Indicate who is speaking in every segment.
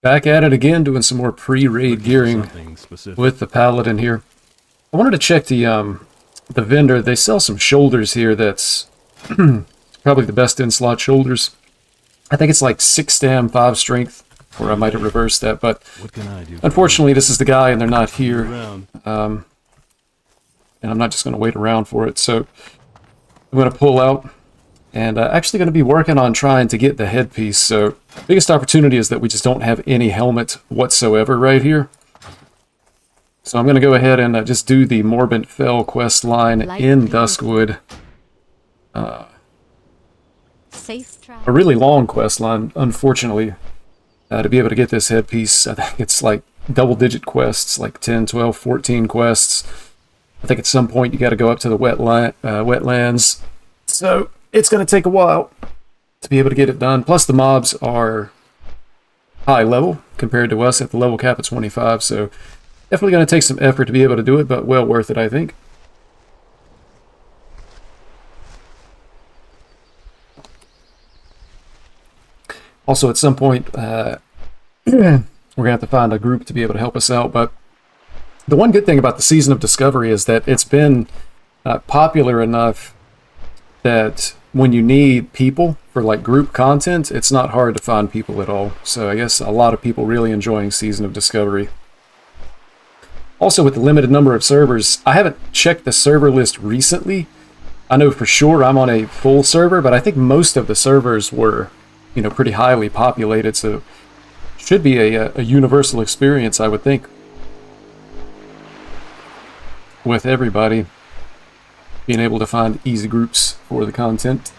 Speaker 1: Back at it again, doing some more pre-raid
Speaker 2: Looking for
Speaker 1: gearing
Speaker 2: something specific.
Speaker 1: with the Paladin here. I wanted to check the vendor. They sell some shoulders here that's probably the best in-slot shoulders. I think it's like 6 stam, 5 strength, or I might have reversed that, but
Speaker 2: What can I do?
Speaker 1: unfortunately this is the guy and they're not here.
Speaker 2: Around.
Speaker 1: And I'm not just going to wait around for it, so I'm going to pull out. And actually going to be working on trying to get the headpiece. So biggest opportunity is that we just don't have any helmet whatsoever right here. So I'm going to go ahead and just do the Morbid Fell quest line in Duskwood. A really long quest line, unfortunately, to be able to get this headpiece. I think it's like double-digit quests, like 10, 12, 14 quests. I think at some point you got to go up to the wetlands. So it's going to take a while to be able to get it done. Plus the mobs are high level compared to us at the level cap of 25. So definitely going to take some effort to be able to do it, but well worth it, I think. Also, at some point, we're going to have to find a group to be able to help us out. But the one good thing about the Season of Discovery is that it's been popular enough that when you need people for like group content, it's not hard to find people at all. So I guess a lot of people really enjoying Season of Discovery. Also, with the limited number of servers, I haven't checked the server list recently. I know for sure I'm on a full server, but I think most of the servers were, you know, pretty highly populated, so should be a universal experience, I would think, with everybody being able to find easy groups for the content.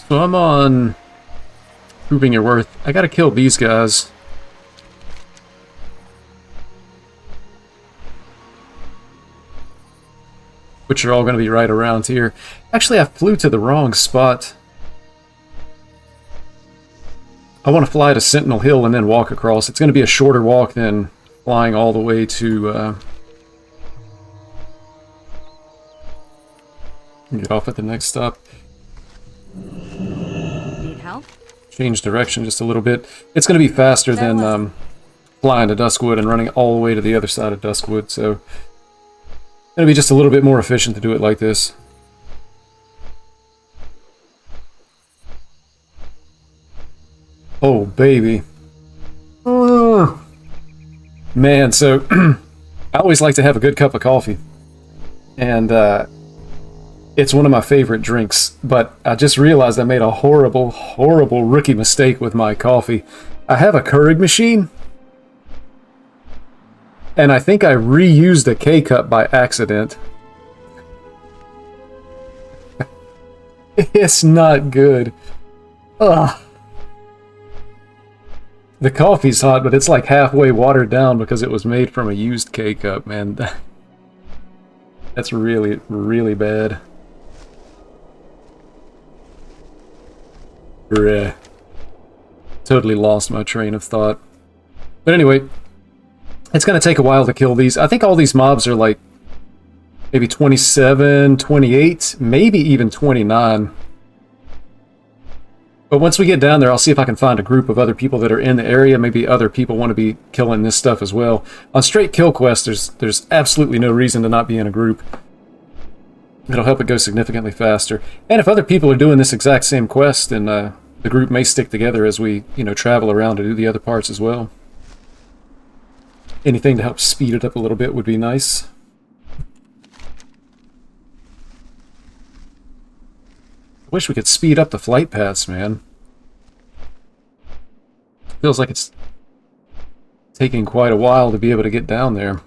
Speaker 1: So I'm on Proving Your Worth. I gotta kill these guys. Which are all going to be right around here. Actually, I flew to the wrong spot. I want to fly to Sentinel Hill and then walk across. It's going to be a shorter walk than flying all the way to... get off at the next stop.
Speaker 3: Need help?
Speaker 1: Change direction just a little bit. It's going to be faster than flying to Duskwood and running all the way to the other side of Duskwood, so... It'll be just a little bit more efficient to do it like this. Oh, baby. Oh. Man, so I always like to have a good cup of coffee. And it's one of my favorite drinks. But I just realized I made a horrible, horrible rookie mistake with my coffee. I have a Keurig machine. And I think I reused a K-cup by accident. It's not good. Ugh. The coffee's hot, but it's like halfway watered down because it was made from a used K-cup, man. That's really, really bad. Bruh. Totally lost my train of thought. But anyway... It's going to take a while to kill these. I think all these mobs are like maybe 27, 28, maybe even 29. But once we get down there, I'll see if I can find a group of other people that are in the area. Maybe other people want to be killing this stuff as well. On straight kill quests, there's absolutely no reason to not be in a group. It'll help it go significantly faster. And if other people are doing this exact same quest, then the group may stick together as we, you know, travel around to do the other parts as well. Anything to help speed it up a little bit would be nice. Wish we could speed up the flight paths, man. Feels like it's taking quite a while to be able to get down there.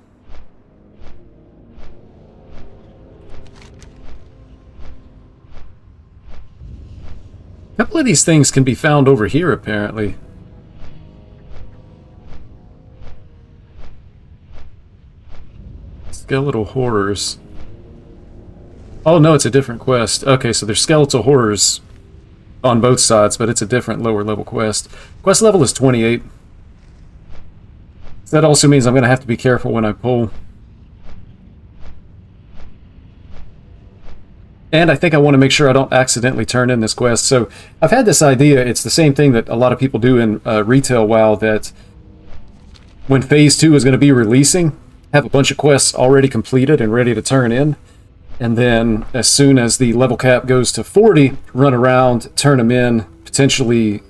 Speaker 1: A couple of these things can be found over here, apparently. Skeletal horrors. Oh no, it's a different quest. Okay, so there's skeletal horrors on both sides, but it's a different lower level quest. Quest level is 28. So that also means I'm going to have to be careful when I pull. And I think I want to make sure I don't accidentally turn in this quest. So I've had this idea. It's the same thing that a lot of people do in retail WoW, that when Phase 2 is going to be releasing, have a bunch of quests already completed and ready to turn in. And then as soon as the level cap goes to 40, run around, turn them in, potentially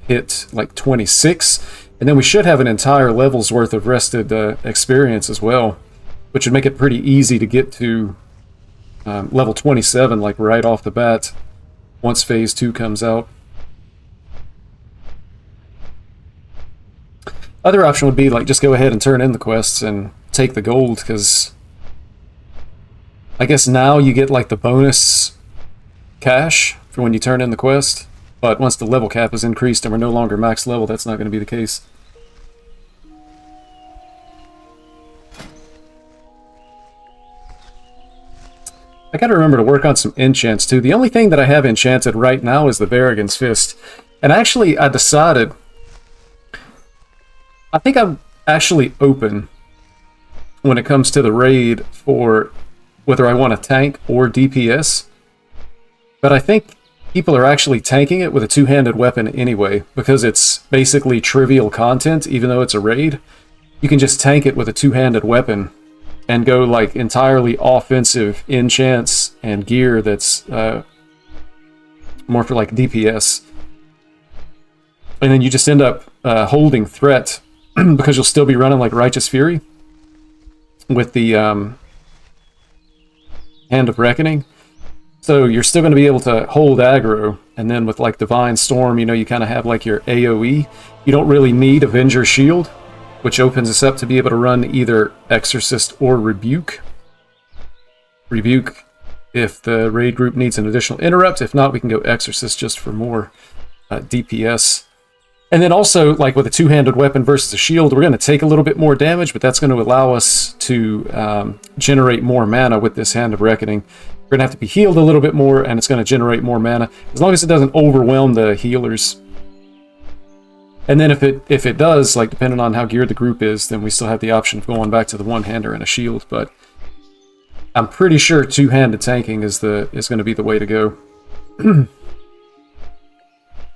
Speaker 1: hit like 26. And then we should have an entire level's worth of rested experience as well, which would make it pretty easy to get to level 27, like right off the bat, once Phase 2 comes out. Other option would be like just go ahead and turn in the quests and take the gold, because I guess now you get like the bonus cash for when you turn in the quest, but once the level cap is increased and we're no longer max level, that's not going to be the case. I gotta remember to work on some enchants too. The only thing that I have enchanted right now is the Varrigan's Fist. And actually, I decided, I think I'm actually open when it comes to the raid for whether I want to tank or DPS. But I think people are actually tanking it with a two-handed weapon anyway, because it's basically trivial content, even though it's a raid. You can just tank it with a two-handed weapon and go like entirely offensive enchants and gear that's more for like DPS. And then you just end up holding threat because you'll still be running like Righteous Fury with the Hand of Reckoning. So you're still going to be able to hold aggro, and then with like Divine Storm, you know, you kind of have like your AoE. You don't really need Avenger Shield, which opens us up to be able to run either Exorcist or Rebuke. Rebuke if the raid group needs an additional interrupt. If not, we can go Exorcist just for more DPS. And then also, like with a two-handed weapon versus a shield, we're going to take a little bit more damage, but that's going to allow us to generate more mana with this Hand of Reckoning. We're going to have to be healed a little bit more, and it's going to generate more mana, as long as it doesn't overwhelm the healers. And then if it does, like depending on how geared the group is, then we still have the option of going back to the one-hander and a shield. But I'm pretty sure two-handed tanking is going to be the way to go.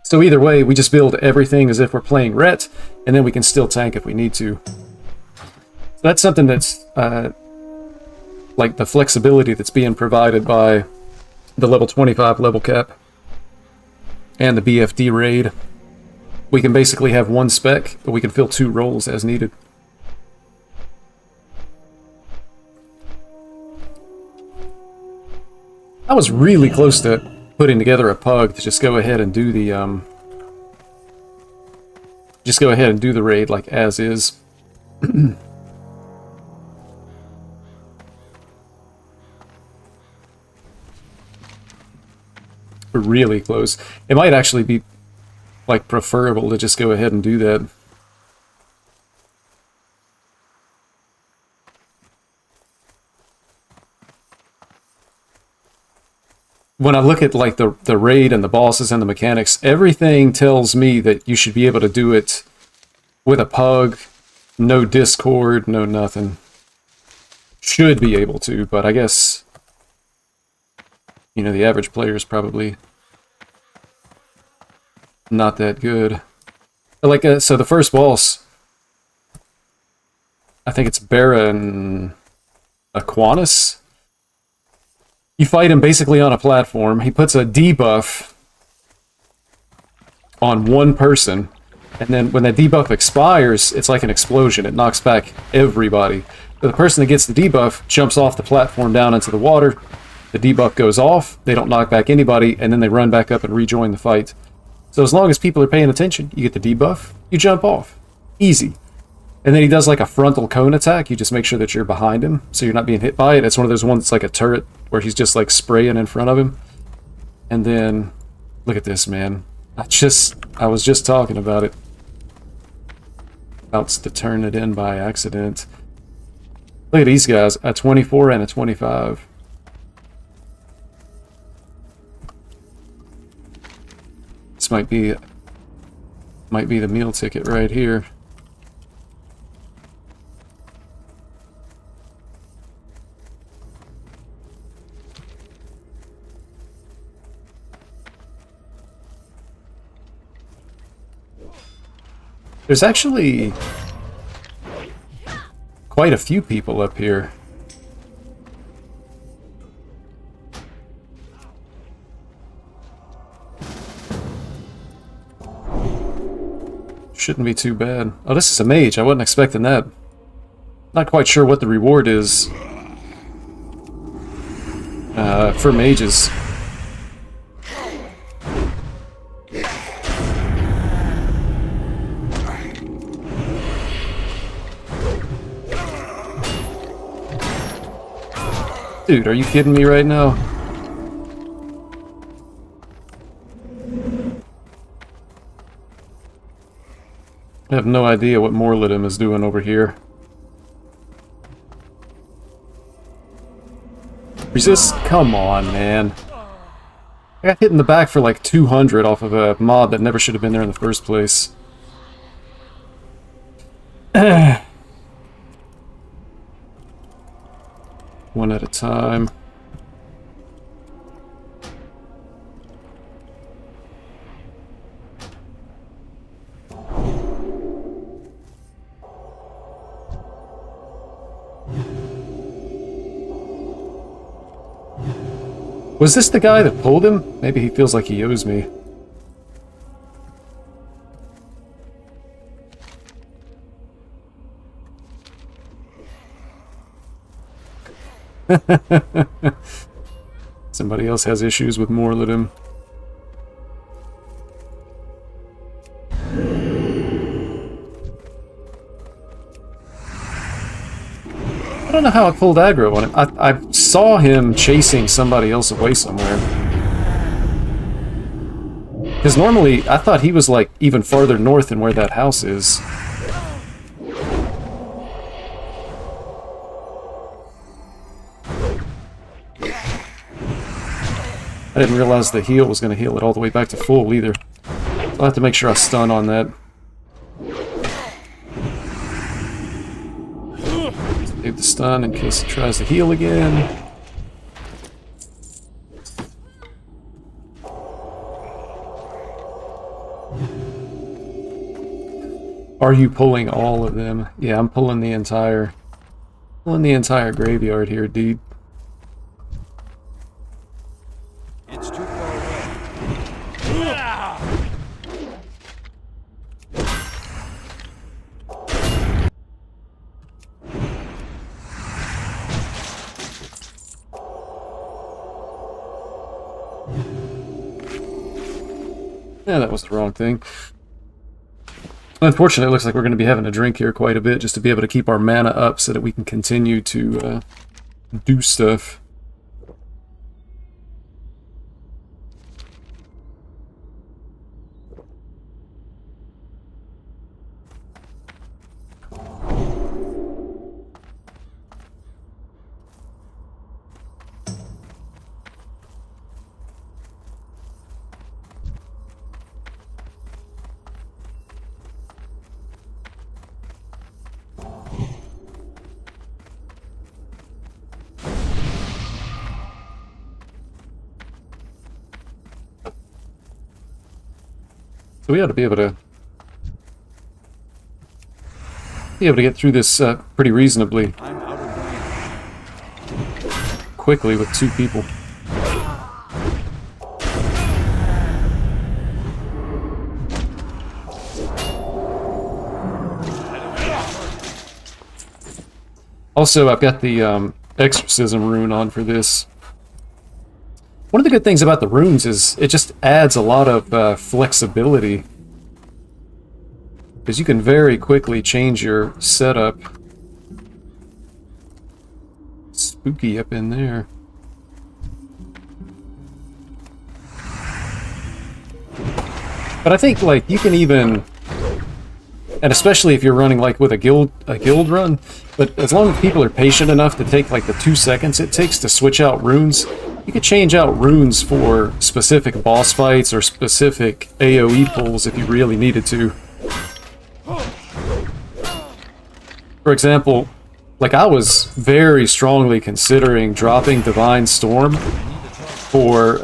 Speaker 1: So either way, we just build everything as if we're playing Ret, and then we can still tank if we need to. So that's something that's like the flexibility that's being provided by the level 25 level cap and the BFD raid. We can basically have one spec, but we can fill two roles as needed. I was really close to putting together a pug to just go ahead and do the raid like as is. We're really close. It might actually be like preferable to just go ahead and do that. When I look at like the raid and the bosses and the mechanics, everything tells me that you should be able to do it with a pug, no Discord, no nothing. Should be able to, but I guess, you know, the average player is probably not that good. Like, so the first boss, I think it's Baron Aquinas. You fight him basically on a platform. He puts a debuff on one person, and then when that debuff expires, it's like an explosion. It knocks back everybody. But the person that gets the debuff jumps off the platform down into the water. The debuff goes off, they don't knock back anybody, and then they run back up and rejoin the fight. So as long as people are paying attention, you get the debuff, you jump off. Easy. And then he does like a frontal cone attack. You just make sure that you're behind him, so you're not being hit by it. It's one of those ones that's like a turret, where he's just like spraying in front of him. And then, look at this, man. I was just talking about it. About to turn it in by accident. Look at these guys, a 24 and a 25. This might be the meal ticket right here. There's actually quite a few people up here. Shouldn't be too bad. Oh, this is a mage. I wasn't expecting that. Not quite sure what the reward is for mages. Dude, are you kidding me right now? I have no idea what Morlidum is doing over here. Resist? Come on, man. I got hit in the back for like 200 off of a mod that never should have been there in the first place. One at a time. Was this the guy that pulled him? Maybe he feels like he owes me. Somebody else has issues with Morlidum. I don't know how I pulled aggro on him. I saw him chasing somebody else away somewhere. Because normally, I thought he was like even farther north than where that house is. I didn't realize the heal was going to heal it all the way back to full either. I'll have to make sure I stun on that. Save the stun in case it tries to heal again. Are you pulling all of them? Yeah, I'm pulling the entire graveyard here, dude.
Speaker 2: It's too far away.
Speaker 1: Yeah, that was the wrong thing. Unfortunately, it looks like we're going to be having to drink here quite a bit just to be able to keep our mana up so that we can continue to do stuff. So we ought to be able to get through this pretty reasonably quickly with 2 people. Also, I've got the exorcism rune on for this. One of the good things about the runes is it just adds a lot of flexibility. Because you can very quickly change your setup. Spooky up in there. But I think, like, you can even... And especially if you're running, like, with a guild run. But as long as people are patient enough to take, like, the 2 seconds it takes to switch out runes... You could change out runes for specific boss fights or specific AoE pulls if you really needed to. For example, like I was very strongly considering dropping Divine Storm for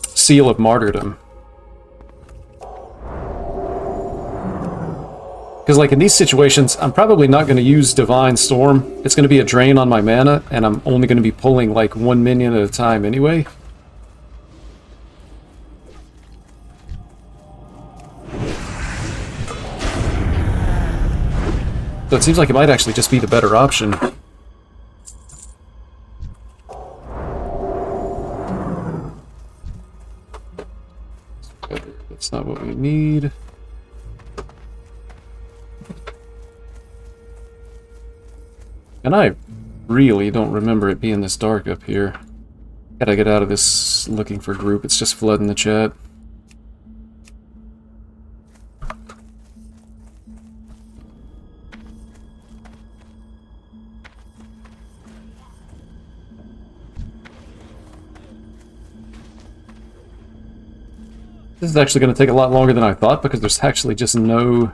Speaker 1: Seal of Martyrdom. Because, like, in these situations, I'm probably not going to use Divine Storm. It's going to be a drain on my mana, and I'm only going to be pulling, like, one minion at a time anyway. So it seems like it might actually just be the better option. That's not what we need. And I really don't remember it being this dark up here. Gotta get out of this looking for group. It's just flooding the chat. This is actually going to take a lot longer than I thought because there's actually just no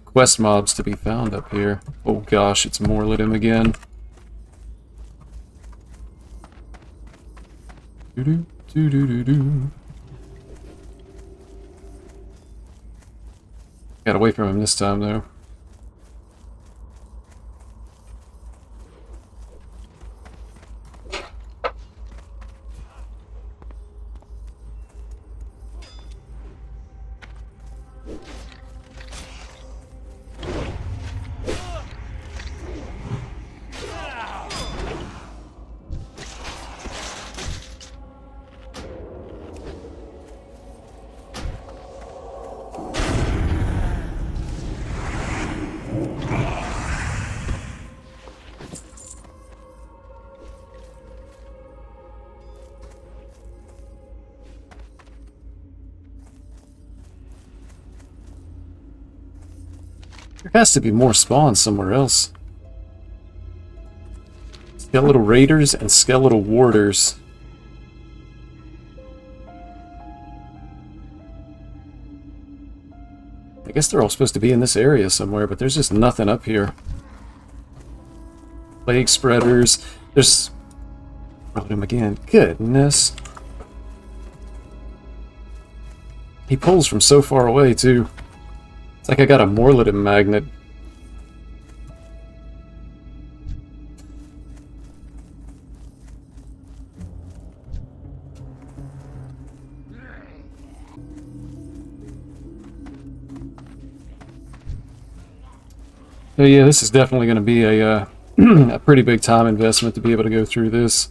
Speaker 1: quest mobs to be found up here. Oh gosh, it's Morlidim again. Doo-doo, doo-doo-doo-doo. Got away from him this time though. There has to be more spawns somewhere else. Skeletal Raiders and Skeletal Warders. I guess they're all supposed to be in this area somewhere, but there's just nothing up here. Plague Spreaders. There's... Brought him again. Goodness. He pulls from so far away, too. It's like I got a Morlidim magnet. So yeah, this is definitely going to be a, a pretty big time investment to be able to go through this.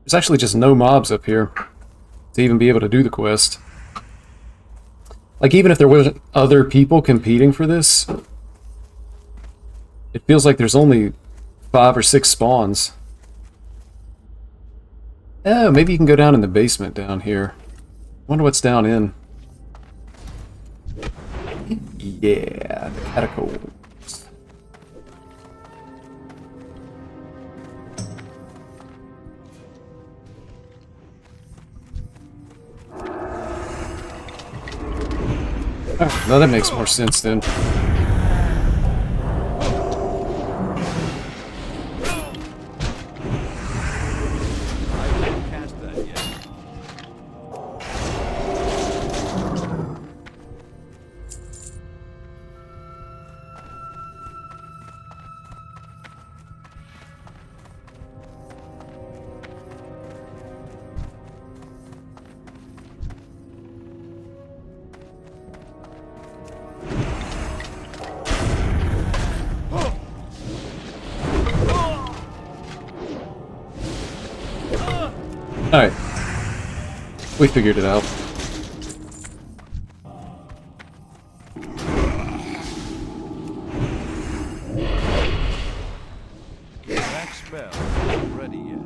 Speaker 1: There's actually just no mobs up here to even be able to do the quest. Like, even if there wasn't other people competing for this, it feels like there's only 5 or 6 spawns. Oh, maybe you can go down in the basement down here. Wonder what's down in. Yeah, the catacombs. Oh, now that makes more sense then. Alright. We figured it out.
Speaker 2: That spell isn't ready yet.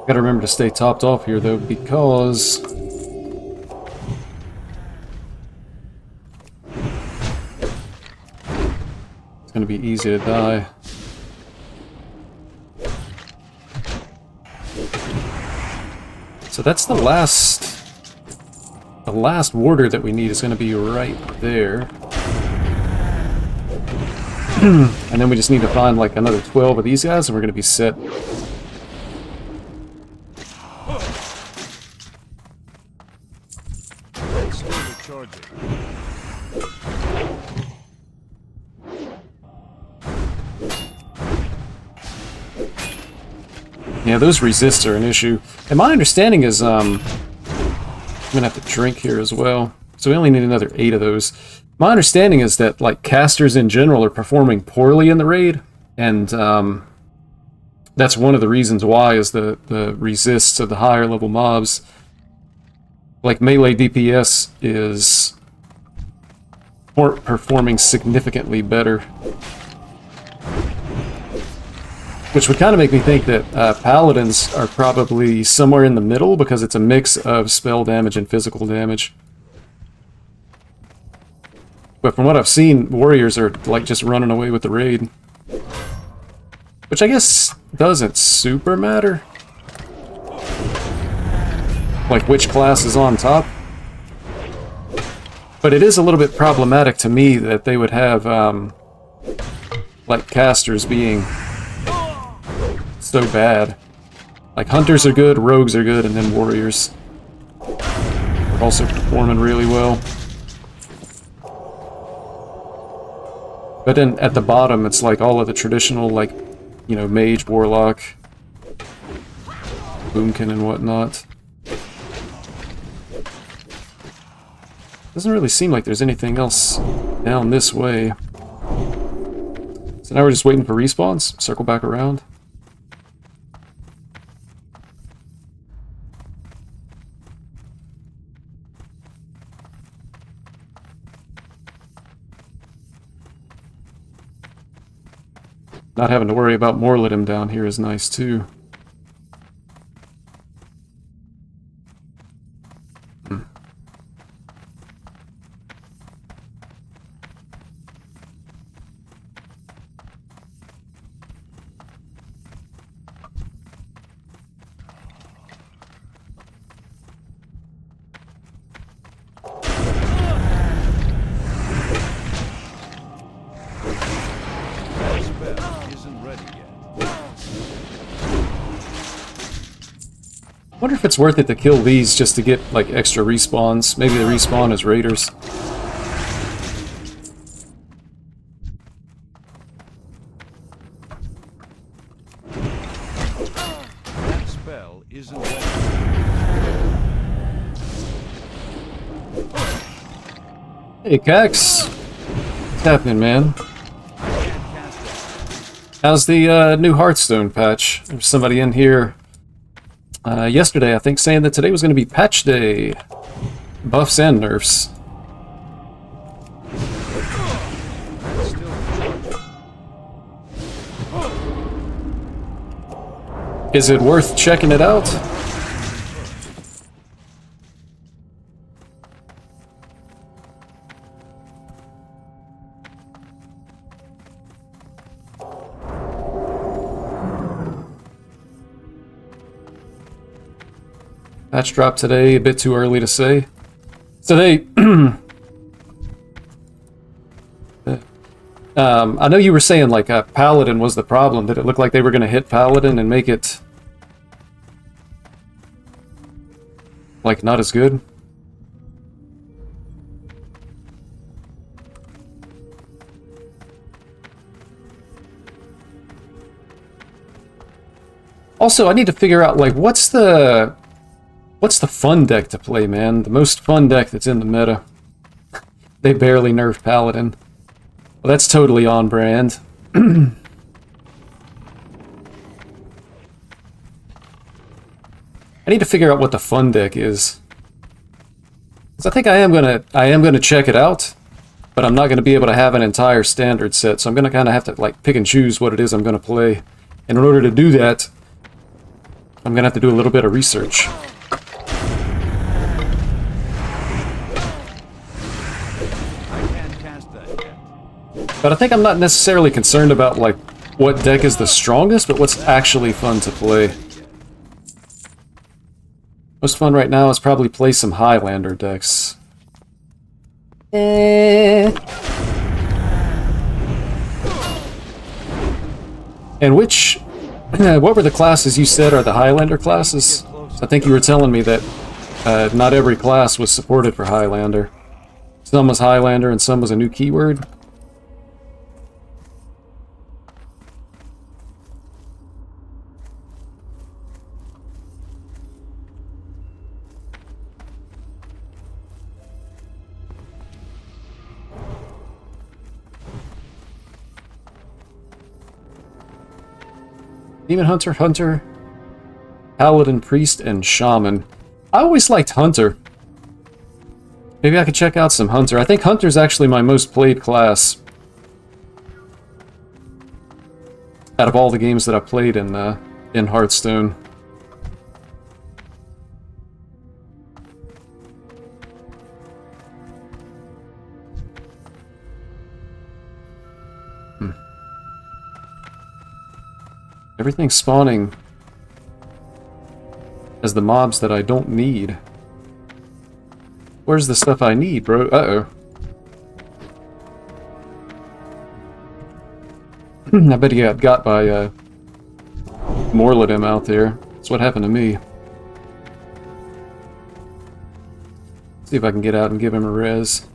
Speaker 1: Gotta remember to stay topped off here though, because it's gonna be easy to die. So that's the last the last warder that we need is going to be right there. And then we just need to find like another 12 of these guys and we're going to be set.
Speaker 2: Still recharging.
Speaker 1: Yeah, those resists are an issue. And my understanding is, I'm gonna have to drink here as well. So we only need another 8 of those. My understanding is that, like, casters in general are performing poorly in the raid. And, that's one of the reasons why is the resists of the higher level mobs. Like, melee DPS is performing significantly better. Which would kind of make me think that Paladins are probably somewhere in the middle because it's a mix of spell damage and physical damage. But from what I've seen, Warriors are like just running away with the raid. Which I guess doesn't super matter. Like which class is on top. But it is a little bit problematic to me that they would have like casters being so bad. Like hunters are good, rogues are good, and then warriors are also performing really well. But then at the bottom, it's like all of the traditional, like, you know, mage, warlock, boomkin, and whatnot. Doesn't really seem like there's anything else down this way. So now we're just waiting for respawns. Circle back around. Not having to worry about Morlidim down here is nice too. I wonder if it's worth it to kill these just to get, like, extra respawns. Maybe they respawn as raiders.
Speaker 2: That spell isn't ready.
Speaker 1: Hey, Cax! What's happening, man? How's the new Hearthstone patch? There's somebody in here yesterday, I think, saying that today was going to be patch day. Buffs and nerfs. Is it worth checking it out? Patch drop today, a bit too early to say. So they... I know you were saying, like, Paladin was the problem. Did it look like they were going to hit Paladin and make it... like, not as good? Also, I need to figure out, like, what's the fun deck to play, man? The most fun deck that's in the meta. They barely nerfed Paladin. Well, that's totally on brand. I need to figure out what the fun deck is. 'Cause I think I am gonna check it out, but I'm not gonna be able to have an entire standard set, so I'm gonna kind of have to, like, pick and choose what it is I'm gonna play. And in order to do that, I'm gonna have to do a little bit of research. But I think I'm not necessarily concerned about, like, what deck is the strongest, but what's actually fun to play. Most fun right now is probably play some Highlander decks. And which... what were the classes you said are the Highlander classes? I think you were telling me that not every class was supported for Highlander. Some was Highlander and some was a new keyword. Demon Hunter, Hunter, Paladin, Priest, and Shaman. I always liked Hunter. Maybe I could check out some Hunter. I think Hunter's actually my most played class out of all the games that I played in Hearthstone. Everything's spawning as the mobs that I don't need. Where's the stuff I need, bro? Uh-oh. I bet he got by Morladim out there. That's what happened to me. See if I can get out and give him a res.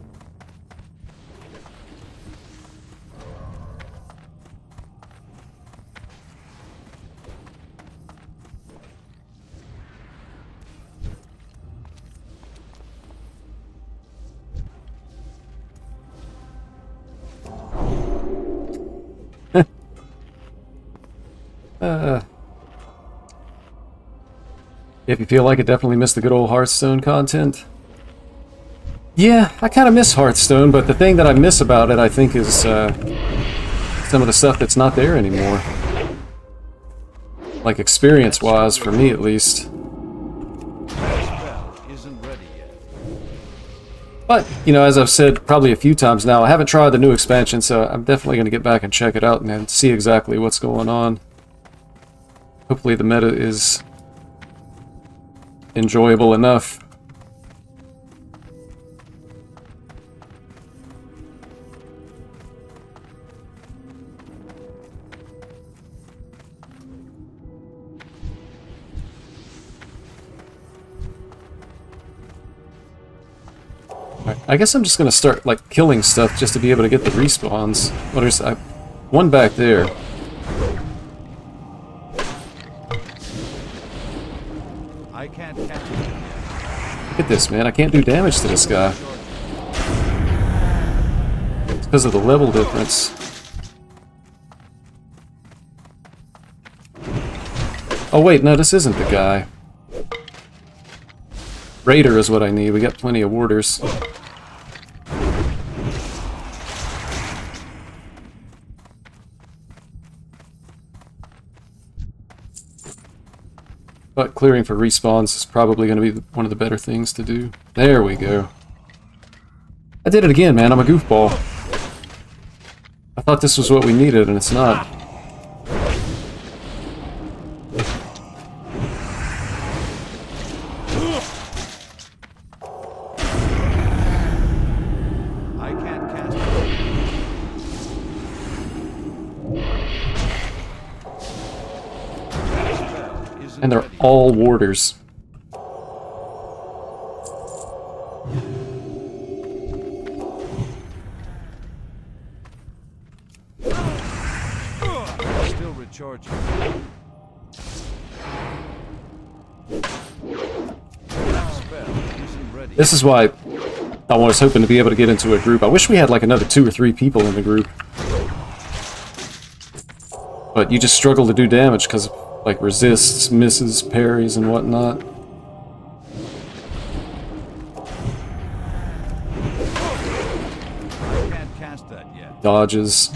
Speaker 1: If you feel like it, definitely missed the good old Hearthstone content. Yeah, I kind of miss Hearthstone, but the thing that I miss about it, I think, is some of the stuff that's not there anymore. Like, experience-wise, for me at least. But, you know, as I've said probably a few times now, I haven't tried the new expansion, so I'm definitely going to get back and check it out and see exactly what's going on. Hopefully the meta is enjoyable enough. I guess I'm just gonna start like killing stuff just to be able to get the respawns. What is one back there?
Speaker 2: I can't catch it.
Speaker 1: Look at this, man. I can't do damage to this guy. It's because of the level difference. Oh wait, no, this isn't the guy. Raider is what I need. We got plenty of warders. But clearing for respawns is probably going to be one of the better things to do. There we go. I did it again, man. I'm a goofball. I thought this was what we needed, and it's not. And they're all warders.
Speaker 2: Still recharging.
Speaker 1: This is why I was hoping to be able to get into a group. I wish we had like another 2 or 3 people in the group. But you just struggle to do damage because like resists, misses, parries, and whatnot.
Speaker 2: I can't cast that yet.
Speaker 1: Dodges.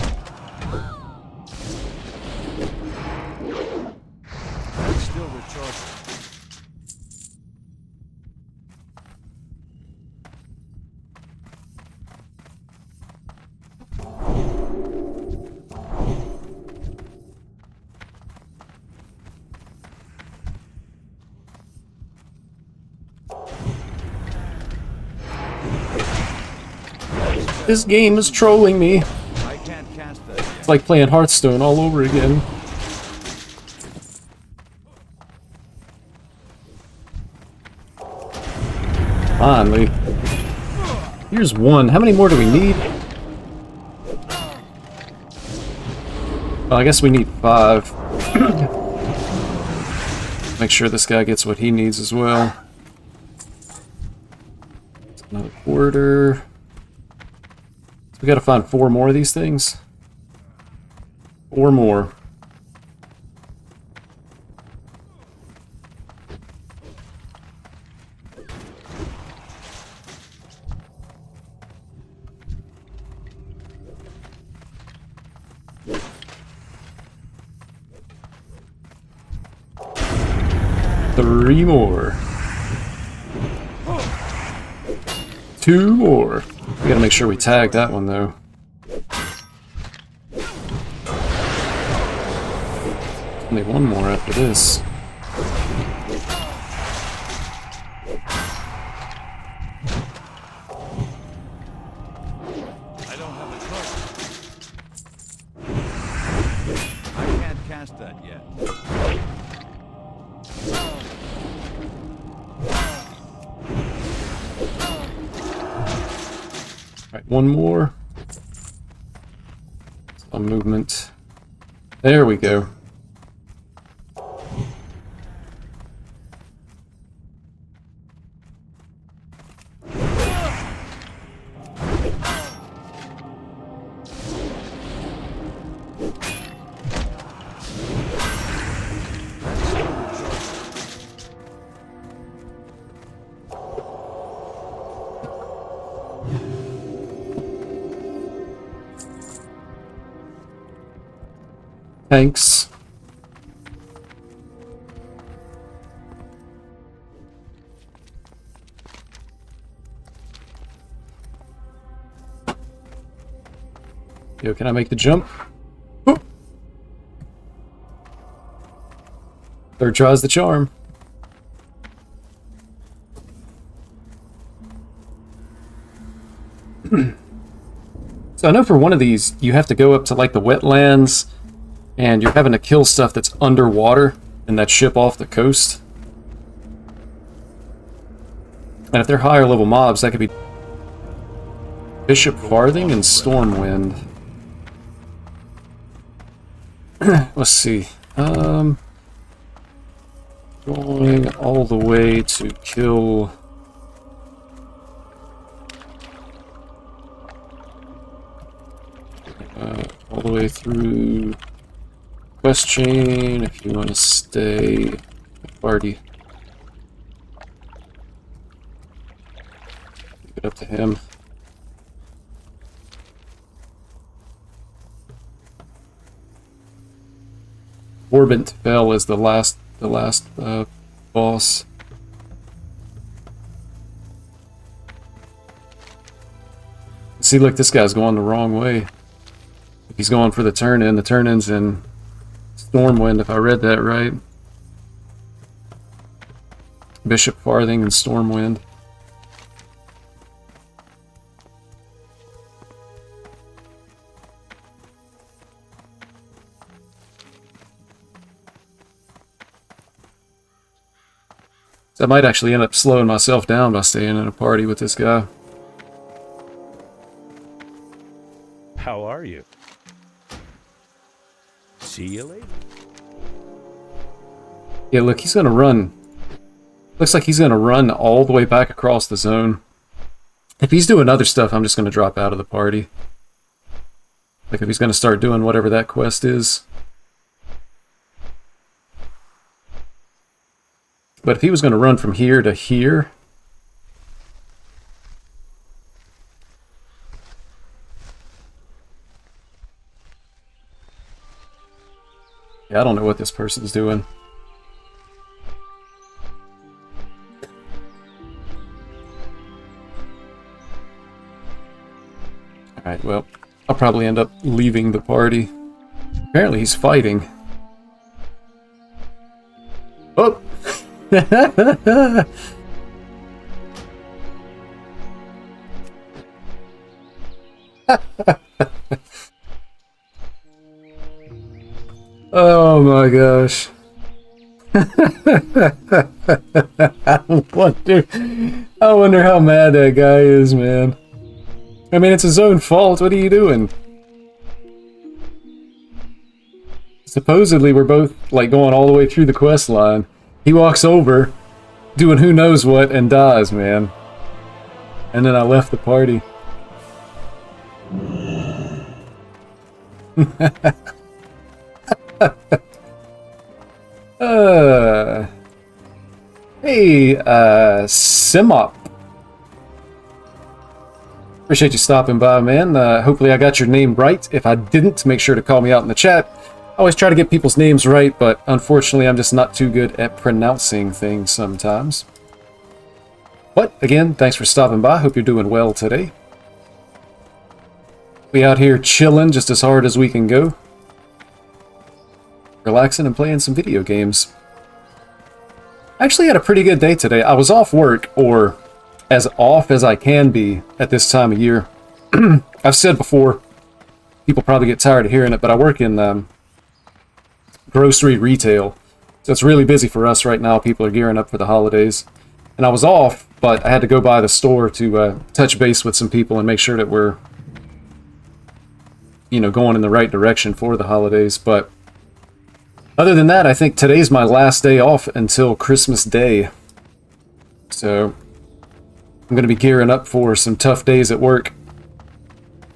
Speaker 2: It's still recharging.
Speaker 1: This game is trolling me.
Speaker 2: I can't cast that
Speaker 1: It's
Speaker 2: yet.
Speaker 1: like playing Hearthstone all over again. Finally. Here's one. How many more do we need? Well, I guess we need 5. Make sure this guy gets what he needs as well. Another quarter. So we gotta find 4 more of these things. 4 more. Three more. 2 more. We gotta make sure we tag that one though. Only 1 more after this.
Speaker 2: I don't have a target. I can't cast that yet.
Speaker 1: Alright, 1 more. Some movement. There we go. Thanks. Yo, can I make the jump? Whoop. Third tries the charm. So I know for one of these, you have to go up to like the wetlands, and you're having to kill stuff that's underwater in that ship off the coast. And if they're higher level mobs, that could be Bishop Farthing and Stormwind. Let's see. Going all the way to kill... all the way through quest chain, if you want to stay party. Leave it up to him. Orbent Fell is the last boss. See, look, this guy's going the wrong way. He's going for the turn-in. The turn-in's in Stormwind, if I read that right. Bishop Farthing and Stormwind. So I might actually end up slowing myself down by staying in a party with this guy.
Speaker 3: How are you? See you later.
Speaker 1: Yeah, look, he's gonna run. Looks like he's gonna run all the way back across the zone. If he's doing other stuff, I'm just gonna drop out of the party. Like if he's gonna start doing whatever that quest is. But if he was gonna run from here to here, yeah, I don't know what this person's doing. Alright, well, I'll probably end up leaving the party. Apparently he's fighting. Oh! Oh my gosh. I wonder how mad that guy is, man. I mean, it's his own fault. What are you doing? Supposedly, we're both, like, going all the way through the quest line. He walks over, doing who knows what, and dies, man. And then I left the party. Hey, Simop. Appreciate you stopping by, man. Hopefully I got your name right. If I didn't, make sure to call me out in the chat. I always try to get people's names right, but unfortunately I'm just not too good at pronouncing things sometimes. But, again, thanks for stopping by. Hope you're doing well today. We out here chilling just as hard as we can go. Relaxing and playing some video games. I actually had a pretty good day today. I was off work, or as off as I can be at this time of year. I've said before, people probably get tired of hearing it, but I work in grocery retail. So it's really busy for us right now. People are gearing up for the holidays. And I was off, but I had to go by the store to touch base with some people and make sure that we're, you know, going in the right direction for the holidays. But other than that, I think today's my last day off until Christmas Day. So I'm going to be gearing up for some tough days at work.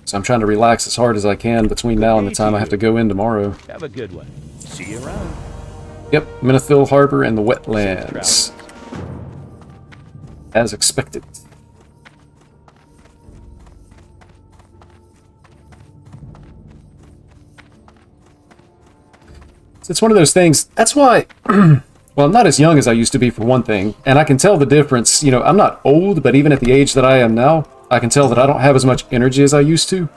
Speaker 1: So I'm trying to relax as hard as I can between now and the time I have to go in tomorrow.
Speaker 3: Have a good one. See you around.
Speaker 1: Yep, Menethil Harbor and the wetlands. As expected. It's one of those things, that's why, well, I'm not as young as I used to be for one thing, and I can tell the difference. You know, I'm not old, but even at the age that I am now, I can tell that I don't have as much energy as I used to.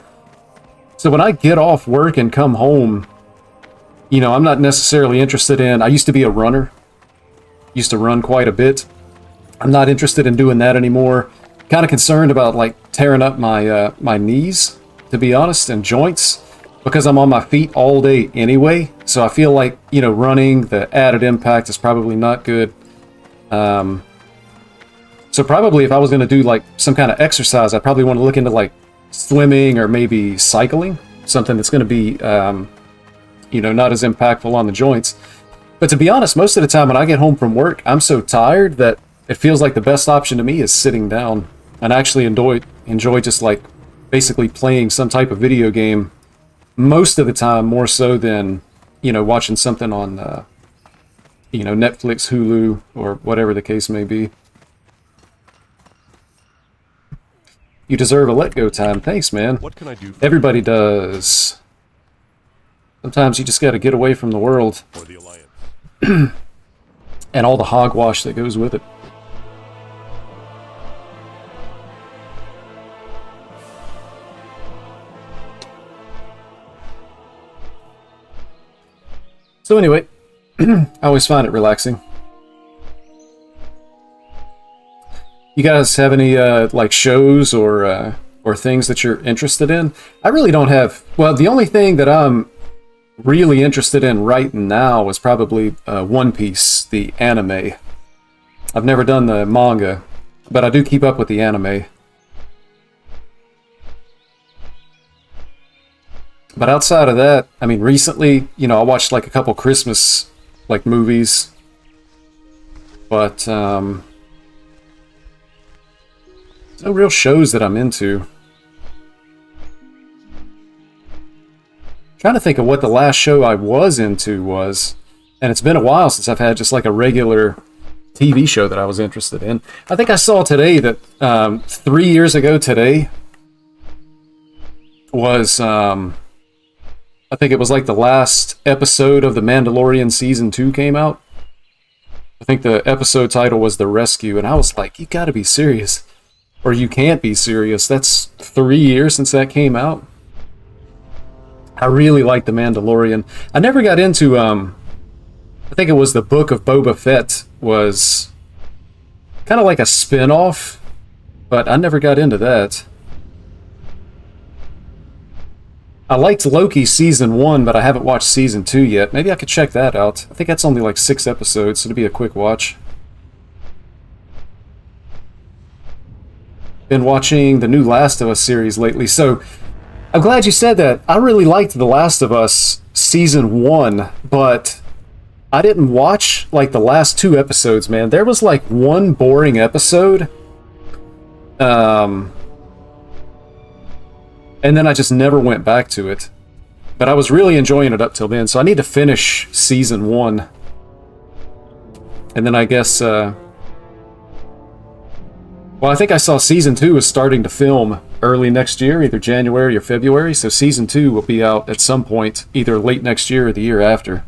Speaker 1: So when I get off work and come home, you know, I'm not necessarily interested in, I used to be a runner, used to run quite a bit. I'm not interested in doing that anymore. Kind of concerned about, like, tearing up my knees, to be honest, and joints. Because I'm on my feet all day anyway, so I feel like, you know, running, the added impact is probably not good. So probably if I was going to do, like, some kind of exercise, I'd probably want to look into, like, swimming or maybe cycling. Something that's going to be, you know, not as impactful on the joints. But to be honest, most of the time when I get home from work, I'm so tired that it feels like the best option to me is sitting down. And I actually enjoy just, like, basically playing some type of video game most of the time, more so than, you know, watching something on, you know, Netflix, Hulu, or whatever the case may be. You deserve a let-go time. Thanks, man.
Speaker 4: What can I do for
Speaker 1: Everybody does. Sometimes you just gotta get away from the world
Speaker 4: for the Alliance?
Speaker 1: and all the hogwash that goes with it. So anyway, I always find it relaxing. You guys have any like shows or things that you're interested in? I really don't have. Well, the only thing that I'm really interested in right now is probably One Piece, the anime. I've never done the manga, but I do keep up with the anime. But outside of that, I mean, recently, you know, I watched like a couple Christmas like movies, but no real shows that I'm into. Trying to think of what the last show I was into was, and it's been a while since I've had just like a regular TV show that I was interested in. I think I saw today that 3 years ago today was I think it was like the last episode of The Mandalorian Season 2 came out. I think the episode title was The Rescue, and I was like, you gotta be serious. Or you can't be serious. That's 3 years since that came out. I really like The Mandalorian. I never got into, I think it was the Book of Boba Fett was kind of like a spin-off, but I never got into that. I liked Loki season 1, but I haven't watched season 2 yet. Maybe I could check that out. I think that's only like 6 episodes, so it'll be a quick watch. Been watching the new Last of Us series lately, so I'm glad you said that. I really liked The Last of Us season 1, but I didn't watch like the last 2 episodes, man. There was like one boring episode. And then I just never went back to it. But I was really enjoying it up till then, so I need to finish season 1. And then I guess, well, I think I saw season 2 is starting to film early next year, either January or February, so season 2 will be out at some point, either late next year or the year after.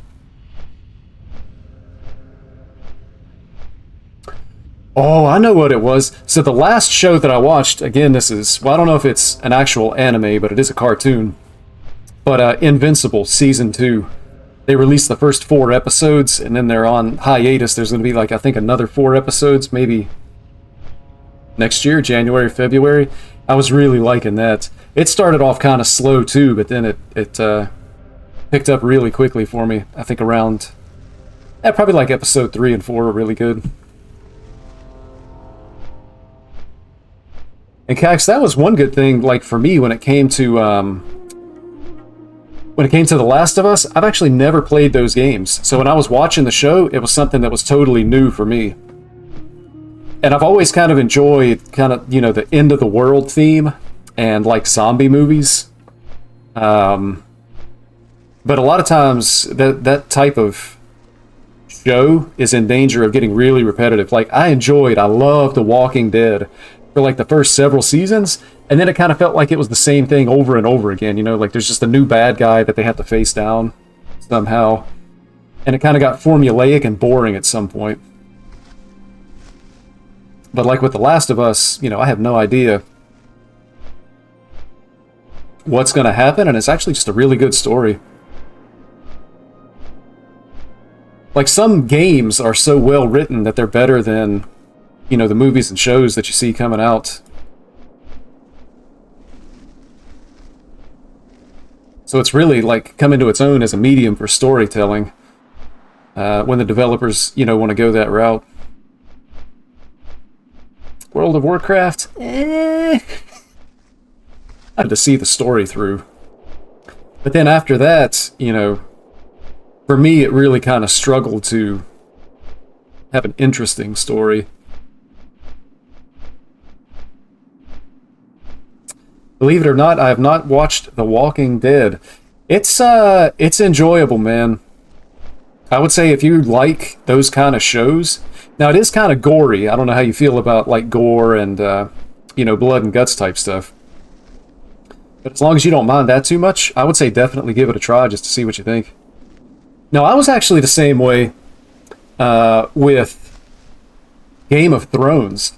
Speaker 1: Oh, I know what it was. So the last show that I watched, again, this is, well, I don't know if it's an actual anime, but it is a cartoon. But Invincible, Season 2. They released the first 4 episodes, and then they're on hiatus. There's going to be, like, I think another 4 episodes, maybe next year, January, February. I was really liking that. It started off kind of slow, too, but then it picked up really quickly for me. I think around, probably like episode 3 and 4 were really good. And Cax, that was one good thing, like for me, when it came to The Last of Us. I've actually never played those games, so when I was watching the show, it was something that was totally new for me. And I've always kind of enjoyed the end of the world theme and like zombie movies. But a lot of times that type of show is in danger of getting really repetitive. Like I loved The Walking Dead for like the first several seasons, and then it kind of felt like it was the same thing over and over again, like there's just a new bad guy that they have to face down somehow, and it kind of got formulaic and boring at some point. But like with The Last of Us, I have no idea what's going to happen, and it's actually just a really good story. Like some games are so well written that they're better than the movies and shows that you see coming out. So it's really like come into its own as a medium for storytelling when the developers, want to go that route. World of Warcraft, I had to see the story through. But then after that, for me, it really kind of struggled to have an interesting story. Believe it or not, I have not watched The Walking Dead. It's enjoyable, man. I would say if you like those kind of shows. Now, it is kind of gory. I don't know how you feel about like gore and, blood and guts type stuff. But as long as you don't mind that too much, I would say definitely give it a try just to see what you think. Now, I was actually the same way with Game of Thrones.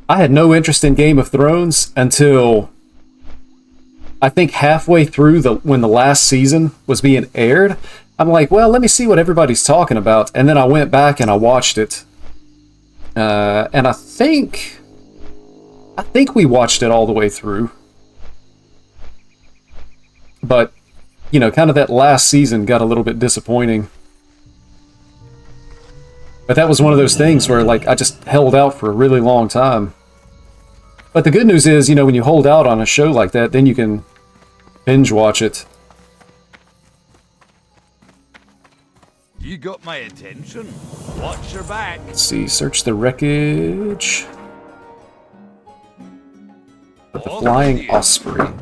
Speaker 1: I had no interest in Game of Thrones until I think halfway through when the last season was being aired. I'm like, well, let me see what everybody's talking about. And then I went back and I watched it. And I think we watched it all the way through. But, kind of that last season got a little bit disappointing. But that was one of those things where, like, I just held out for a really long time. But the good news is, when you hold out on a show like that, then you can binge watch it.
Speaker 2: You got my attention. Watch your back.
Speaker 1: Let's see, search the wreckage. But the Flying Osprey.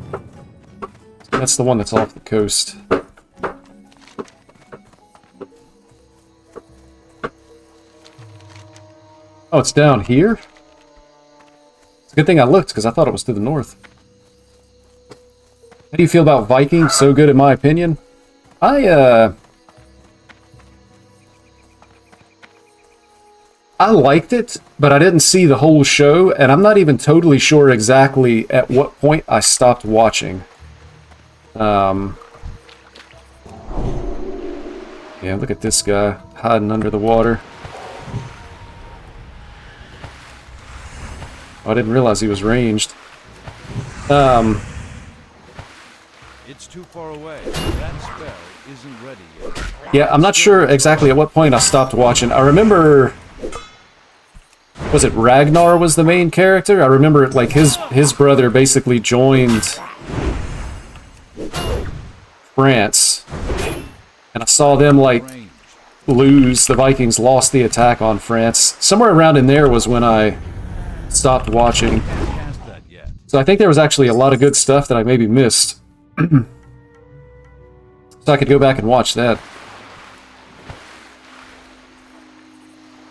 Speaker 1: That's the one that's off the coast. Oh, it's down here? It's a good thing I looked, because I thought it was to the north. How do you feel about Vikings? So good in my opinion. I liked it, but I didn't see the whole show, and I'm not even totally sure exactly at what point I stopped watching. Yeah, look at this guy hiding under the water. Oh, I didn't realize he was ranged.
Speaker 2: Is too far away. That spell isn't ready yet.
Speaker 1: Yeah, I'm not sure exactly at what point I stopped watching. I remember... Was it Ragnar was the main character? I remember, like, his brother basically joined France. And I saw them, like, lose. The Vikings lost the attack on France. Somewhere around in there was when I stopped watching.
Speaker 2: Cast that yet.
Speaker 1: So I think there was actually a lot of good stuff that I maybe missed. So I could go back and watch that.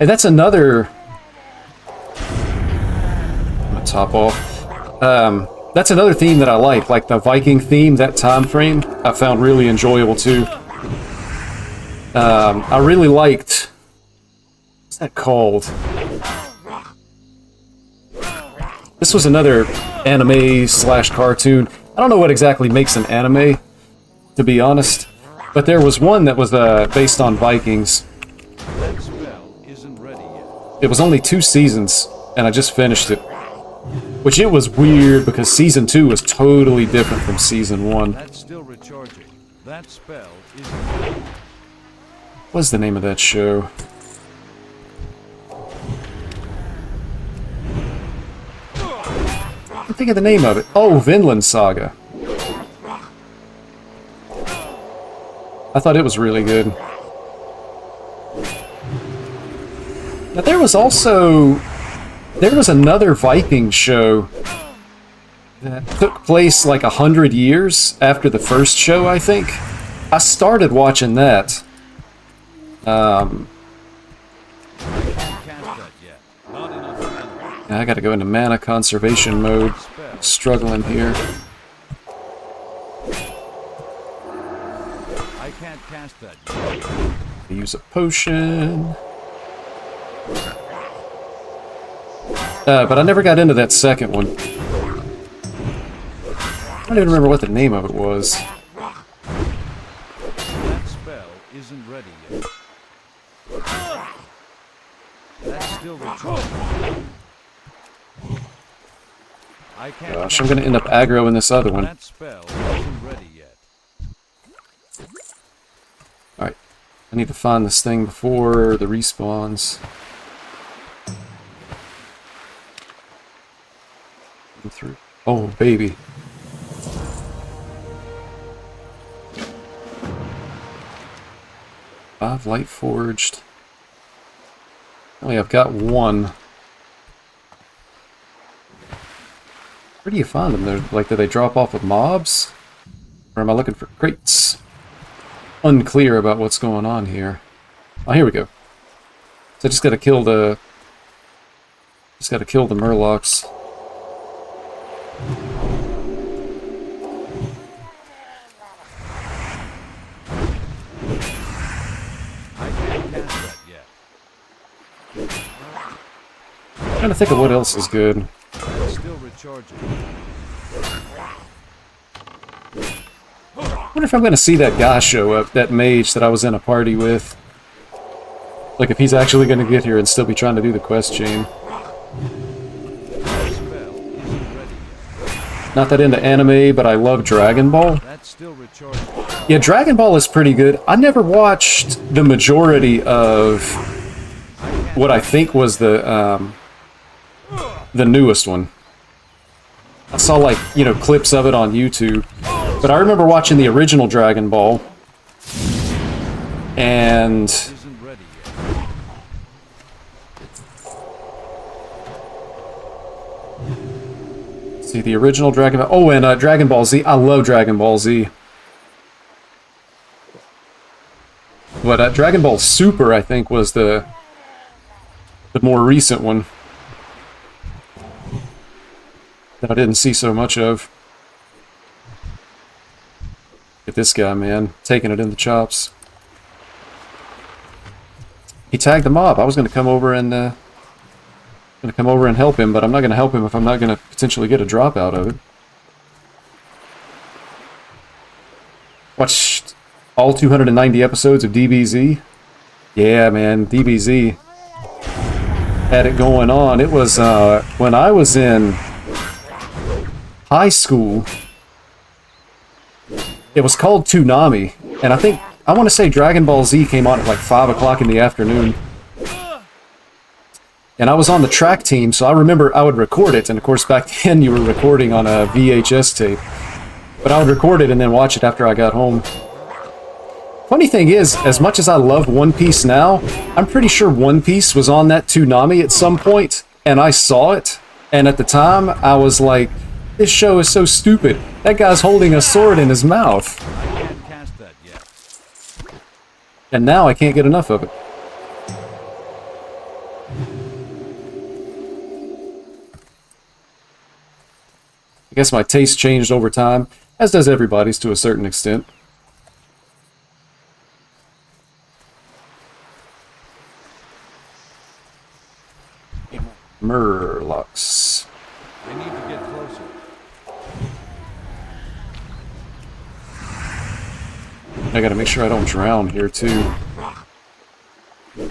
Speaker 1: And that's another... I'm gonna top off. That's another theme that I like the Viking theme, that time frame, I found really enjoyable too. I really liked... What's that called? This was another anime slash cartoon. I don't know what exactly makes an anime, to be honest. But there was one that was based on Vikings.
Speaker 2: That spell isn't ready yet.
Speaker 1: It was only 2 seasons, and I just finished it. Which it was weird, because Season 2 was totally different from Season 1.
Speaker 2: That's still recharging. That spell isn't ready.
Speaker 1: What's the name of that show? I can't think of the name of it. Oh, Vinland Saga. I thought it was really good. But there was also... There was another Viking show that took place like 100 years after the first show, I think. I started watching that.
Speaker 2: Can't cast that yet. Not enough mana.
Speaker 1: I gotta go into mana conservation mode. Struggling here.
Speaker 2: I can't cast that yet.
Speaker 1: Use a potion. But I never got into that second one. I don't even remember what the name of it was.
Speaker 2: That spell isn't ready yet. That's still recharging. I can't
Speaker 1: Gosh, I'm gonna end up aggro in this other one.
Speaker 2: That spell isn't ready yet.
Speaker 1: Alright. I need to find this thing before the respawns. Through. Oh, baby. Five light forged. Only I've got one. Where do you find them? They're like, do they drop off with mobs? Or am I looking for crates? Unclear about what's going on here. Oh, here we go. So I just gotta kill the... Just gotta kill the murlocs.
Speaker 2: I can't cast that yet.
Speaker 1: I'm trying to think of what else is good.
Speaker 2: That's still recharging.
Speaker 1: I wonder if I'm going to see that guy show up, that mage that I was in a party with. Like, if he's actually going to get here and still be trying to do the quest chain.
Speaker 2: That spell isn't ready yet.
Speaker 1: Not that into anime, but I love Dragon Ball.
Speaker 2: That's still recharging.
Speaker 1: Yeah, Dragon Ball is pretty good. I never watched the majority of what I think was the newest one. I saw, like, you know, clips of it on YouTube. But I remember watching the original Dragon Ball. And...
Speaker 2: Isn't ready yet.
Speaker 1: see, the original Dragon Ball... Oh, and Dragon Ball Z. I love Dragon Ball Z. But Dragon Ball Super, I think, was the more recent one. That I didn't see so much of. Get this guy, man. Taking it in the chops. He tagged the mob. I was going to come over and help him, but I'm not going to help him if I'm not going to potentially get a drop out of it. Watched all 290 episodes of DBZ. Yeah, man, DBZ had it going on. It was when I was in high school. It was called Toonami, and I want to say Dragon Ball Z came on at like 5 o'clock in the afternoon. And I was on the track team, so I remember I would record it, and of course back then you were recording on a VHS tape. But I would record it and then watch it after I got home. Funny thing is, as much as I love One Piece now, I'm pretty sure One Piece was on that Toonami at some point, and I saw it, and at the time I was like, this show is so stupid. That guy's holding a sword in his mouth.
Speaker 2: I can't cast that yet.
Speaker 1: And now I can't get enough of it. I guess my taste changed over time, as does everybody's to a certain extent. Murlocs.
Speaker 2: I need to get closer.
Speaker 1: I gotta make sure I don't drown here too.
Speaker 2: That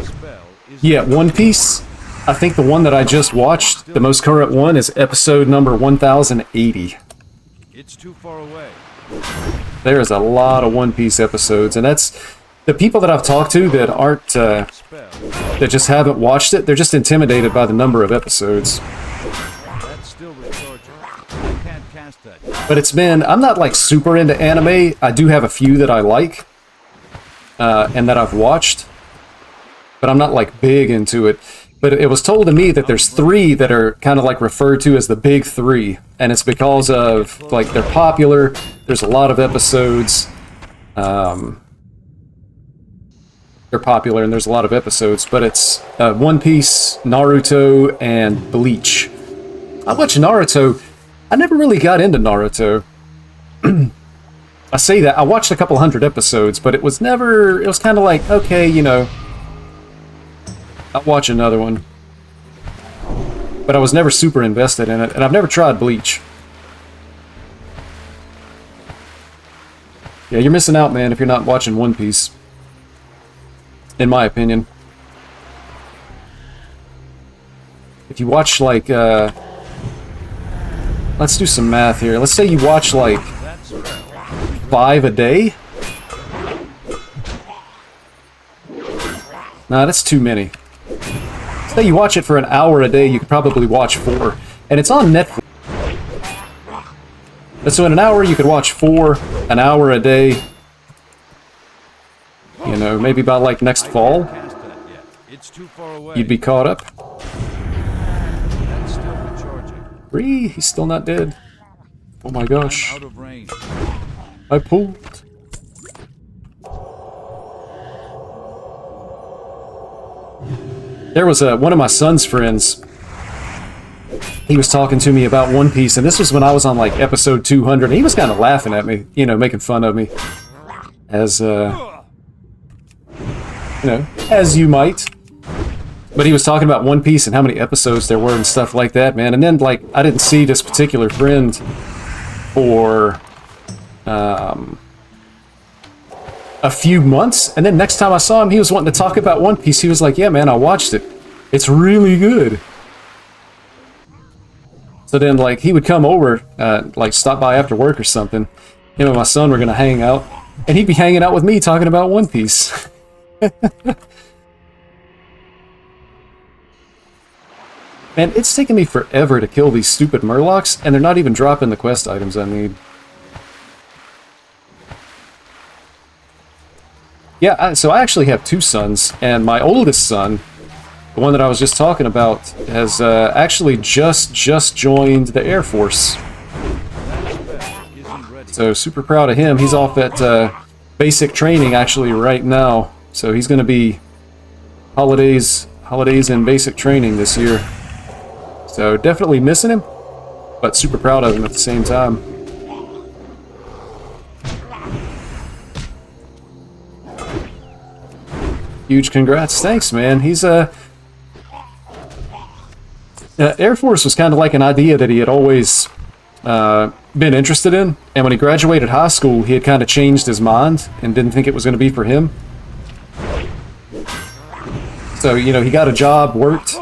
Speaker 2: spell is
Speaker 1: Yeah, One Piece. I think the one that I just watched, the most current one, is episode number 1080.
Speaker 2: it's too far away.
Speaker 1: There is a lot of One Piece episodes, and that's the people that I've talked to that aren't,
Speaker 2: Spell.
Speaker 1: that just haven't watched it. They're just intimidated by the number of episodes.
Speaker 2: That's still recharging. I can't cast that yet.
Speaker 1: But it's been, I'm not like super into anime. I do have a few that I like, and that I've watched, but I'm not like big into it. But it was told to me that there's 3 that are kind of like referred to as the big 3, and it's because of like they're popular. There's a lot of episodes. They're popular and there's a lot of episodes, but it's One Piece, Naruto, and Bleach. I watched Naruto. I never really got into Naruto. I say that, I watched a couple hundred episodes, but it was kind of like, okay, you know, I'll watch another one. But I was never super invested in it, and I've never tried Bleach. Yeah, you're missing out, man, if you're not watching One Piece. In my opinion. If you watch, like, let's do some math here. Let's say you watch, like, 5 a day? Nah, that's too many. Say you watch it for an hour a day, you could probably watch 4. And it's on Netflix. So in an hour, you could watch 4, an hour a day. You know, maybe by like next fall,
Speaker 2: Cast that yet. It's too far away.
Speaker 1: you'd be caught up.
Speaker 2: That's still recharging.
Speaker 1: He's still not dead. Oh my gosh.
Speaker 2: I'm out of range.
Speaker 1: I pulled. There was one of my son's friends. He was talking to me about One Piece, and this was when I was on like episode 200. And he was kind of laughing at me, you know, making fun of me, as you know, as you might. But he was talking about One Piece and how many episodes there were and stuff like that, man. And then like I didn't see this particular friend for a few months, and then next time I saw him, he was wanting to talk about One Piece. He was like, yeah, man, I watched it. It's really good. So then, like, he would come over, like, stop by after work or something. Him and my son were going to hang out, and he'd be hanging out with me talking about One Piece. Man, it's taken me forever to kill these stupid Murlocs, and they're not even dropping the quest items I need. Yeah, so I actually have 2 sons, and my oldest son, the one that I was just talking about, has actually just joined the Air Force. So super proud of him. He's off at basic training actually right now. So he's going to be holidays in basic training this year. So definitely missing him, but super proud of him at the same time. Huge congrats. Thanks, man. He's Air Force was kind of like an idea that he had always been interested in, and when he graduated high school, he had kind of changed his mind and didn't think it was going to be for him. So, you know, he got a job, worked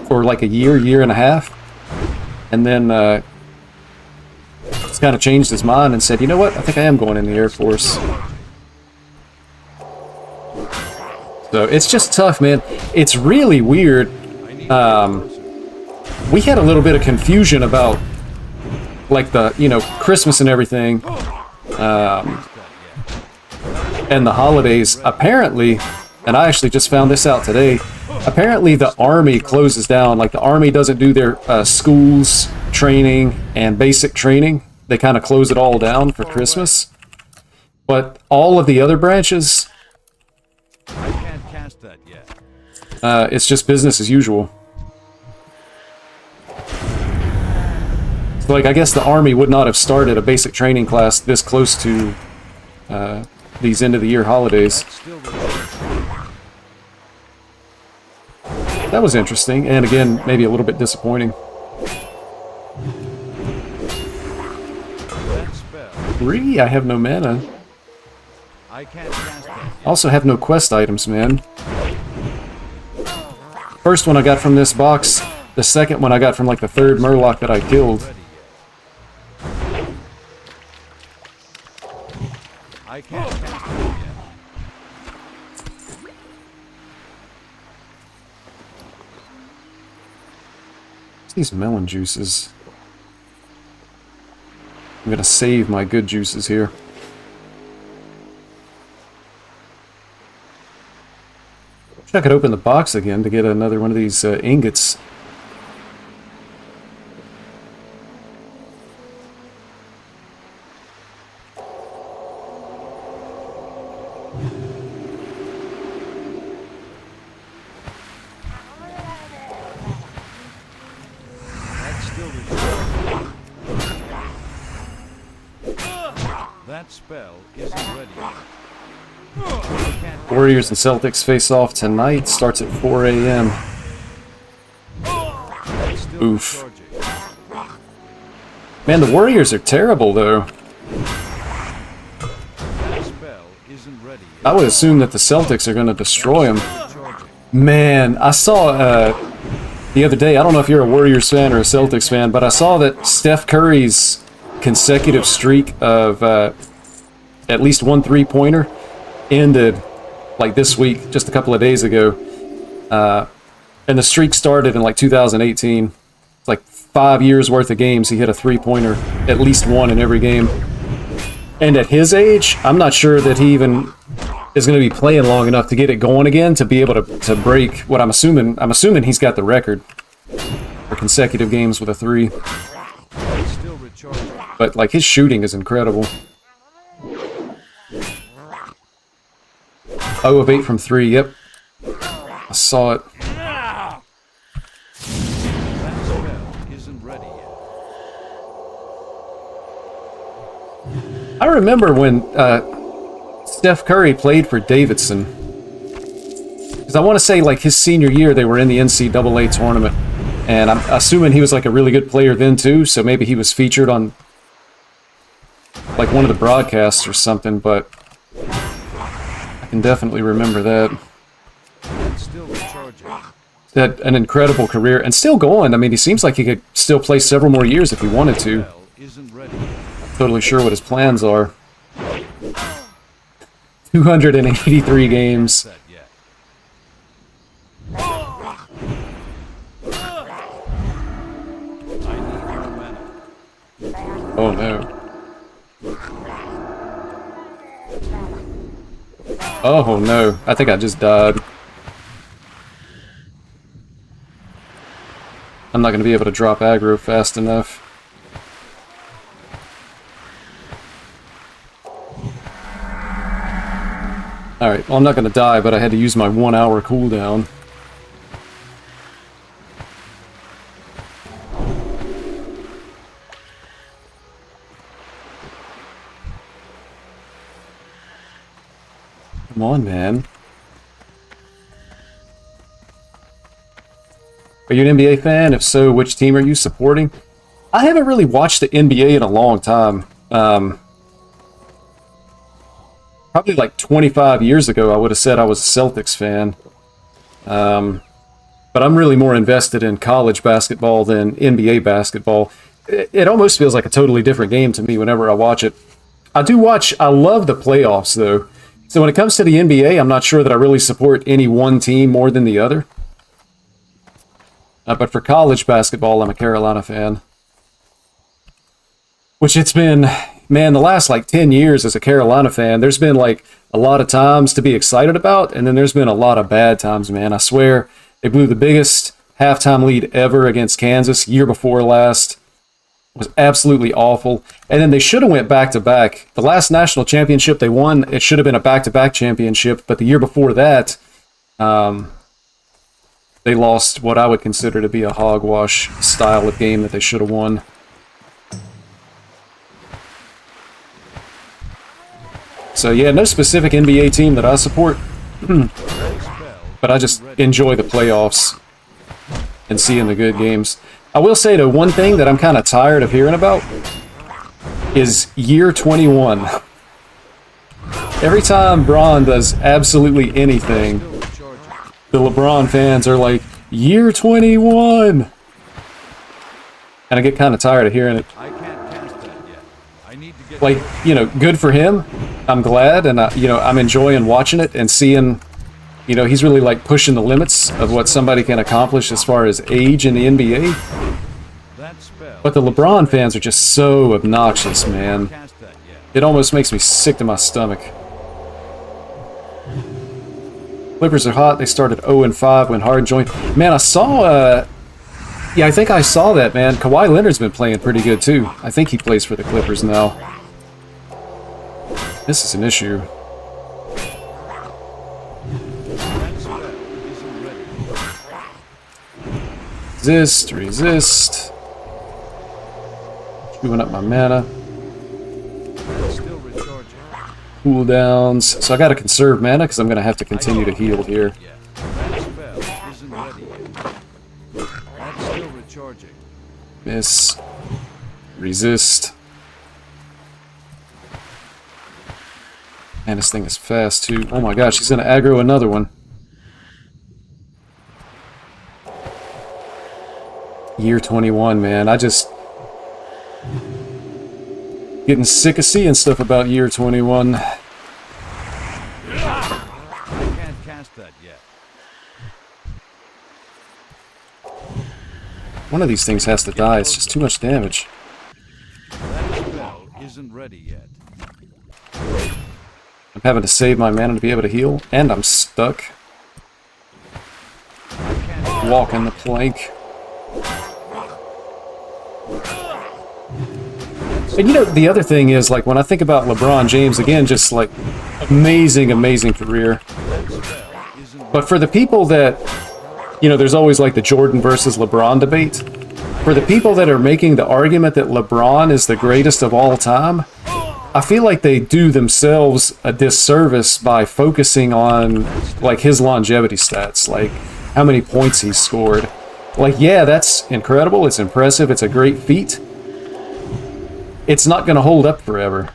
Speaker 1: for like a year and a half, and then just kind of changed his mind and said, you know what, I think I am going in the Air Force. So it's just tough, man. It's really weird. We had a little bit of confusion about, like, the, you know, Christmas and everything, and the holidays. Apparently, and I actually just found this out today, apparently the Army closes down. Like, the Army doesn't do their schools, training, and basic training. They kind of close it all down for Christmas. But all of the other branches,
Speaker 2: I can't cast that yet.
Speaker 1: it's just business as usual. So, like, I guess the Army would not have started a basic training class this close to these end-of-the-year holidays. That was interesting, and again, maybe a little bit disappointing.
Speaker 2: That spell.
Speaker 1: 3? I have no mana.
Speaker 2: I can't cast that yet.
Speaker 1: Also have no quest items, man. First one I got from this box, the second one I got from, like, the third Murloc that I killed.
Speaker 2: Ready yet. I can't cast that yet.
Speaker 1: What's these melon juices? I'm gonna save my good juices here. Wish I could open the box again to get another one of these ingots.
Speaker 2: That's still recharging. That spell isn't ready yet. I can't
Speaker 1: Warriors and Celtics face off tonight. Starts at 4 a.m.
Speaker 2: That's still
Speaker 1: Oof.
Speaker 2: recharging.
Speaker 1: Man, the Warriors are terrible, though.
Speaker 2: That spell isn't ready yet.
Speaker 1: I would assume that the Celtics are going to destroy them.
Speaker 2: Recharging.
Speaker 1: Man, I saw the other day, I don't know if you're a Warriors fan or a Celtics fan, but I saw that Steph Curry's consecutive streak of at least one three-pointer ended, like, this week, just a couple of days ago. And the streak started in, like, 2018. It's like 5 years worth of games he hit a three-pointer, at least one in every game. And at his age, I'm not sure that he even is going to be playing long enough to get it going again to be able to break what I'm assuming he's got the record for consecutive games with a three.
Speaker 2: That's still recharging.
Speaker 1: But, like, his shooting is incredible. 0 of 8 from 3, yep. I saw it.
Speaker 2: That spell isn't ready yet.
Speaker 1: I remember when Steph Curry played for Davidson. Because I want to say, like, his senior year, they were in the NCAA tournament. And I'm assuming he was, like, a really good player then, too. So maybe he was featured on, like, one of the broadcasts or something. But I can definitely remember that.
Speaker 2: That's still recharging.
Speaker 1: Had an incredible career and still going. I mean, he seems like he could still play several more years if he wanted to.
Speaker 2: Spell isn't ready yet.
Speaker 1: Totally sure what his plans are. 283 games.
Speaker 2: That yet. I need more mana.
Speaker 1: Oh no. Oh no. I think I just died. I'm not going to be able to drop aggro fast enough. Alright, well, I'm not going to die, but I had to use my 1 hour cooldown. Come on, man. Are you an NBA fan? If so, which team are you supporting? I haven't really watched the NBA in a long time. Probably like 25 years ago, I would have said I was a Celtics fan. but I'm really more invested in college basketball than NBA basketball. It almost feels like a totally different game to me whenever I watch it. I love the playoffs, though. So when it comes to the NBA, I'm not sure that I really support any one team more than the other. But for college basketball, I'm a Carolina fan. Which it's been, man, the last like 10 years as a Carolina fan, there's been like a lot of times to be excited about, and then there's been a lot of bad times, man. I swear, they blew the biggest halftime lead ever against Kansas year before last. It was absolutely awful. And then they should have went back-to-back. The last national championship they won, it should have been a back-to-back championship, but the year before that, they lost what I would consider to be a hogwash style of game that they should have won. So yeah, no specific NBA team that I support, but I just enjoy the playoffs and seeing the good games. I will say, though, one thing that I'm kind of tired of hearing about is year 21. Every time Bron does absolutely anything, the LeBron fans are like, year 21! And I get kind of tired of hearing it.
Speaker 2: I can't cast that yet. I need to get
Speaker 1: Like, you know, good for him. I'm glad, and I'm enjoying watching it and seeing, he's really like pushing the limits of what somebody can accomplish as far as age in the NBA.
Speaker 2: that spell.
Speaker 1: But the LeBron fans are just so obnoxious, man.
Speaker 2: Cast that yet.
Speaker 1: It almost makes me sick to my stomach. Clippers are hot. They started 0-5 when Harden joined. Man, I saw, I think I saw that, man. Kawhi Leonard's been playing pretty good, too. I think he plays for the Clippers now. This is an issue.
Speaker 2: That spell isn't ready.
Speaker 1: Resist. Chewing up my mana.
Speaker 2: It's still recharging.
Speaker 1: Cooldowns. So I gotta conserve mana because I'm gonna have to continue to heal here.
Speaker 2: Yeah. That spell isn't ready yet. That's still recharging.
Speaker 1: Miss. Resist. And this thing is fast too. Oh my gosh, he's gonna aggro another one. Year 21, man. I just... getting sick of seeing stuff about year 21.
Speaker 2: I can't cast that yet.
Speaker 1: One of these things has to die. It's just too much damage.
Speaker 2: That spell isn't ready yet.
Speaker 1: I'm having to save my mana to be able to heal, and I'm stuck. Walking the plank. And the other thing is, like, when I think about LeBron James, again, just, like, amazing career. But for the people that, there's always, like, the Jordan versus LeBron debate. For the people that are making the argument that LeBron is the greatest of all time, I feel like they do themselves a disservice by focusing on, like, his longevity stats, like, how many points he's scored. Like, yeah, that's incredible, it's impressive, it's a great feat. It's not going to hold up forever.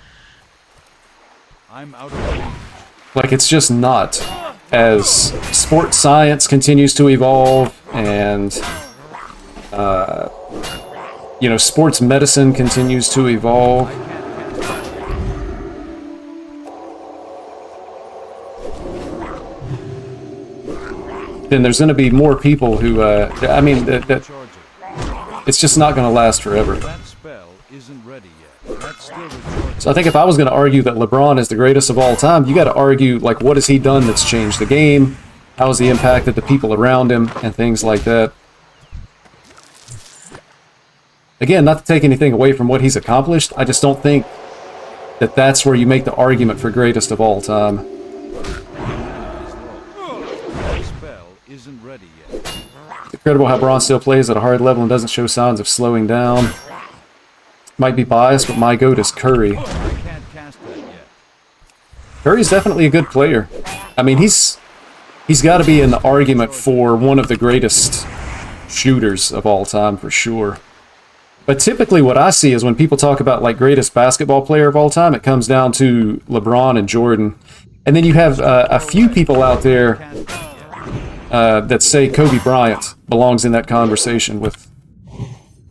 Speaker 2: I'm out of range.
Speaker 1: Like, it's just not. As sports science continues to evolve, and, sports medicine continues to evolve, then there's going to be more people who, it's just not going to last forever.
Speaker 2: That spell isn't ready yet. That's still recharging.
Speaker 1: So I think if I was going to argue that LeBron is the greatest of all time, you got to argue, like, what has he done that's changed the game? How has he impacted the people around him? And things like that. Again, not to take anything away from what he's accomplished, I just don't think that that's where you make the argument for greatest of all time.
Speaker 2: That spell isn't ready yet.
Speaker 1: It's incredible how Braun still plays at a hard level and doesn't show signs of slowing down. Might be biased, but my goat is Curry.
Speaker 2: I can't cast that yet.
Speaker 1: Curry's definitely a good player. I mean, he's got to be in the argument for one of the greatest shooters of all time, for sure. But typically what I see is when people talk about, like, greatest basketball player of all time, it comes down to LeBron and Jordan. And then you have a few people out there that say Kobe Bryant belongs in that conversation with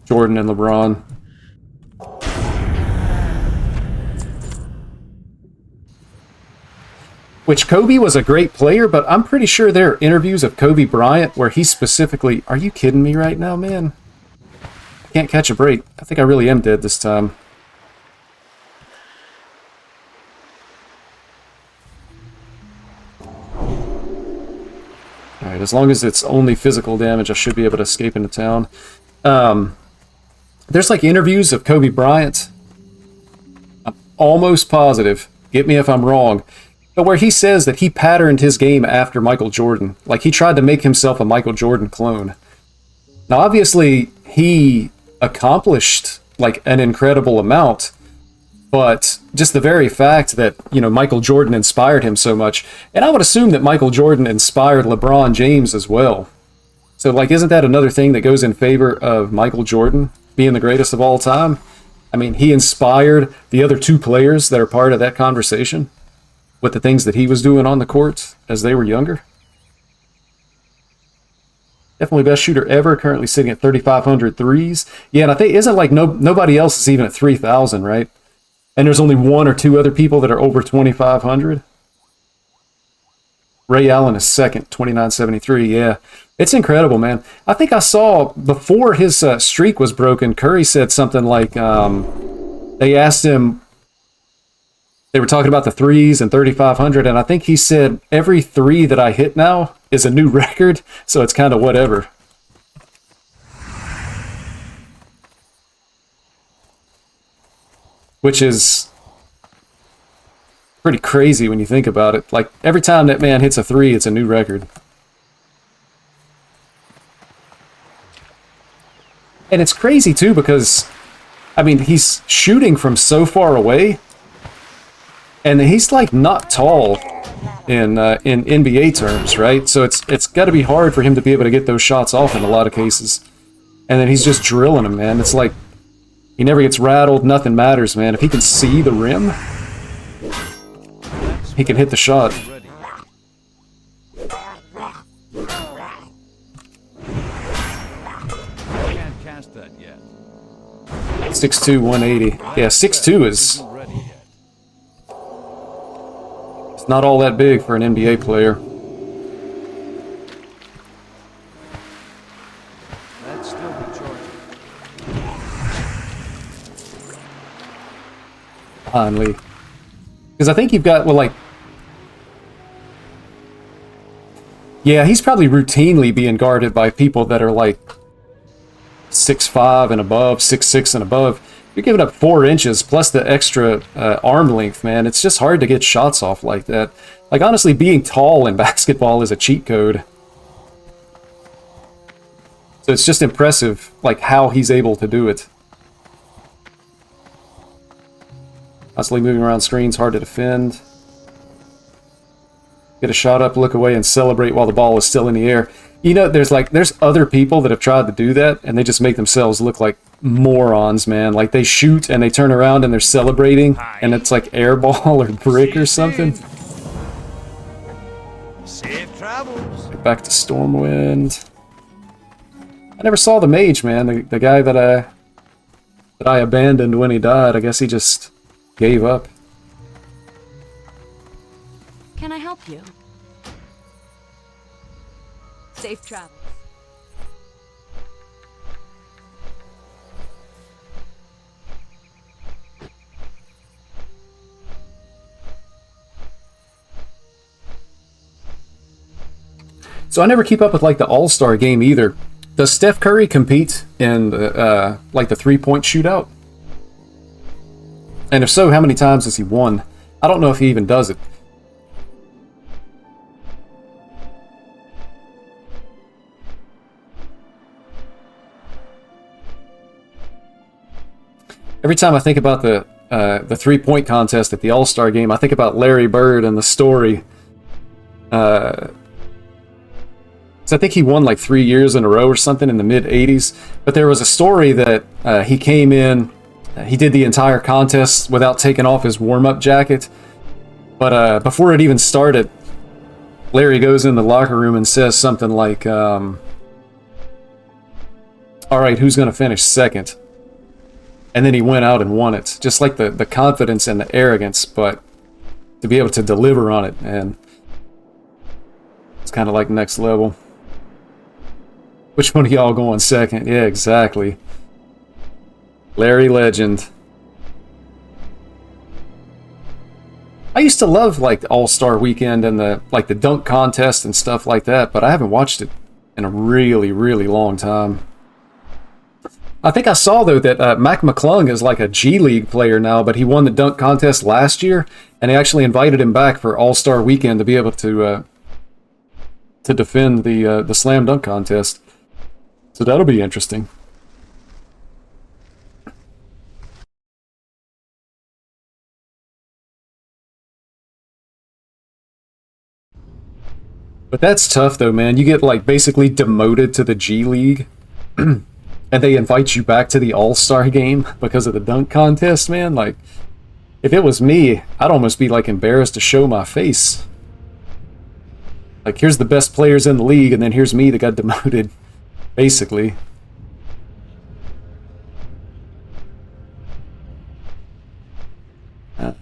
Speaker 1: Jordan and LeBron. Which Kobe was a great player, but I'm pretty sure there are interviews of Kobe Bryant where he specifically... Are you kidding me right now, man? I can't catch a break. I think I really am dead this time. Alright, as long as it's only physical damage, I should be able to escape into town. There's like interviews of Kobe Bryant. I'm almost positive. Get me if I'm wrong. But where he says that he patterned his game after Michael Jordan. Like, he tried to make himself a Michael Jordan clone. Now, obviously, he accomplished, like, an incredible amount. But just the very fact that, you know, Michael Jordan inspired him so much. And I would assume that Michael Jordan inspired LeBron James as well. So, like, isn't that another thing that goes in favor of Michael Jordan being the greatest of all time? I mean, he inspired the other two players that are part of that conversation with the things that he was doing on the court as they were younger. Definitely best shooter ever, currently sitting at 3,500 threes. Yeah, and I think, isn't like nobody else is even at 3,000, right? And there's only one or two other people that are over 2,500. Ray Allen is second, 2,973, yeah. It's incredible, man. I think I saw, before his streak was broken, Curry said something like, they asked him, they were talking about the threes and 3,500, and I think he said, every three that I hit now is a new record, so it's kind of whatever. Which is pretty crazy when you think about it. Like, every time that man hits a three, it's a new record. And it's crazy, too, because, I mean, he's shooting from so far away. And he's like not tall in NBA terms, right? So it's got to be hard for him to be able to get those shots off in a lot of cases. And then he's just drilling them, man. It's like he never gets rattled. Nothing matters, man. If he can see the rim, he can hit the shot.
Speaker 2: Can't cast that yet.
Speaker 1: 6'2", 180. Yeah, 6'2" is... not all that big for an NBA player.
Speaker 2: That's still be charging.
Speaker 1: Finally. Because I think you've got, well, like... Yeah, he's probably routinely being guarded by people that are like 6'5" and above, 6'6" and above. You're giving up 4 inches plus the extra arm length, man. It's just hard to get shots off like that. Like, honestly, being tall in basketball is a cheat code. So it's just impressive, like, how he's able to do it. Constantly moving around screens, hard to defend. Get a shot up, look away, and celebrate while the ball is still in the air. You know, there's other people that have tried to do that, and they just make themselves look like morons, man. Like, they shoot and they turn around and they're celebrating, and it's like air ball or brick or something.
Speaker 2: Safe travels.
Speaker 1: Get back to Stormwind. I never saw the mage, man. The guy that I abandoned when he died. I guess he just gave up.
Speaker 5: Can I help you? Safe travels.
Speaker 1: So I never keep up with like the All-Star game either. Does Steph Curry compete in like the three-point shootout? And if so, how many times has he won? I don't know if he even does it. Every time I think about the three-point contest at the All-Star game, I think about Larry Bird and the story. So I think he won like 3 years in a row or something in the mid-'80s. But there was a story that he came in, he did the entire contest without taking off his warm-up jacket. But before it even started, Larry goes in the locker room and says something like, all right, who's going to finish second? And then he went out and won it. Just like the confidence and the arrogance, but to be able to deliver on it, and it's kind of like next level. Which one of y'all going second? Yeah, exactly. Larry Legend. I used to love like the All-Star Weekend and the dunk contest and stuff like that, but I haven't watched it in a really, really long time. I think I saw though that Mac McClung is like a G League player now, but he won the dunk contest last year, and they actually invited him back for All-Star Weekend to be able to defend the slam dunk contest. So that'll be interesting. But that's tough though, man. You get like basically demoted to the G League and they invite you back to the All-Star game because of the dunk contest, man. Like, if it was me, I'd almost be like embarrassed to show my face. Like, here's the best players in the league, and then here's me that got demoted, basically.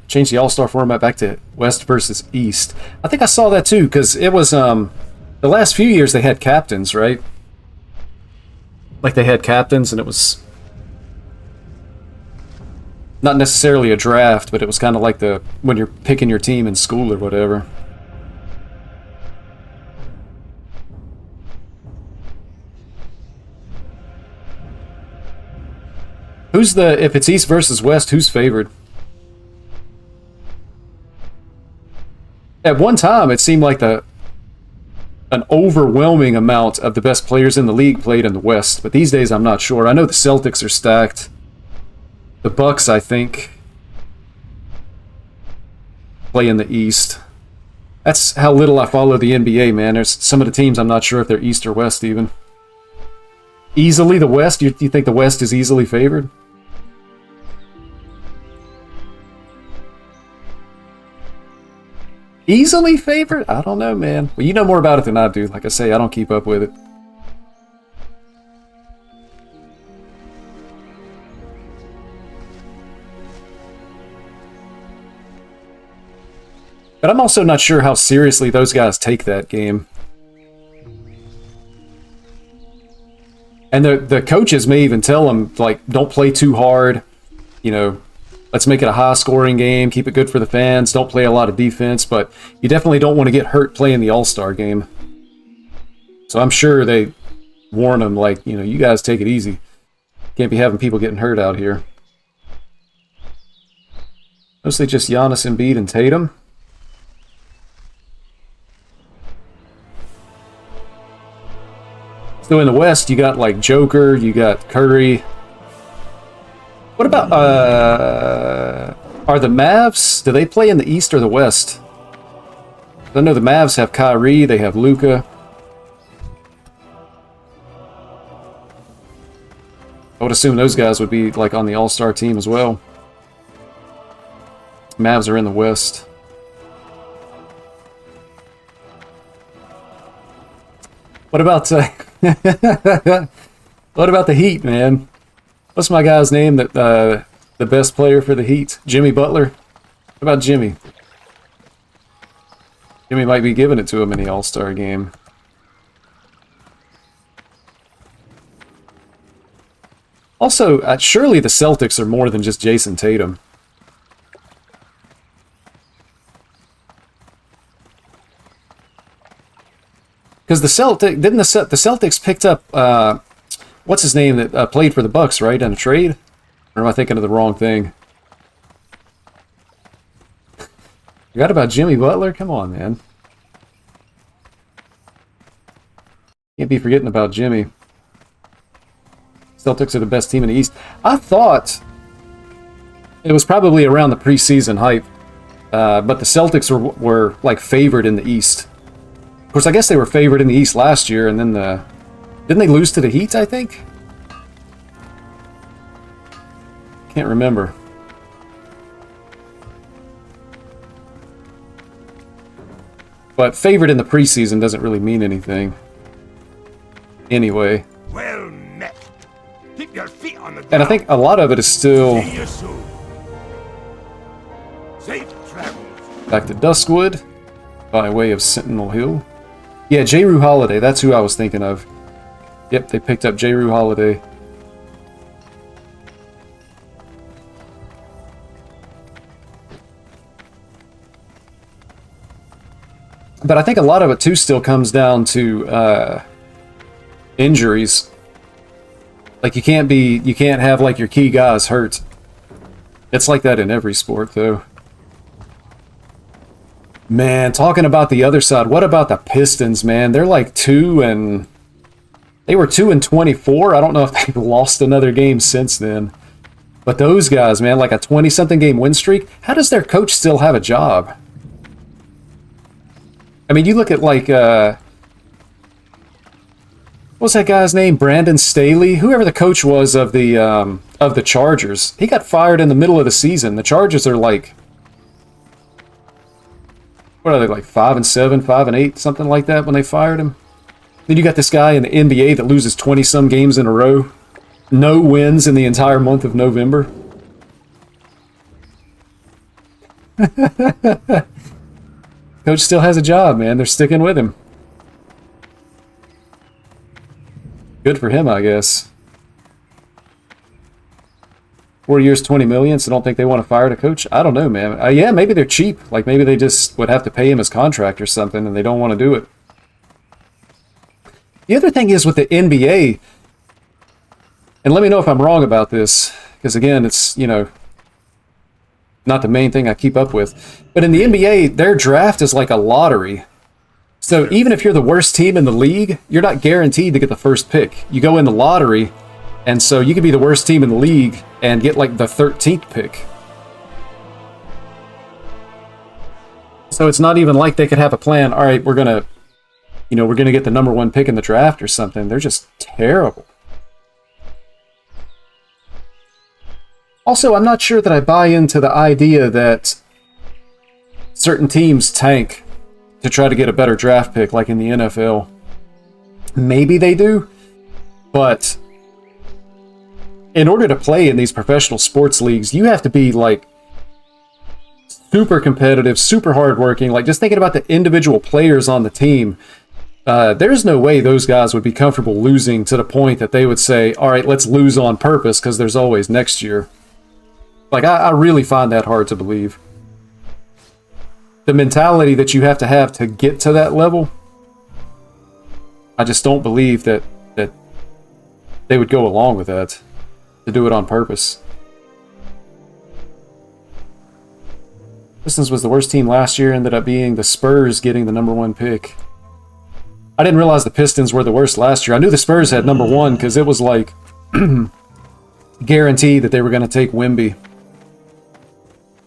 Speaker 1: Change the All-Star format back to West versus East. I think I saw that too, because it was, the last few years they had captains, right? Like they had captains, and it was not necessarily a draft, but it was kind of like when you're picking your team in school or whatever. If it's East versus West, who's favored? At one time, it seemed like an overwhelming amount of the best players in the league played in the West, but these days I'm not sure. I know the Celtics are stacked. The Bucks, I think, play in the East. That's how little I follow the NBA, man. There's some of the teams I'm not sure if they're East or West even. Easily the West? You think the West is easily favored? Easily favored? I don't know, man. Well, you know more about it than I do. Like I say, I don't keep up with it. But I'm also not sure how seriously those guys take that game. And the coaches may even tell them, like, don't play too hard. You know, let's make it a high-scoring game. Keep it good for the fans. Don't play a lot of defense. But you definitely don't want to get hurt playing the All-Star game. So I'm sure they warn them, like, you know, you guys take it easy. Can't be having people getting hurt out here. Mostly just Giannis, Embiid, and Tatum. So in the West, you got, like, Joker, you got Curry. What about, are the Mavs, do they play in the East or the West? I know the Mavs have Kyrie, they have Luka. I would assume those guys would be, like, on the All-Star team as well. Mavs are in the West. What about, what about the Heat, man? What's my guy's name that the best player for the Heat? Jimmy Butler? What about Jimmy? Jimmy might be giving it to him in the All-Star game. Also, surely the Celtics are more than just Jason Tatum. Because the Celtics picked up what's his name that played for the Bucks, right, in a trade? Or am I thinking of the wrong thing? Forgot about Jimmy Butler? Come on, man. Can't be forgetting about Jimmy. Celtics are the best team in the East. I thought it was probably around the preseason hype, but the Celtics were like favored in the East. Of course, I guess they were favored in the East last year, and then didn't they lose to the Heat, I think? Can't remember. But favored in the preseason doesn't really mean anything. Anyway.
Speaker 2: Well met. Keep your feet on the ground.
Speaker 1: And I think a lot of it is still
Speaker 2: See you soon. Safe travels.
Speaker 1: back to Duskwood by way of Sentinel Hill. Yeah, J-Rue Holiday, that's who I was thinking of. Yep, they picked up J-Rue Holiday. But I think a lot of it too still comes down to injuries. Like you can't have like your key guys hurt. It's like that in every sport though. Man, talking about the other side, what about the Pistons, man? They're like they were 2-24. I don't know if they've lost another game since then. But those guys, man, like a 20-something game win streak, how does their coach still have a job? I mean, you look at like what's that guy's name? Brandon Staley? Whoever the coach was of the Chargers. He got fired in the middle of the season. The Chargers are like, what are they, like 5-7, 5-8, something like that when they fired him? Then you got this guy in the NBA that loses 20-some games in a row. No wins in the entire month of November. Coach still has a job, man. They're sticking with him. Good for him, I guess. 4 years, 20 million, so don't think they want to fire the coach? I don't know, man. Yeah, maybe they're cheap. Like, maybe they just would have to pay him his contract or something, and they don't want to do it. The other thing is with the NBA, and let me know if I'm wrong about this, because again, it's, you know, not the main thing I keep up with. But in the NBA, their draft is like a lottery. So even if you're the worst team in the league, you're not guaranteed to get the first pick. You go in the lottery, and so you could be the worst team in the league and get like the 13th pick. So it's not even like they could have a plan. All right, we're gonna get the number 1 pick in the draft or something. They're just terrible. Also, I'm not sure that I buy into the idea that certain teams tank to try to get a better draft pick, like in the NFL. Maybe they do, but in order to play in these professional sports leagues, you have to be like super competitive, super hardworking. Like just thinking about the individual players on the team, there's no way those guys would be comfortable losing to the point that they would say, all right, let's lose on purpose because there's always next year. Like, I really find that hard to believe. The mentality that you have to get to that level, I just don't believe that they would go along with that, to do it on purpose. Pistons was the worst team last year, ended up being the Spurs getting the number 1 pick. I didn't realize the Pistons were the worst last year. I knew the Spurs had number 1 because it was like guaranteed that they were going to take Wemby.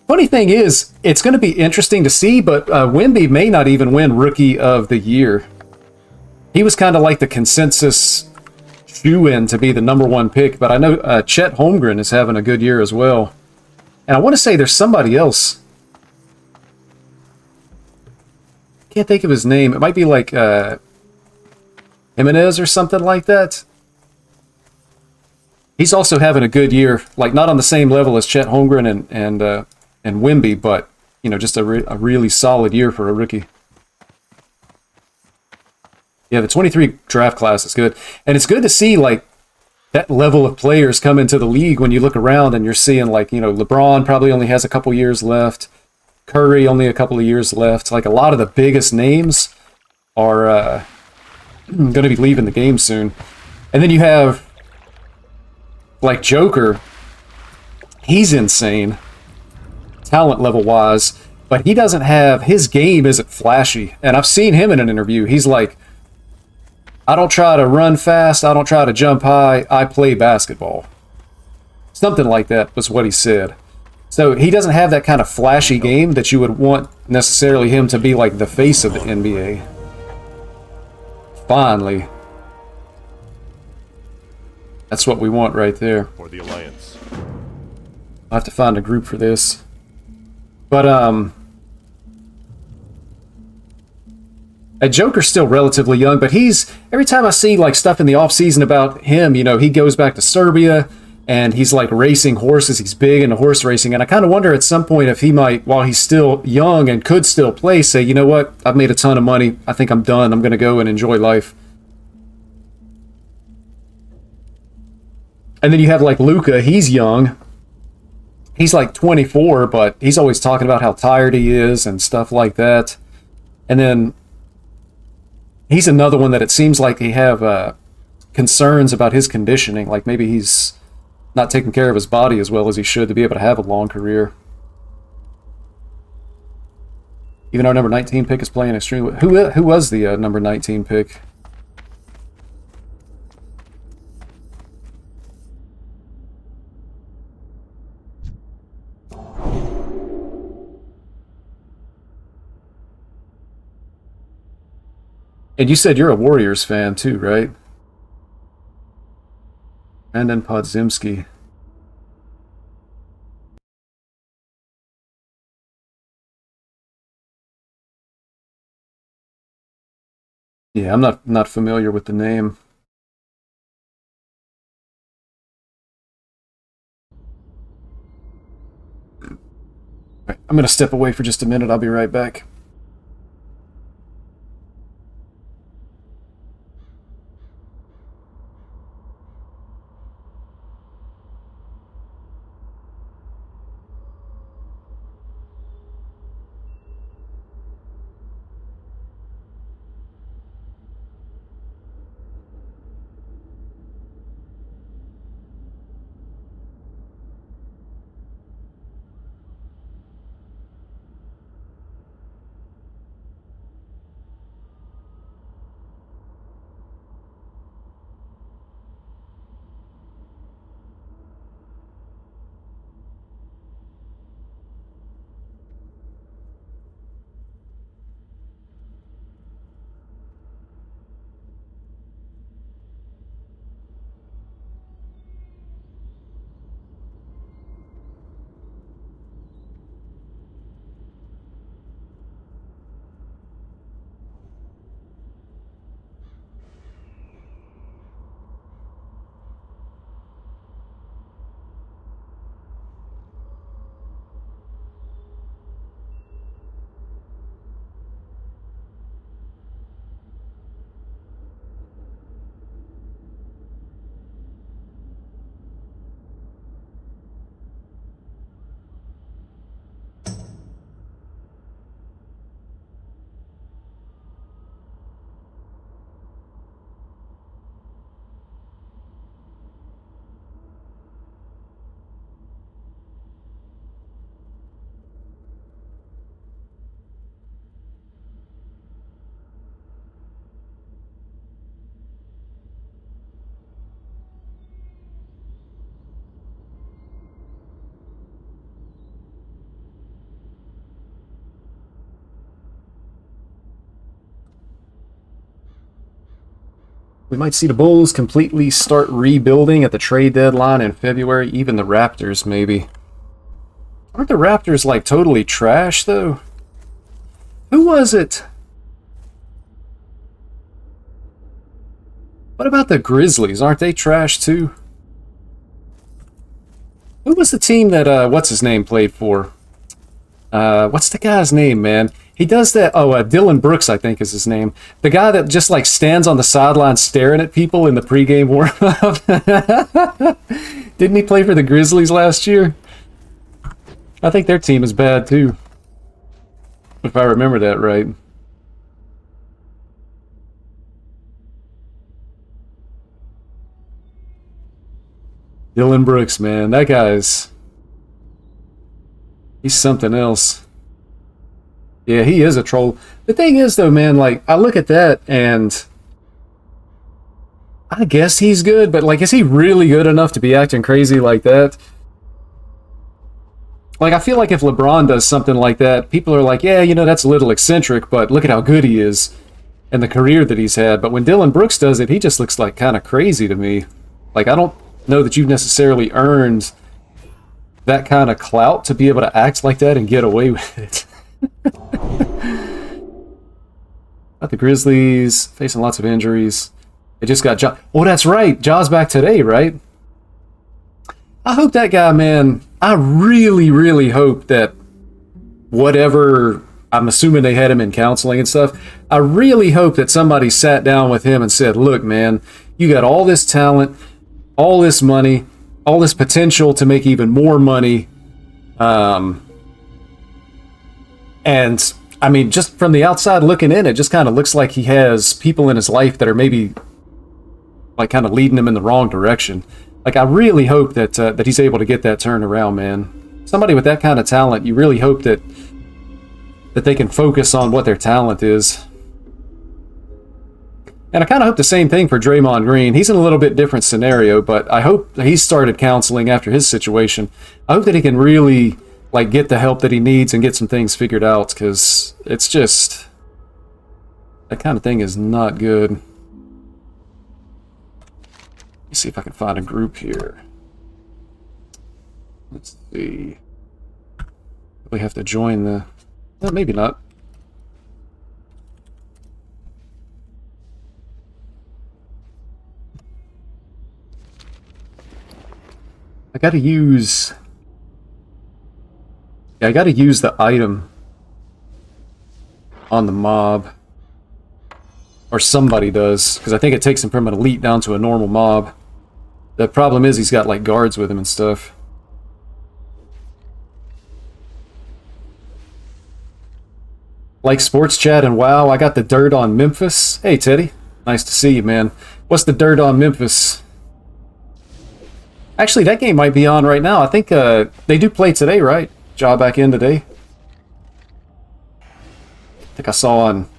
Speaker 1: Funny thing is, it's going to be interesting to see, but Wemby may not even win Rookie of the Year. He was kind of like the consensus shoe-in to be the number 1 pick, but I know Chet Holmgren is having a good year as well. And I want to say there's somebody else. Can't think of his name. It might be like Jimenez or something like that. He's also having a good year, like not on the same level as Chet Holmgren and Wemby, but you know, just a really solid year for a rookie. Yeah, the 23 draft class is good, and it's good to see like that level of players come into the league. When you look around and you're seeing like, you know, LeBron probably only has a couple years left, Curry only a couple of years left. Like a lot of the biggest names are going to be leaving the game soon, and then you have like Joker. He's insane, talent level wise, but he doesn't have, his game isn't flashy. And I've seen him in an interview. He's like, I don't try to run fast, I don't try to jump high, I play basketball. Something like that was what he said. So he doesn't have that kind of flashy game that you would want necessarily him to be like the face of the NBA. Finally. That's what we want right there.
Speaker 4: For the Alliance.
Speaker 1: I'll have to find a group for this. But, Joker's still relatively young, but he's, every time I see like stuff in the off season about him, you know, he goes back to Serbia and he's like racing horses. He's big into horse racing, and I kind of wonder at some point if he might, while he's still young and could still play, say, you know what, I've made a ton of money. I think I'm done. I'm going to go and enjoy life. And then you have like Luca. He's young. He's like 24, but he's always talking about how tired he is and stuff like that. And then he's another one that it seems like they have concerns about his conditioning. Like maybe he's not taking care of his body as well as he should to be able to have a long career. Even our number 19 pick is playing extremely... Who was the number 19 pick? And you said you're a Warriors fan too, right? Brandon Podzimski. Yeah, I'm not familiar with the name. All right, I'm gonna step away for just a minute. I'll be right back. We might see the Bulls completely start rebuilding at the trade deadline in February. Even the Raptors, maybe. Aren't the Raptors, like, totally trash, though? Who was it? What about the Grizzlies? Aren't they trash, too? Who was the team that, what's-his-name played for? What's the guy's name, man? He does that... Oh, Dylan Brooks, I think is his name. The guy that just, like, stands on the sideline staring at people in the pregame warm-up. Didn't he play for the Grizzlies last year? I think their team is bad, too. If I remember that right. Dylan Brooks, man. That guy's... He's something else. Yeah, he is a troll. The thing is, though, man, like, I look at that and I guess he's good, but, like, is he really good enough to be acting crazy like that? Like, I feel like if LeBron does something like that, people are like, yeah, you know, that's a little eccentric, but look at how good he is and the career that he's had. But when Dylan Brooks does it, he just looks like kind of crazy to me. Like, I don't know that you've necessarily earned that kind of clout to be able to act like that and get away with it. Got the Grizzlies facing lots of injuries. They just got Ja. Oh, that's right. Ja's back today, right? I hope that guy, man. I really, really hope that whatever. I'm assuming they had him in counseling and stuff. I really hope that somebody sat down with him and said, "Look, man, you got all this talent, all this money, all this potential to make even more money." And I mean, just from the outside looking in, it just kind of looks like he has people in his life that are maybe like kind of leading him in the wrong direction. Like, I really hope that that he's able to get that turned around, man. Somebody with that kind of talent, you really hope that they can focus on what their talent is. And I kind of hope the same thing for Draymond Green. He's in a little bit different scenario, but I hope that he started counseling after his situation. I hope that he can really like get the help that he needs and get some things figured out, because it's just that kind of thing is not good. Let me see if I can find a group here. Let's see. We have to join the... Well, maybe not. I gotta use... Yeah, I gotta use the item on the mob. Or somebody does, because I think it takes him from an elite down to a normal mob. The problem is he's got like guards with him and stuff. Like sports chat and WoW, I got the dirt on Memphis. Hey Teddy, nice to see you, man. What's the dirt on Memphis? Actually, that game might be on right now. I think they do play today, right? Ja back in today. I think I saw on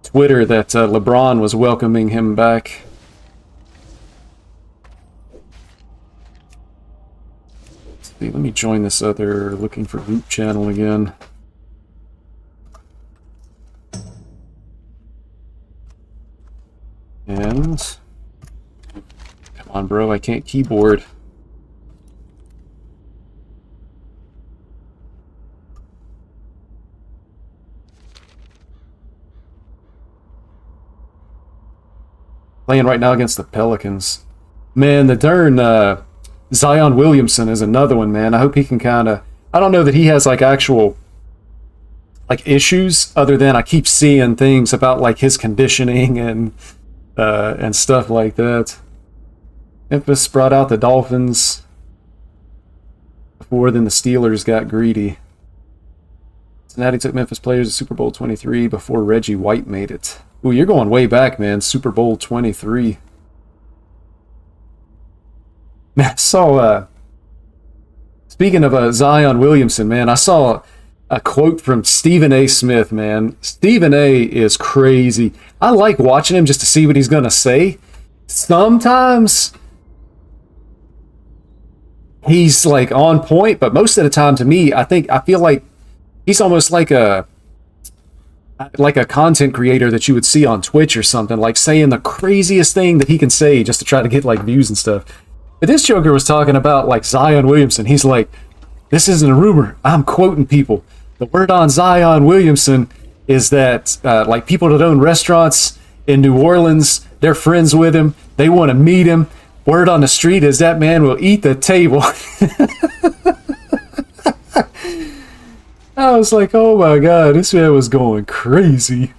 Speaker 1: Twitter that LeBron was welcoming him back. Let's see, let me join this other looking for loot channel again. And come on, bro, I can't keyboard. Playing right now against the Pelicans. Man, the darn Zion Williamson is another one, man. I hope he can kind of... I don't know that he has like actual like issues, other than I keep seeing things about like his conditioning and stuff like that. Memphis brought out the Dolphins before then the Steelers got greedy. Cincinnati took Memphis players to Super Bowl 23 before Reggie White made it. Ooh, you're going way back, man. Super Bowl 23. Man, I saw, speaking of Zion Williamson, man, I saw a quote from Stephen A. Smith, man. Stephen A. is crazy. I like watching him just to see what he's going to say. Sometimes he's like on point, but most of the time to me, I feel like he's almost like a content creator that you would see on Twitch or something, like saying the craziest thing that he can say just to try to get like views and stuff. But this Joker was talking about like Zion Williamson. He's like, this isn't a rumor. I'm quoting people. The word on Zion Williamson is that like people that own restaurants in New Orleans, they're friends with him. They want to meet him. Word on the street is that man will eat the table. I was like, oh my god, this man was going crazy.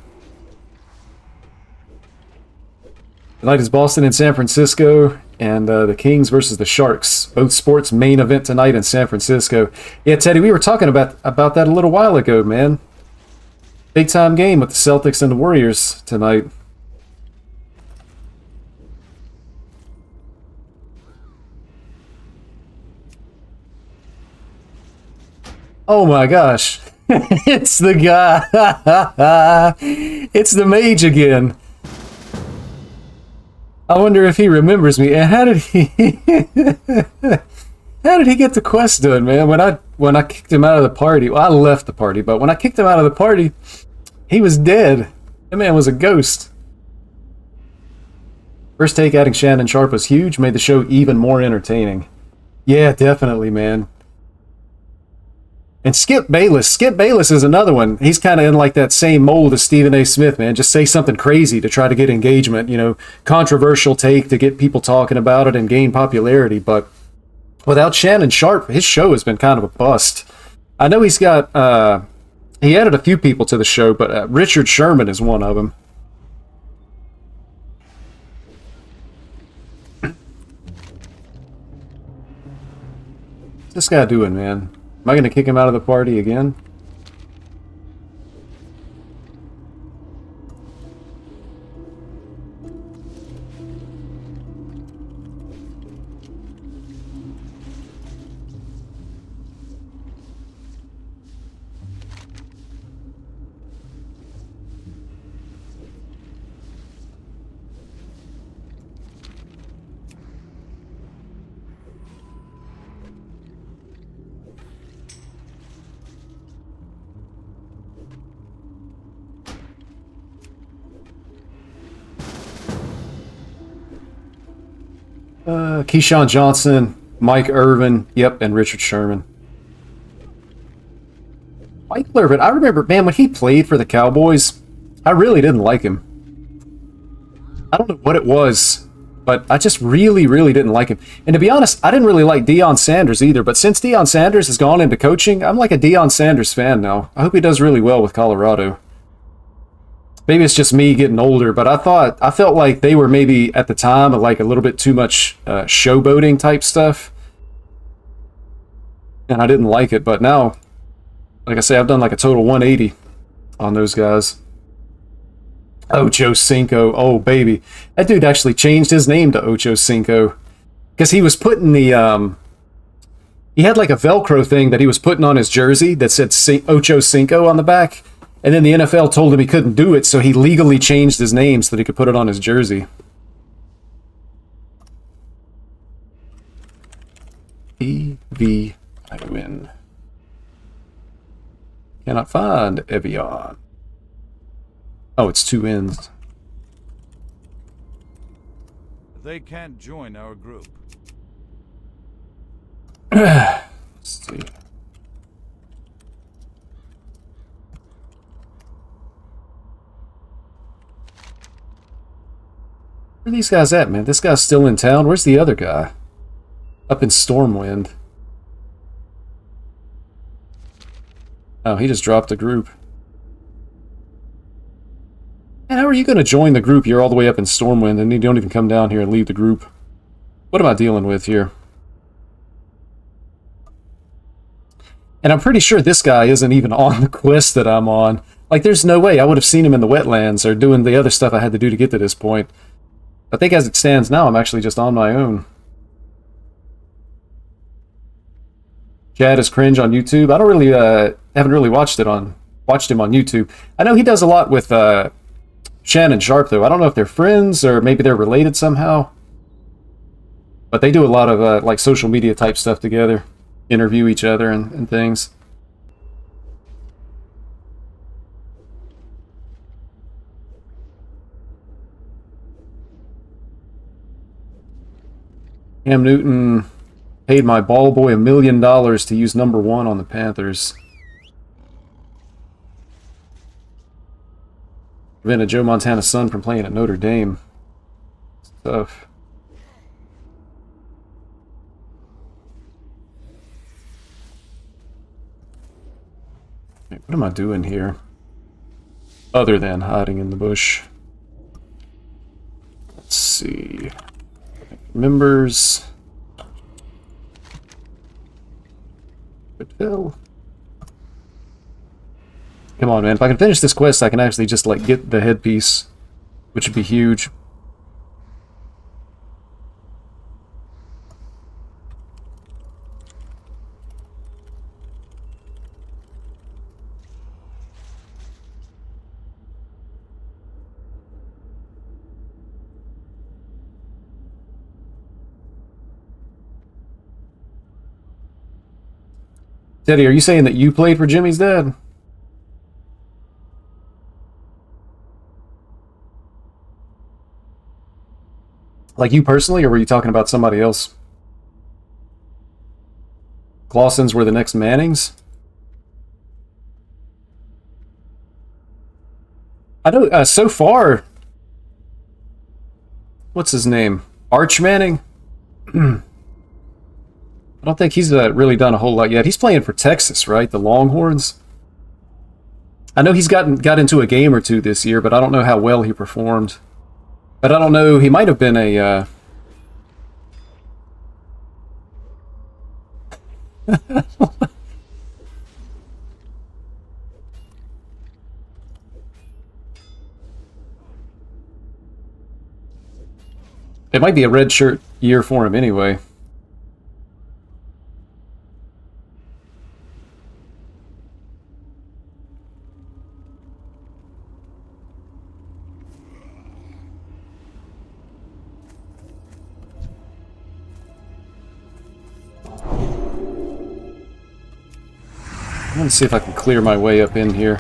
Speaker 1: Tonight is Boston and San Francisco, and the Kings versus the Sharks. Both sports main event tonight in San Francisco. Yeah, Teddy, we were talking about that a little while ago, man. Big time game with the Celtics and the Warriors tonight. Oh my gosh. It's the guy. It's the mage again. I wonder if he remembers me. And how did he get the quest done, man? When I kicked him out of the party, well, I left the party, but when I kicked him out of the party, he was dead. That man was a ghost. First take adding Shannon Sharp was huge, made the show even more entertaining. Yeah, definitely, man. And Skip Bayless. Skip Bayless is another one. He's kind of in like that same mold as Stephen A. Smith, man. Just say something crazy to try to get engagement, you know, controversial take to get people talking about it and gain popularity. But without Shannon Sharp, his show has been kind of a bust. I know he's got, he added a few people to the show, but Richard Sherman is one of them. What's this guy doing, man? Am I going to kick him out of the party again? Keyshawn Johnson, Mike Irvin, yep, and Richard Sherman. Mike Irvin, I remember, man, when he played for the Cowboys, I really didn't like him. I don't know what it was, but I just really, really didn't like him. And to be honest, I didn't really like Deion Sanders either, but since Deion Sanders has gone into coaching, I'm like a Deion Sanders fan now. I hope he does really well with Colorado. Maybe it's just me getting older, but I felt like they were maybe at the time like a little bit too much showboating type stuff, and I didn't like it. But now, like I say, I've done like a total 180 on those guys. Ocho Cinco, oh baby, that dude actually changed his name to Ocho Cinco because he was putting the he had like a Velcro thing that he was putting on his jersey that said Ocho Cinco on the back. And then the NFL told him he couldn't do it, so he legally changed his name so that he could put it on his jersey. E-V-I-O-N. Cannot find Evian. Oh, it's two N's.
Speaker 2: They can't join our group.
Speaker 1: Let's see. Where are these guys at, man? This guy's still in town. Where's the other guy? Up in Stormwind. Oh, he just dropped the group. Man, how are you going to join the group? You're all the way up in Stormwind and you don't even come down here and leave the group. What am I dealing with here? And I'm pretty sure this guy isn't even on the quest that I'm on. Like, there's no way I would have seen him in the wetlands or doing the other stuff I had to do to get to this point. I think as it stands now, I'm actually just on my own. Chad is cringe on YouTube. I don't really, haven't really watched him on YouTube. I know he does a lot with Shannon Sharp, though. I don't know if they're friends or maybe they're related somehow. But they do a lot of like social media type stuff together, interview each other and things. Cam Newton paid my ball boy $1 million to use #1 on the Panthers. Prevented Joe Montana's son from playing at Notre Dame. It's tough. Wait, what am I doing here? Other than hiding in the bush. Let's see. Members. Come on, man. If I can finish this quest, I can actually just, like, get the headpiece, which would be huge. Teddy, are you saying that you played for Jimmy's dad? Like you personally, or were you talking about somebody else? Clausens were the next Mannings? I know, so far... What's his name? Arch Manning? I don't think he's really done a whole lot yet. He's playing for Texas, right? The Longhorns? I know he's got into a game or two this year, but I don't know how well he performed. But I don't know, he might have been a... It might be a red shirt year for him anyway. I'm gonna see if I can clear my way up in here.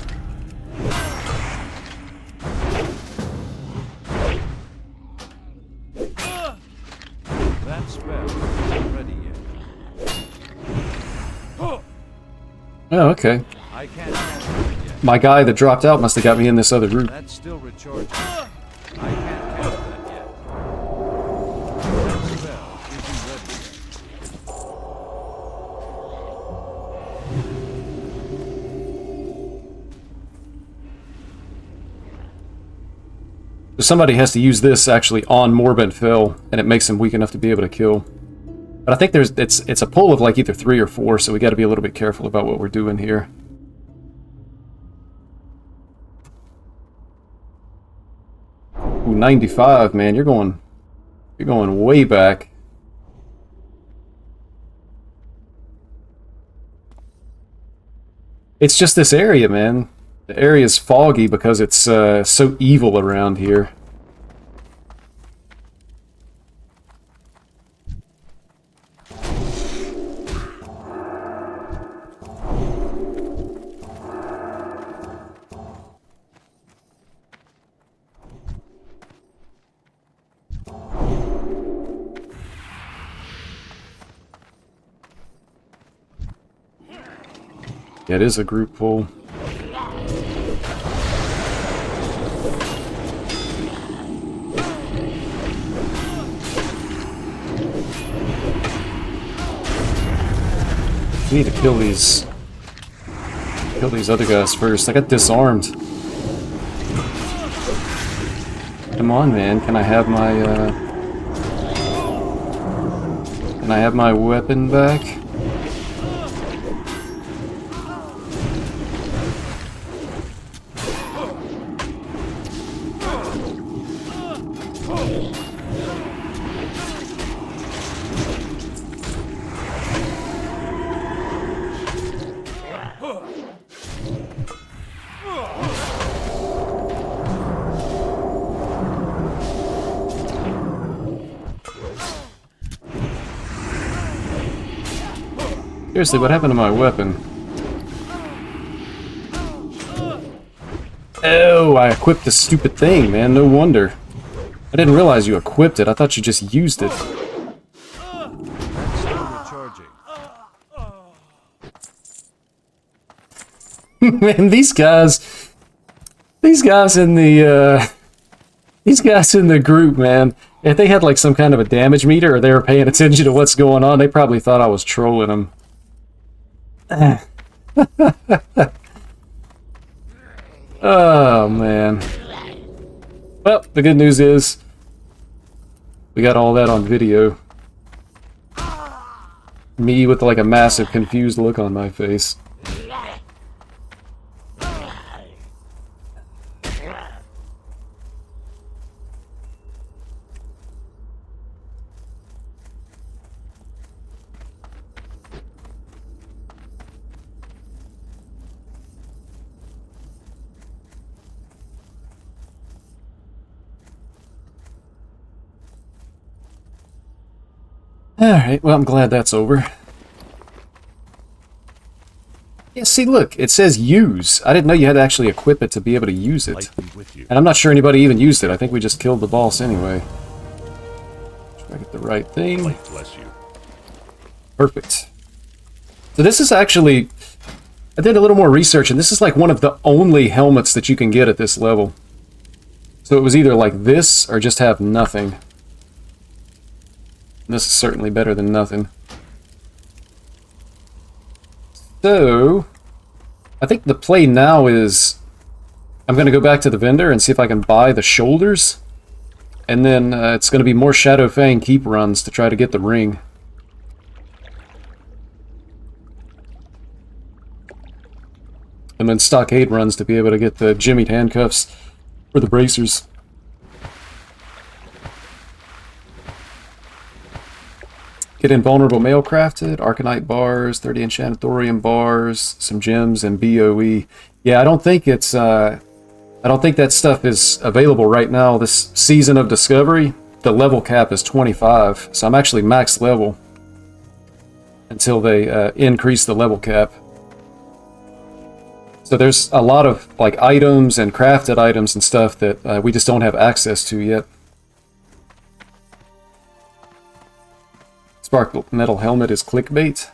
Speaker 2: That spell isn't ready yet.
Speaker 1: Oh, okay.
Speaker 2: I can't cast it yet.
Speaker 1: My guy that dropped out must have got me in this other room.
Speaker 2: That's still recharging. I can't cast that yet. That spell isn't ready yet.
Speaker 1: So somebody has to use this actually on Morbid Phil, and it makes him weak enough to be able to kill. But I think it's a pull of like either 3 or 4, so we got to be a little bit careful about what we're doing here. Ooh, 95, man, you're going way back. It's just this area, man. The area's foggy because it's so evil around here. Yeah, it is a group pull. I need to kill these other guys first. I got disarmed. Come on, man. Can I have my weapon back? Seriously, what happened to my weapon? Oh, I equipped the stupid thing, man. No wonder. I didn't realize you equipped it. I thought you just used it.
Speaker 2: That's still recharging.
Speaker 1: Man, these guys in the group, man. If they had like some kind of a damage meter or they were paying attention to what's going on, they probably thought I was trolling them. Oh, man. Well, the good news is we got all that on video. Me with like a massive confused look on my face. Alright, well, I'm glad that's over. Yeah, see, look, it says use. I didn't know you had to actually equip it to be able to use it.
Speaker 3: Light be with you.
Speaker 1: And I'm not sure anybody even used it. I think we just killed the boss anyway. Try to get the right thing.
Speaker 3: Light bless you.
Speaker 1: Perfect. So this is actually... I did a little more research, and this is like one of the only helmets that you can get at this level. So it was either like this or just have nothing. This is certainly better than nothing. So, I think the play now is I'm going to go back to the vendor and see if I can buy the shoulders. And then it's going to be more Shadow Fang keep runs to try to get the ring. And then stockade runs to be able to get the jimmied handcuffs for the bracers. Get invulnerable mail crafted, Arcanite bars, 30 enchanted thorium bars, some gems, and BOE. Yeah, I don't think it's I don't think that stuff is available right now. This season of Discovery, the level cap is 25, so I'm actually max level until they increase the level cap. So there's a lot of like items and crafted items and stuff that we just don't have access to yet. Sparkle metal helmet is clickbait.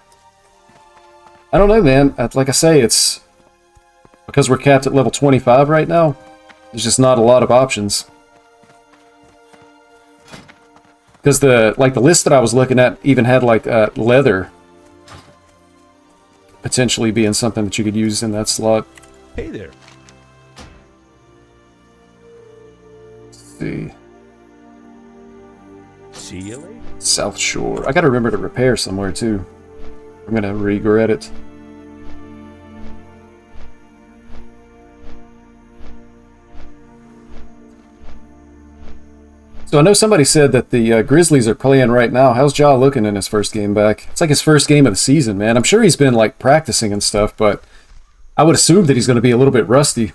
Speaker 1: I don't know, man. Like I say, it's because we're capped at level 25 right now. There's just not a lot of options. Because the list that I was looking at even had like leather potentially being something that you could use in that slot.
Speaker 3: Hey there.
Speaker 1: Let's see.
Speaker 3: See you later.
Speaker 1: South Shore. I gotta remember to repair somewhere too. I'm gonna regret it. So I know somebody said that the Grizzlies are playing right now. How's Ja looking in his first game back? It's like his first game of the season, man. I'm sure he's been like practicing and stuff, but I would assume that he's going to be a little bit rusty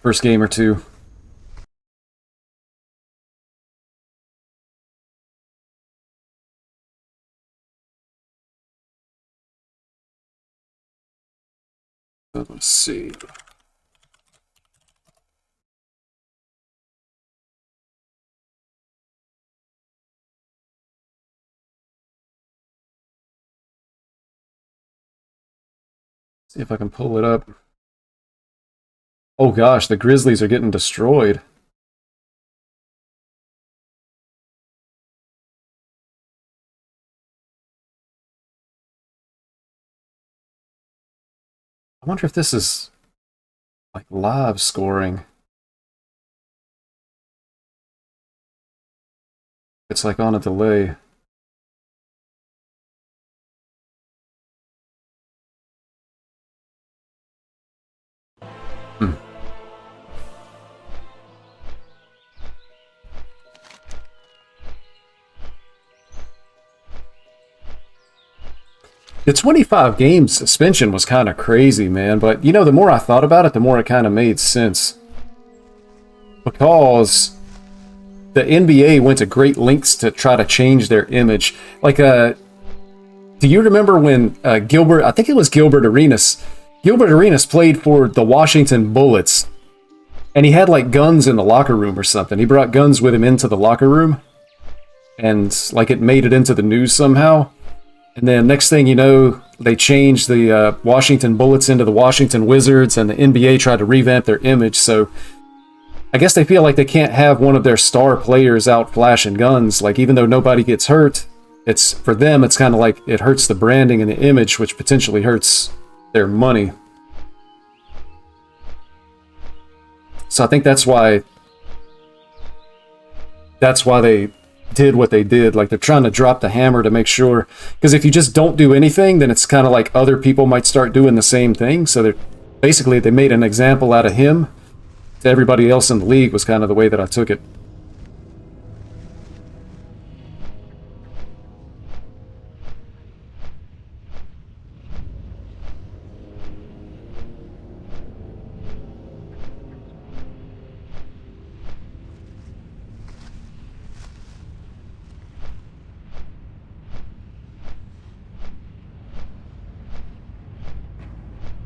Speaker 1: first game or two. Let's see. See if I can pull it up. Oh gosh, the Grizzlies are getting destroyed. I wonder if this is like live scoring. It's like on a delay. The 25 game suspension was kind of crazy, man, but you know, the more I thought about it, the more it kind of made sense. Because the NBA went to great lengths to try to change their image. Like, do you remember when Gilbert, I think it was Gilbert Arenas played for the Washington Bullets, and he had like guns in the locker room or something. He brought guns with him into the locker room, and like it made it into the news somehow. And then next thing you know, they changed the Washington Bullets into the Washington Wizards, and the NBA tried to revamp their image. So I guess they feel like they can't have one of their star players out flashing guns. Like, even though nobody gets hurt, it's for them, it's kind of like it hurts the branding and the image, which potentially hurts their money. So I think that's why they did what they did. Like, they're trying to drop the hammer to make sure, because if you just don't do anything, then it's kind of like other people might start doing the same thing. So they're basically, they made an example out of him to everybody else in the league, was kind of the way that I took it.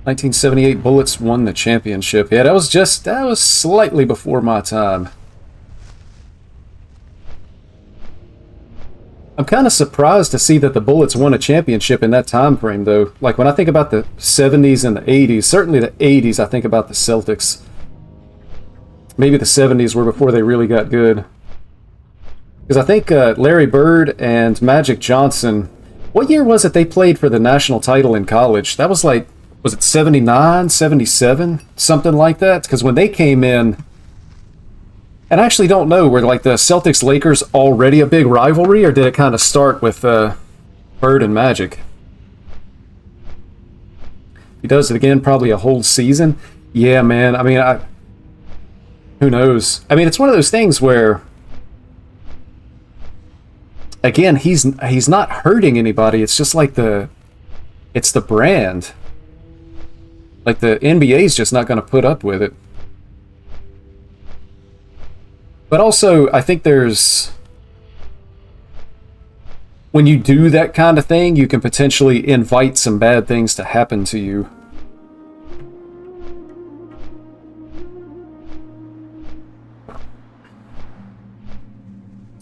Speaker 1: "1978 Bullets won the championship." Yeah, that was slightly before my time. I'm kind of surprised to see that the Bullets won a championship in that time frame, though. Like, when I think about the 70s and the 80s, certainly the 80s, I think about the Celtics. Maybe the 70s were before they really got good. Because I think Larry Bird and Magic Johnson, what year was it they played for the national title in college? That was like, was it 79, 77? Something like that? Because when they came in, and I actually don't know, were like the Celtics-Lakers already a big rivalry, or did it kind of start with Bird and Magic? If he does it again, probably a whole season. Yeah, man, I mean, who knows? I mean, it's one of those things where, again, he's not hurting anybody. It's just like it's the brand. Like the NBA's just not going to put up with it. But also, I think when you do that kind of thing, you can potentially invite some bad things to happen to you.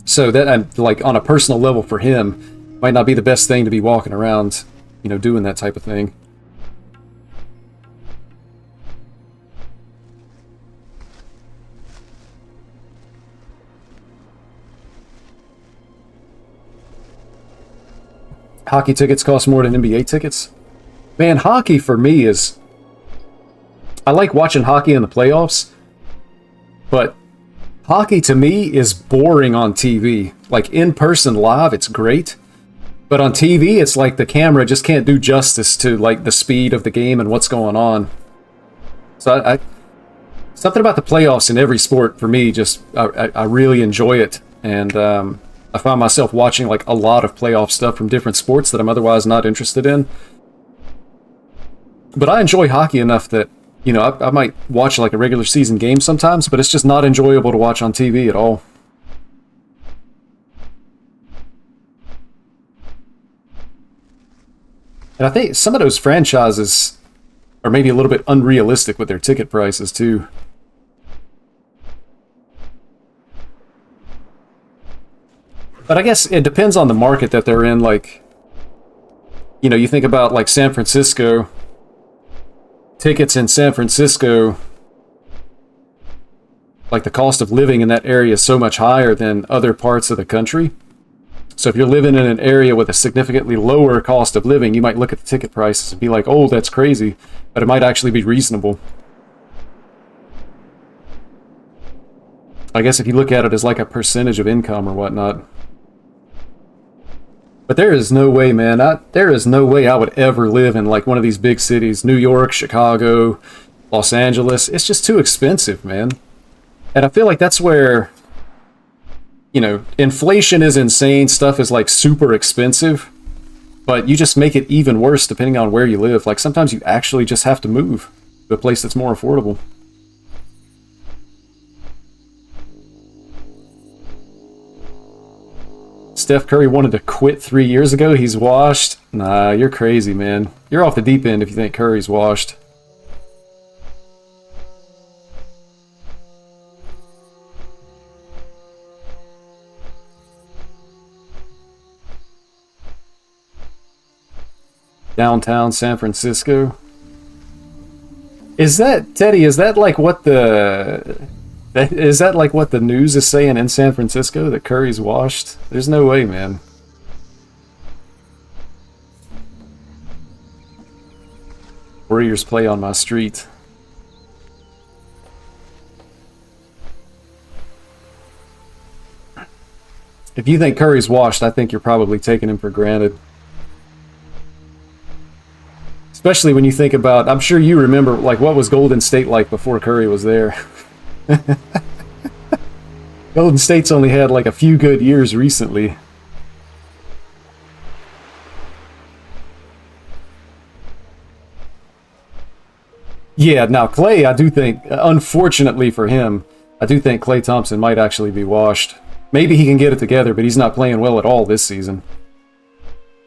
Speaker 1: So that, like, on a personal level for him, might not be the best thing to be walking around, you know, doing that type of thing. Hockey tickets cost more than NBA tickets? Man, hockey for me is... I like watching hockey in the playoffs, but hockey to me is boring on TV. Like, in person live, it's great, but on TV, it's like the camera just can't do justice to, like, the speed of the game and what's going on. So something about the playoffs in every sport, for me, just... I really enjoy it, and I find myself watching like a lot of playoff stuff from different sports that I'm otherwise not interested in. But I enjoy hockey enough that, you know, I might watch like a regular season game sometimes, but it's just not enjoyable to watch on TV at all. And I think some of those franchises are maybe a little bit unrealistic with their ticket prices too. But I guess it depends on the market that they're in. Like, you know, you think about like San Francisco. Tickets in San Francisco, like the cost of living in that area is so much higher than other parts of the country. So if you're living in an area with a significantly lower cost of living, you might look at the ticket prices and be like, oh, that's crazy. But it might actually be reasonable. I guess if you look at it as like a percentage of income or whatnot. But there is no way, man. There is no way I would ever live in like one of these big cities. New York, Chicago, Los Angeles. It's just too expensive, man. And I feel like that's where, you know, inflation is insane. Stuff is like super expensive. But you just make it even worse depending on where you live. Like sometimes you actually just have to move to a place that's more affordable. Steph Curry wanted to quit 3 years ago. He's washed. Nah, you're crazy, man. You're off the deep end if you think Curry's washed. Downtown San Francisco. Is that, Teddy, is that like what the... Is that like what the news is saying in San Francisco, that Curry's washed? There's no way, man. Warriors play on my street. If you think Curry's washed, I think you're probably taking him for granted. Especially when you think about, I'm sure you remember, like, what was Golden State like before Curry was there? Golden State's only had like a few good years recently. Yeah, now Klay, I do think, unfortunately for him, I do think Klay Thompson might actually be washed. Maybe he can get it together, but he's not playing well at all this season.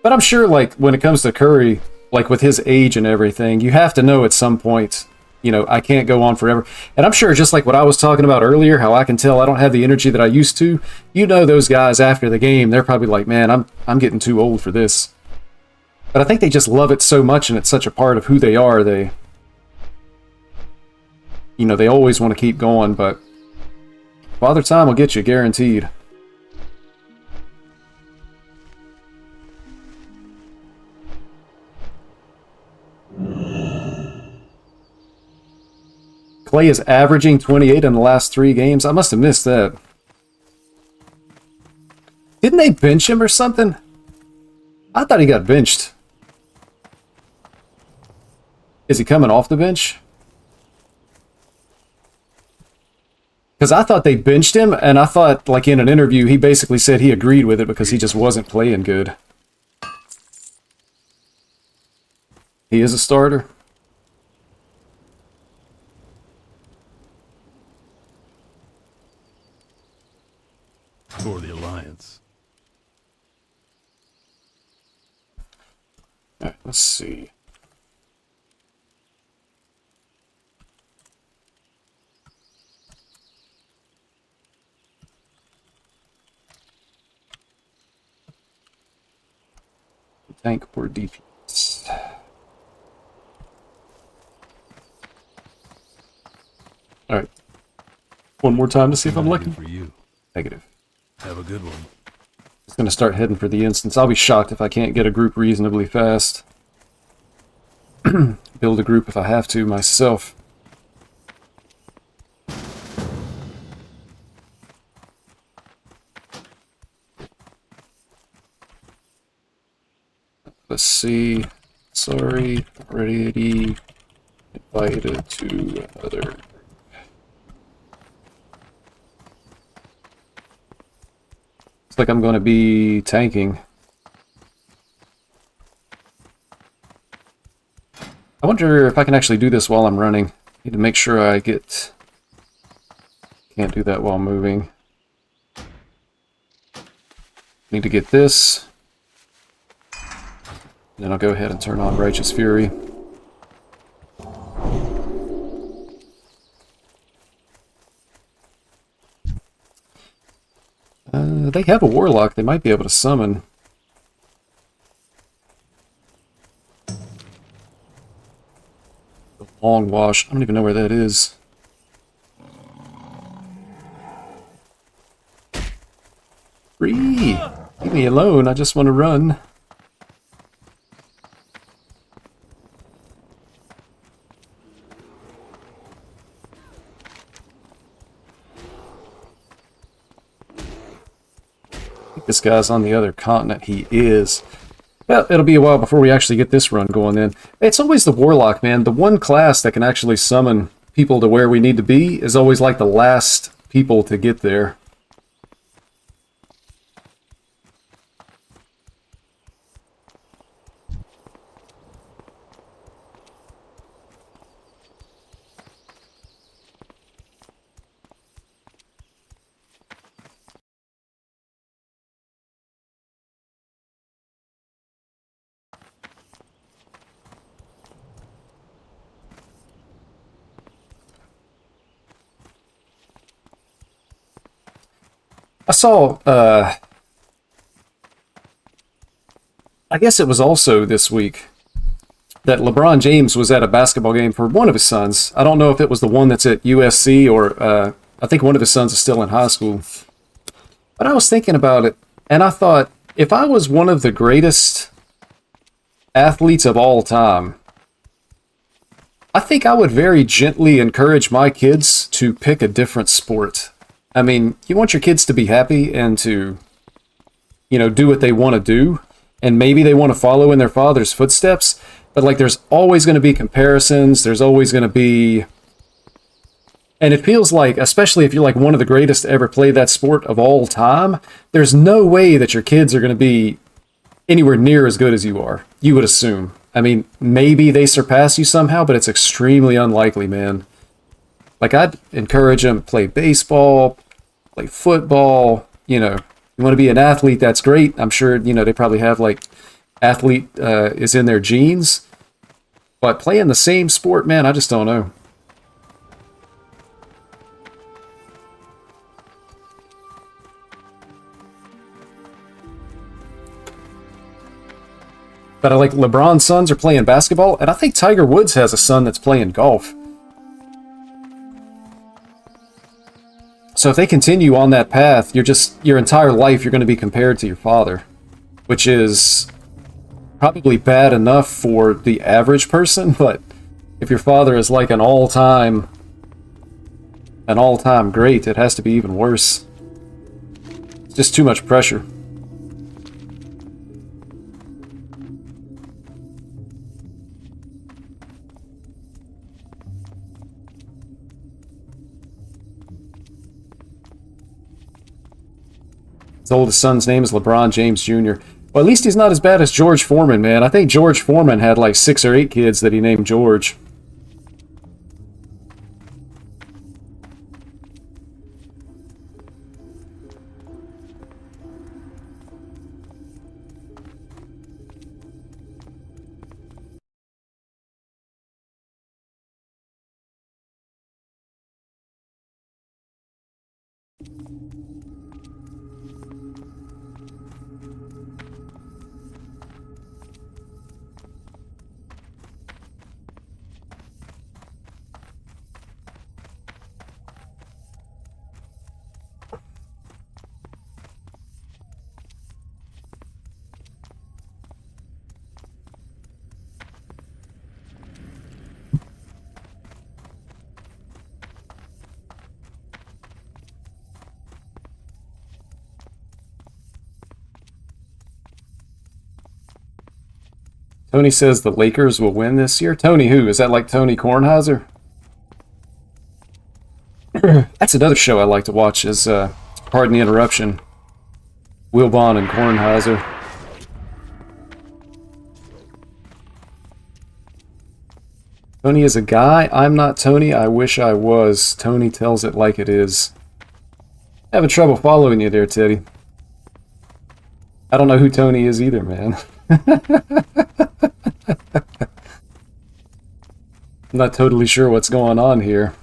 Speaker 1: But I'm sure, like, when it comes to Curry, like with his age and everything, you have to know at some point, you know, I can't go on forever. And I'm sure, just like what I was talking about earlier, how I can tell I don't have the energy that I used to, you know, those guys after the game, they're probably like, man, I'm getting too old for this. But I think they just love it so much, and it's such a part of who they are. They, you know, they always want to keep going, but Father Time will get you, guaranteed. Clay is averaging 28 in the last 3 games. I must have missed that. Didn't they bench him or something? I thought he got benched. Is he coming off the bench? Because I thought they benched him, and I thought, like in an interview, he basically said he agreed with it because he just wasn't playing good. He is a starter.
Speaker 3: For the Alliance.
Speaker 1: All right, let's see. Tank or DPS. All right. One more time to see if I'm looking.
Speaker 3: For you.
Speaker 1: Negative.
Speaker 3: Have a good one.
Speaker 1: Just gonna start heading for the instance. I'll be shocked if I can't get a group reasonably fast. Build a group if I have to myself. Let's see. Sorry, already invited to other. Looks like I'm going to be tanking. I wonder if I can actually do this while I'm running. Need to make sure I get... Can't do that while moving. Need to get this. Then I'll go ahead and turn on Righteous Fury. They have a Warlock. They might be able to summon. The Long Wash. I don't even know where that is. Free! Leave me alone. I just want to run. This guy's on the other continent. He is. Well, it'll be a while before we actually get this run going in. It's always the Warlock, man. The one class that can actually summon people to where we need to be is always like the last people to get there. I saw, I guess it was also this week, that LeBron James was at a basketball game for one of his sons. I don't know if it was the one that's at USC or I think one of his sons is still in high school. But I was thinking about it, and I thought, if I was one of the greatest athletes of all time, I think I would very gently encourage my kids to pick a different sport. I mean, you want your kids to be happy and to, you know, do what they want to do. And maybe they want to follow in their father's footsteps. But, like, there's always going to be comparisons. There's always going to be... And it feels like, especially if you're, like, one of the greatest to ever play that sport of all time, there's no way that your kids are going to be anywhere near as good as you are. You would assume. I mean, maybe they surpass you somehow, but it's extremely unlikely, man. Like, I'd encourage them to play baseball, play football, you know. You want to be an athlete, that's great. I'm sure, you know, they probably have, like, athlete is in their genes. But playing the same sport, man, I just don't know. But I like LeBron's sons are playing basketball, and I think Tiger Woods has a son that's playing golf. So if they continue on that path, your entire life you're going to be compared to your father, which is probably bad enough for the average person, but if your father is like an all-time great, it has to be even worse. It's just too much pressure. His oldest son's name is LeBron James Jr. Well, at least he's not as bad as George Foreman, man. I think George Foreman had like 6 or 8 kids that he named George. Tony says the Lakers will win this year. Tony who? Is that like Tony Kornheiser? That's another show I like to watch is, pardon the interruption, Wilbon and Kornheiser. Tony is a guy. I'm not Tony. I wish I was. Tony tells it like it is. Having trouble following you there, Teddy. I don't know who Tony is either, man. I'm not totally sure what's going on here.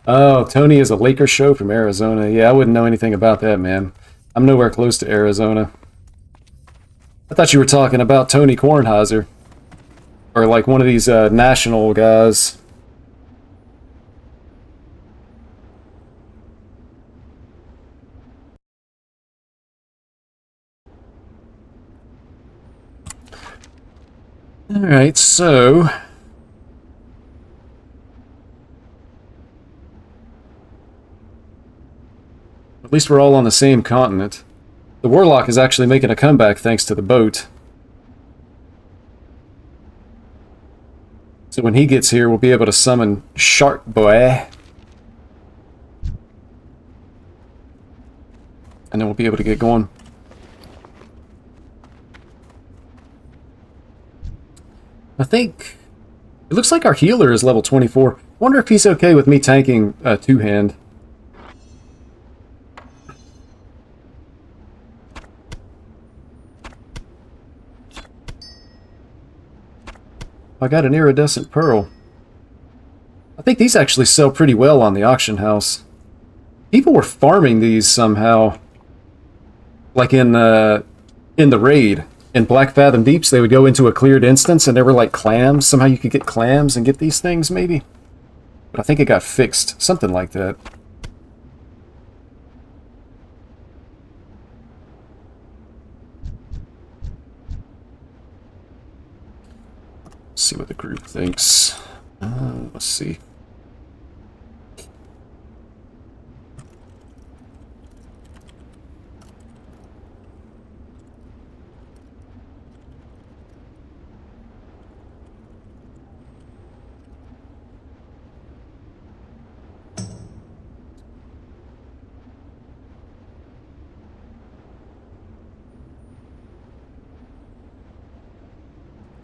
Speaker 1: Oh, Tony is a Lakers show from Arizona. Yeah, I wouldn't know anything about that, man. I'm nowhere close to Arizona. I thought you were talking about Tony Kornheiser. Or like one of these national guys. Alright, so... at least we're all on the same continent. The Warlock is actually making a comeback thanks to the boat. So when he gets here, we'll be able to summon Shark Boy. And then we'll be able to get going. I think... it looks like our healer is level 24. Wonder if he's okay with me tanking two-hand. I got an iridescent pearl. I think these actually sell pretty well on the auction house. People were farming these somehow. Like in the raid. In Black Fathom Deeps, they would go into a cleared instance and there were like clams. Somehow you could get clams and get these things, maybe? But I think it got fixed. Something like that. Let's see what the group thinks. Let's see.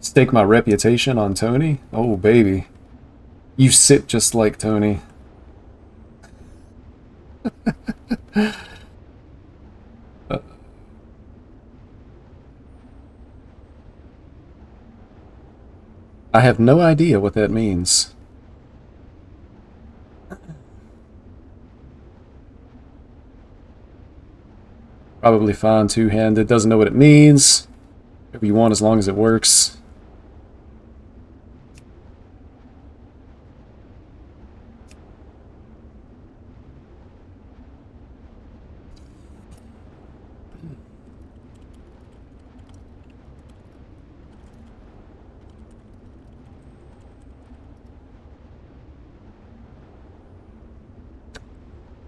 Speaker 1: Stake my reputation on Tony? Oh, baby. You sit just like Tony. I have no idea what that means. Probably fine two-handed. Doesn't know what it means. Whatever you want as long as it works.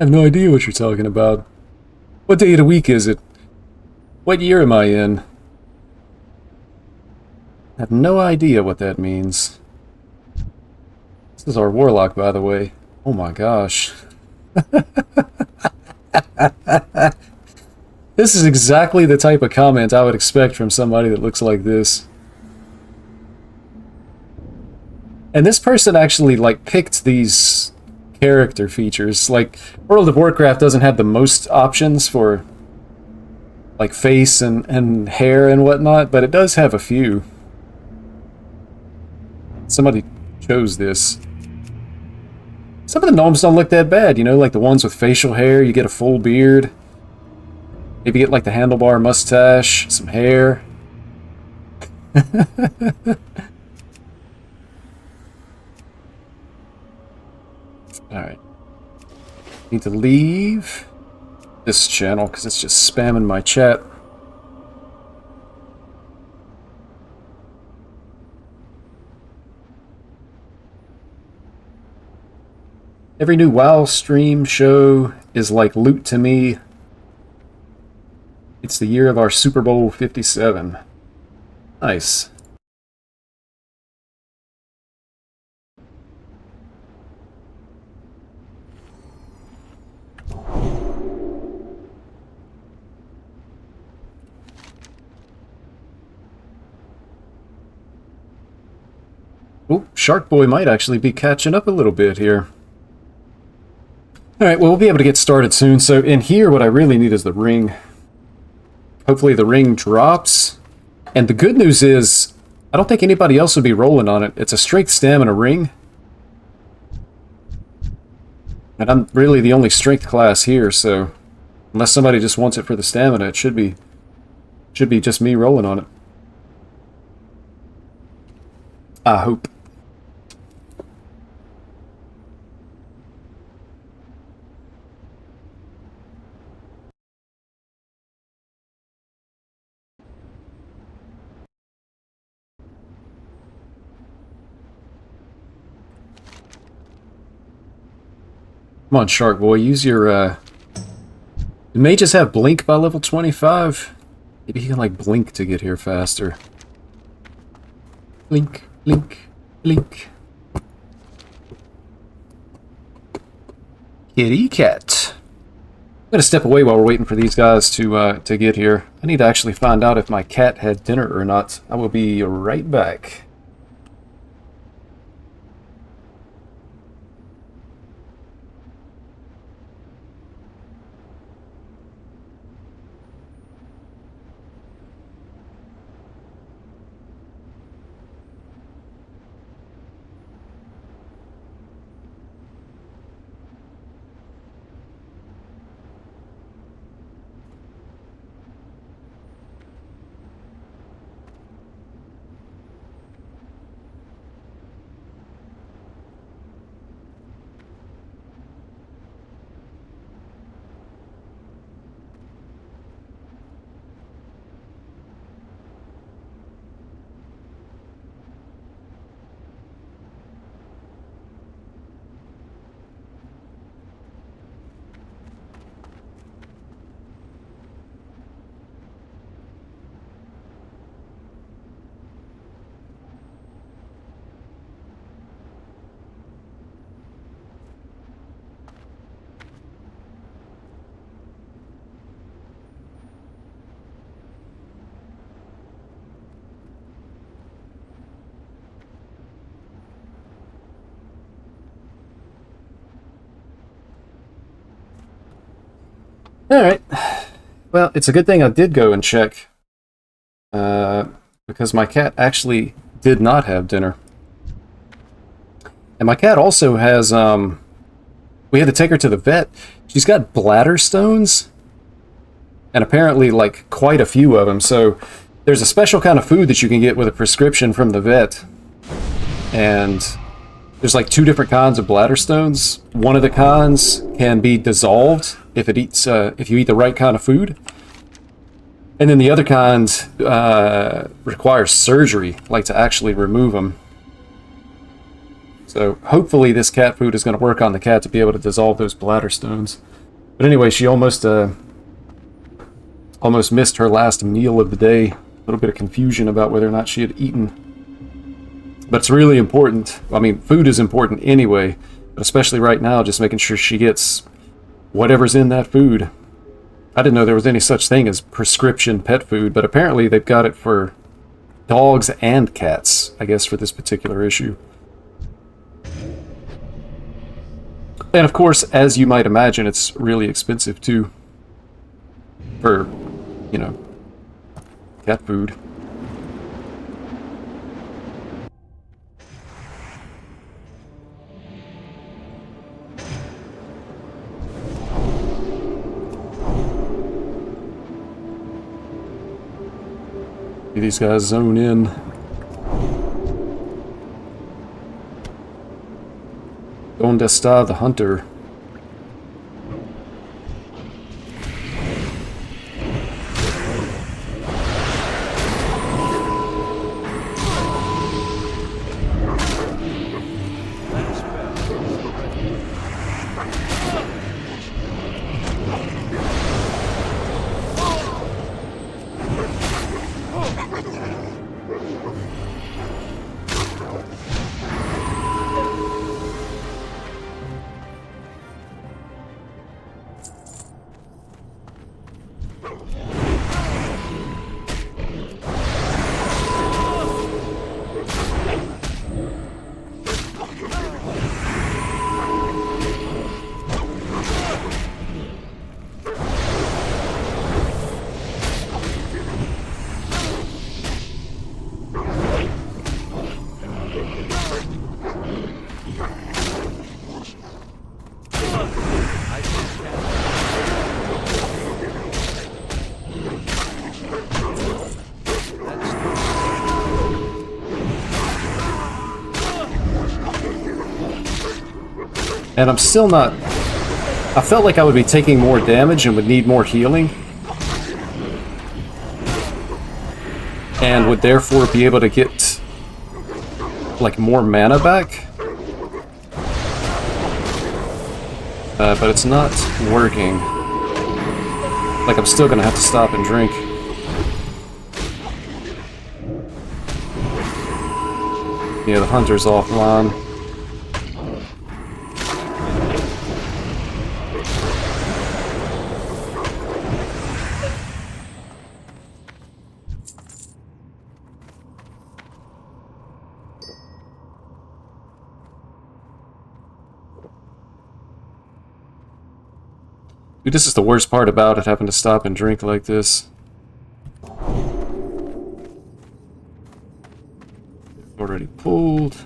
Speaker 1: I have no idea what you're talking about. What day of the week is it? What year am I in? I have no idea what that means. This is our warlock, by the way. Oh my gosh. This is exactly the type of comment I would expect from somebody that looks like this. And this person actually, like, picked these character features. Like, World of Warcraft doesn't have the most options for, like, face and hair and whatnot, but it does have a few. Somebody chose this. Some of the gnomes don't look that bad, you know, like the ones with facial hair, you get a full beard. Maybe get like the handlebar mustache, some hair. Alright. Need to leave this channel because it's just spamming my chat. Every new WoW stream show is like loot to me. It's the year of our Super Bowl 57. Nice. Oh, Shark Boy might actually be catching up a little bit here. Alright, well, we'll be able to get started soon. So in here, what I really need is the ring. Hopefully the ring drops. And the good news is, I don't think anybody else would be rolling on it. It's a strength stamina ring. And I'm really the only strength class here, so unless somebody just wants it for the stamina, it should be just me rolling on it. I hope. Come on, Shark Boy, use your, You may just have Blink by level 25. Maybe he can, like, blink to get here faster. Blink, blink, blink. Kitty cat. I'm gonna step away while we're waiting for these guys to get here. I need to actually find out if my cat had dinner or not. I will be right back. Alright. Well, it's a good thing I did go and check. Because my cat actually did not have dinner. And my cat also has, we had to take her to the vet. She's got bladder stones. And apparently, like, quite a few of them. So, there's a special kind of food that you can get with a prescription from the vet. And there's like 2 different kinds of bladder stones. One of the kinds can be dissolved if you eat the right kind of food. And then the other kind requires surgery, like to actually remove them. So hopefully this cat food is going to work on the cat to be able to dissolve those bladder stones. But anyway, she almost missed her last meal of the day. A little bit of confusion about whether or not she had eaten. But it's really important. I mean, food is important anyway, but especially right now, just making sure she gets whatever's in that food. I didn't know there was any such thing as prescription pet food, but apparently they've got it for dogs and cats, I guess, for this particular issue. And of course, as you might imagine, it's really expensive too. For, you know, cat food. These guys zone in. Donde está the hunter? And I'm still not... I felt like I would be taking more damage and would need more healing. And would therefore be able to get, like, more mana back. But it's not working. Like, I'm still gonna have to stop and drink. Yeah, the hunter's offline. Dude, this is the worst part about it, having to stop and drink like this. Already pulled.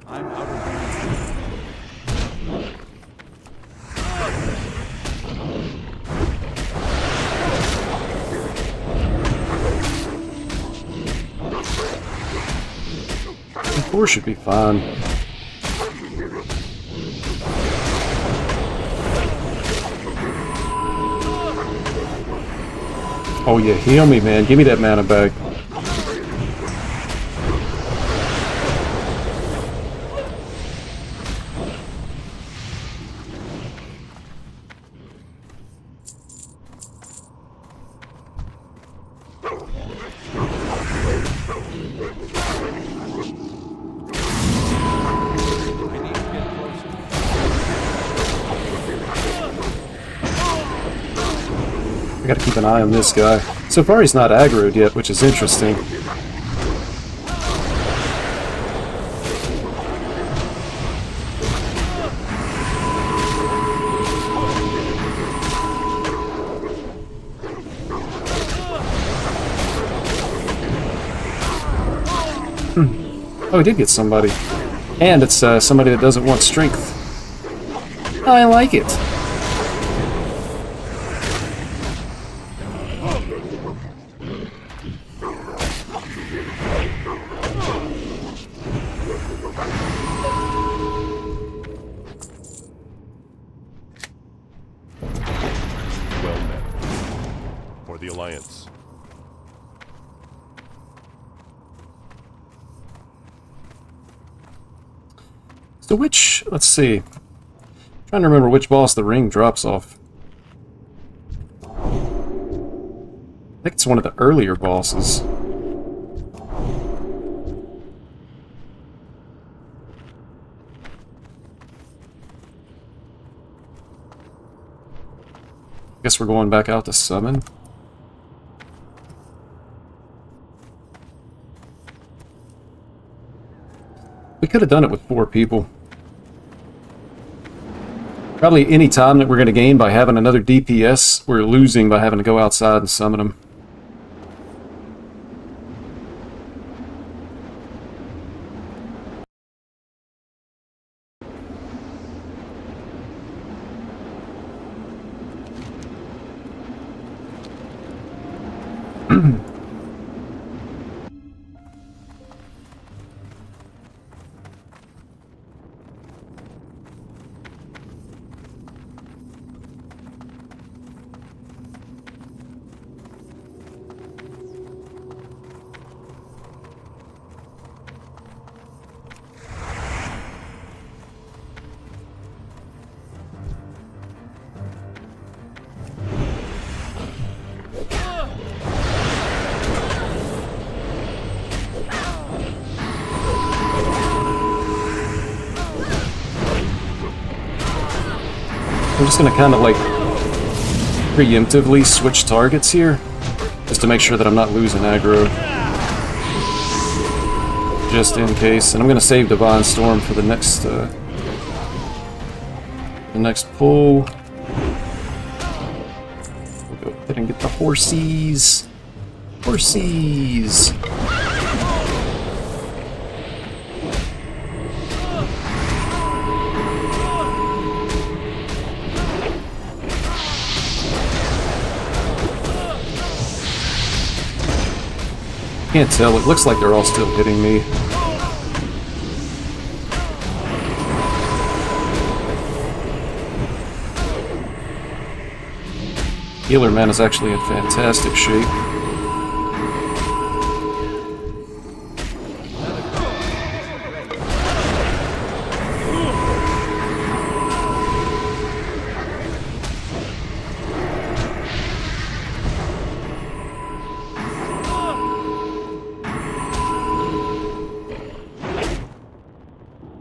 Speaker 2: I'm out of
Speaker 1: Four should be fine. Oh yeah, heal me, man. Give me that mana back. I gotta keep an eye on this guy. So far he's not aggroed yet, which is interesting. Oh, he did get somebody. And it's somebody that doesn't want strength. I like it.
Speaker 4: Well met. For the Alliance.
Speaker 1: So which, let's see. Trying to remember which boss the ring drops off. I think it's one of the earlier bosses. Guess we're going back out to summon. We could have done it with 4 people. Probably any time that we're going to gain by having another DPS, we're losing by having to go outside and summon them. I'm just going to kind of like preemptively switch targets here, just to make sure that I'm not losing aggro. Just in case. And I'm going to save Divine Storm for the next pull. We'll go ahead and get the horsies. Horsies! Can't tell, it looks like they're all still hitting me. Healer man is actually in fantastic shape.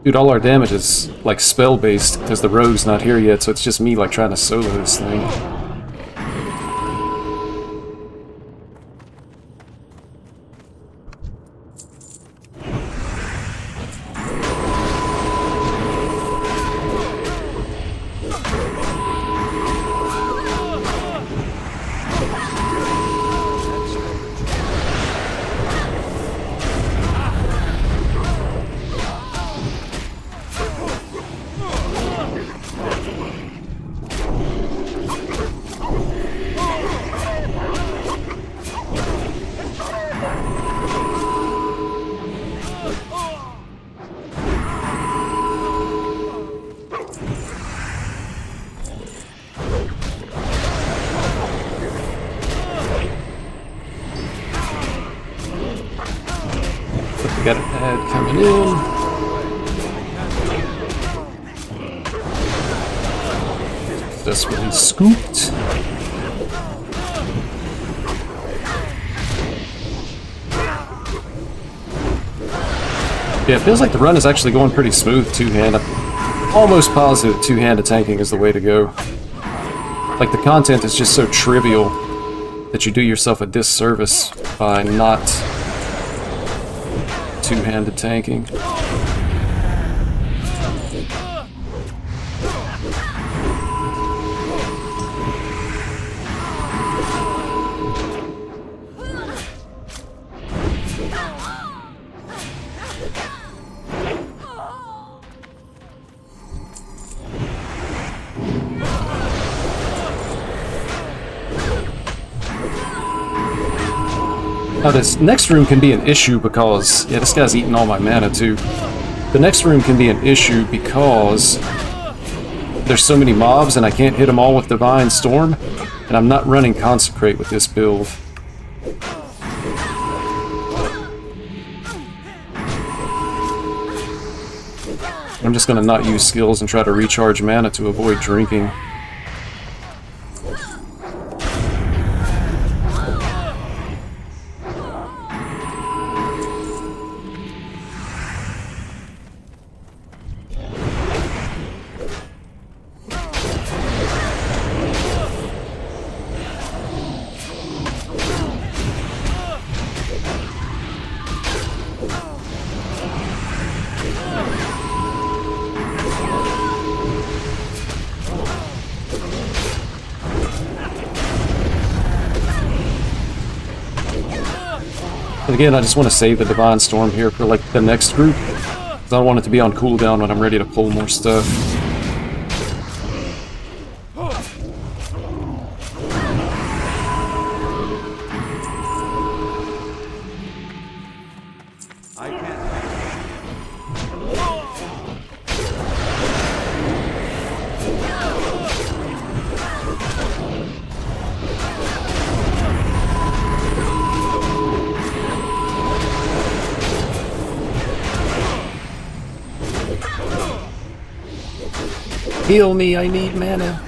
Speaker 1: Dude, all our damage is, like, spell-based, because the rogue's not here yet, so it's just me, like, trying to solo this thing. Got an ad coming in. Desperately scooped. Yeah, it feels like the run is actually going pretty smooth two-hand. I'm almost positive two-handed tanking is the way to go. Like, the content is just so trivial that you do yourself a disservice by not two-handed tanking. Now this next room can be an issue because, yeah, this guy's eating all my mana too. The next room can be an issue because there's so many mobs and I can't hit them all with Divine Storm, and I'm not running Consecrate with this build. I'm just going to not use skills and try to recharge mana to avoid drinking. And again, I just want to save the Divine Storm here for like the next group, because I don't want it to be on cooldown when I'm ready to pull more stuff.
Speaker 2: I can't.
Speaker 1: Heal me, I need mana.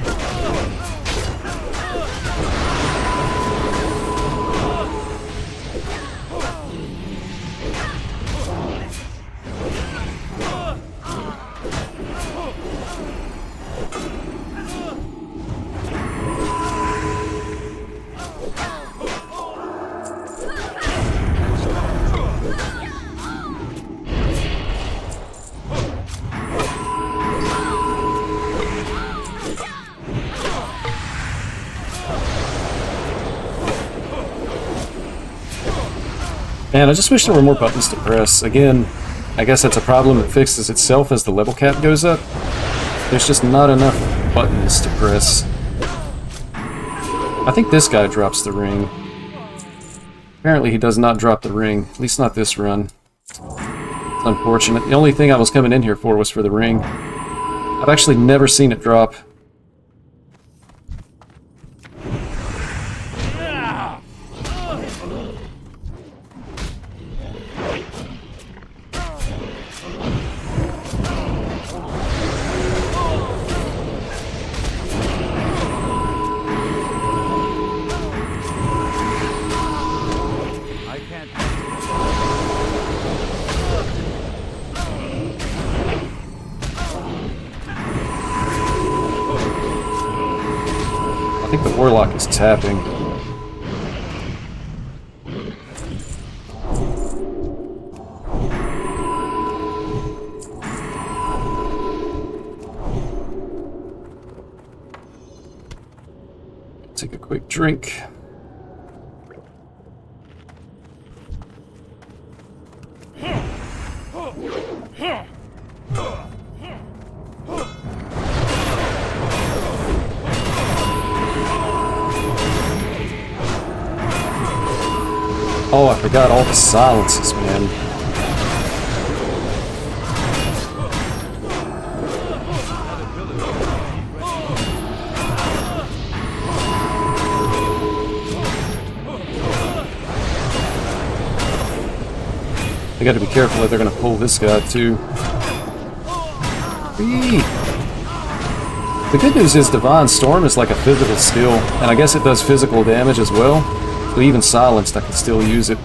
Speaker 1: Man, I just wish there were more buttons to press. Again, I guess that's a problem that fixes itself as the level cap goes up. There's just not enough buttons to press. I think this guy drops the ring. Apparently he does not drop the ring, at least not this run. It's unfortunate. The only thing I was coming in here for was for the ring. I've actually never seen it drop. I think the Warlock is tapping. Take a quick drink. Oh, I forgot all the silences, man. I gotta be careful that they're gonna pull this guy, too. Whee! The good news is Divine Storm is like a physical skill, and I guess it does physical damage as well. So even silenced, I can still use it.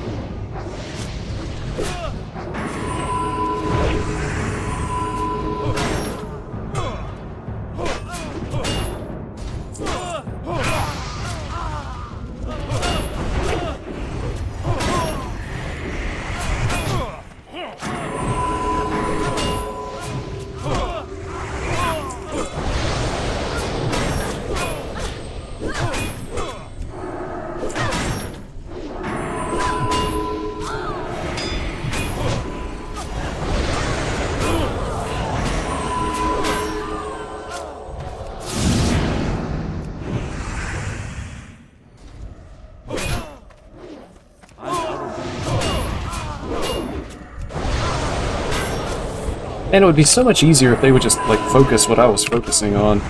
Speaker 1: And it would be so much easier if they would just, like, focus what I was focusing on.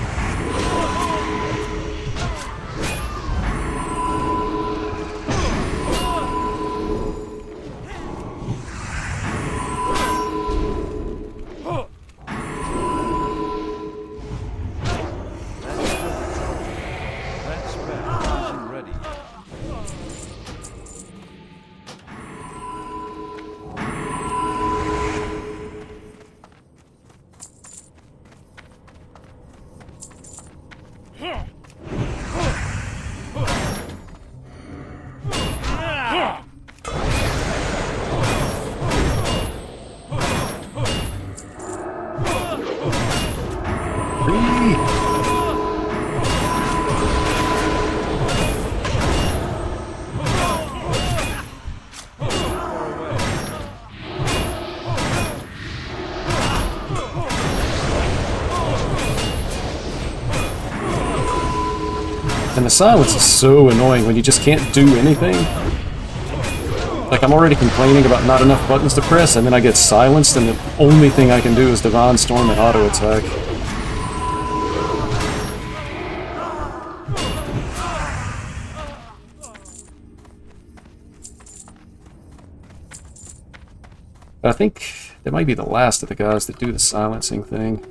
Speaker 1: And the silence is so annoying when you just can't do anything. Like, I'm already complaining about not enough buttons to press, and then I get silenced, and the only thing I can do is Divine Storm and auto attack. But I think that might be the last of the guys that do the silencing thing.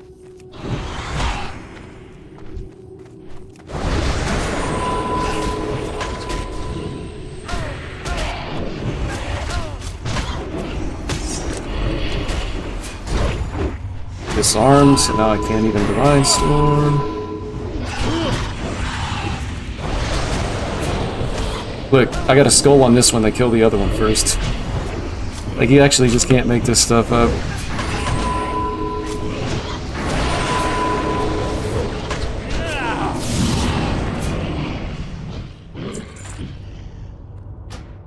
Speaker 1: Disarmed, so now I can't even Divine Storm. Look, I got a skull on this one, they kill the other one first. Like, you actually just can't make this stuff up.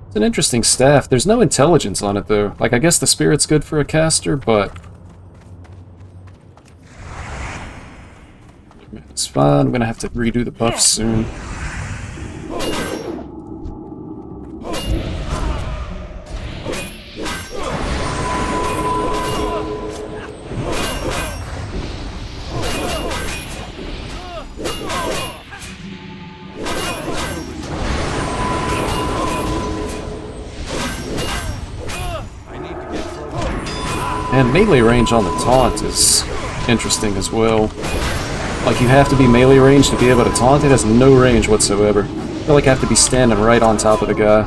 Speaker 1: It's an interesting staff. There's no intelligence on it, though. Like, I guess the spirit's good for a caster, but... it's fine. I'm gonna have to redo the buffs soon. And melee range on the taunt is interesting as well. Like, you have to be melee range to be able to taunt. It has no range whatsoever. I feel like I have to be standing right on top of the guy.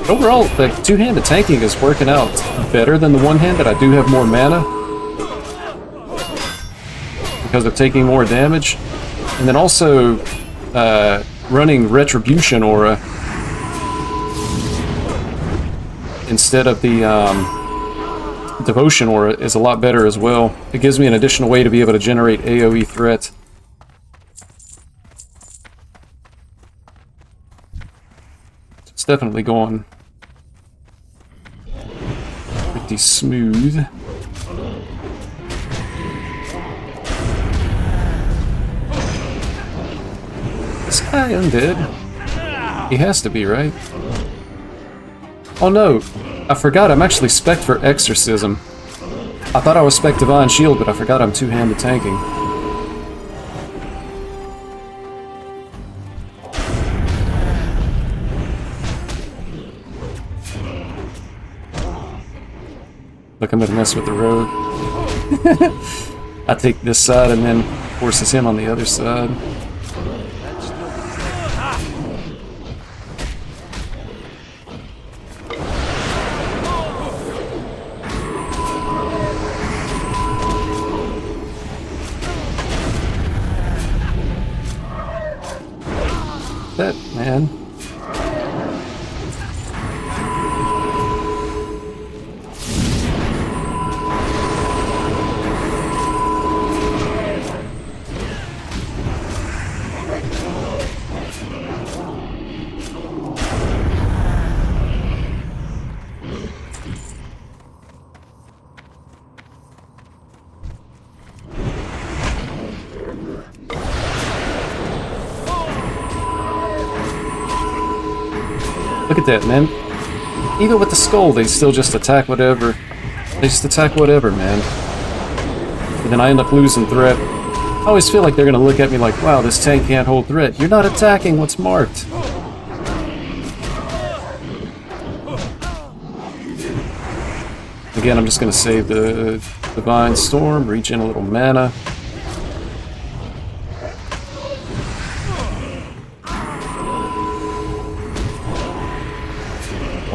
Speaker 1: Overall, the two-handed tanking is working out better than the one-handed. I do have more mana because of taking more damage. And then also, running Retribution Aura instead of the Devotion Aura is a lot better as well. It gives me an additional way to be able to generate AoE threat. It's definitely going pretty smooth. This guy undead? He has to be, right? Oh no, I forgot I'm actually spec'd for Exorcism. I thought I was spec Divine Shield, but I forgot I'm two-handed tanking. Look, I'm gonna mess with the road. I take this side and then forces him on the other side. That man. Look at that, man. Even with the skull, they still just attack whatever. They just attack whatever, man. And then I end up losing threat. I always feel like they're gonna look at me like, wow, this tank can't hold threat. You're not attacking what's marked. Again, I'm just gonna save the Divine Storm, regen a little mana.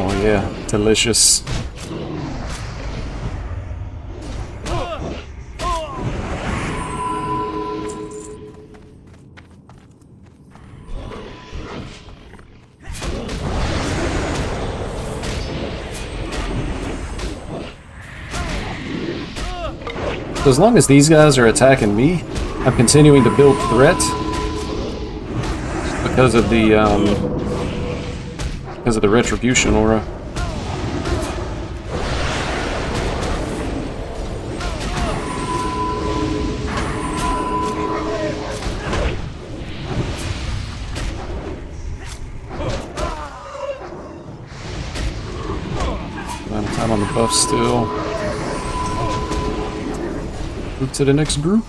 Speaker 1: Oh yeah, delicious. So as long as these guys are attacking me, I'm continuing to build threat because of the because of the retribution aura. Amount of time on the buff still. Move to the next group.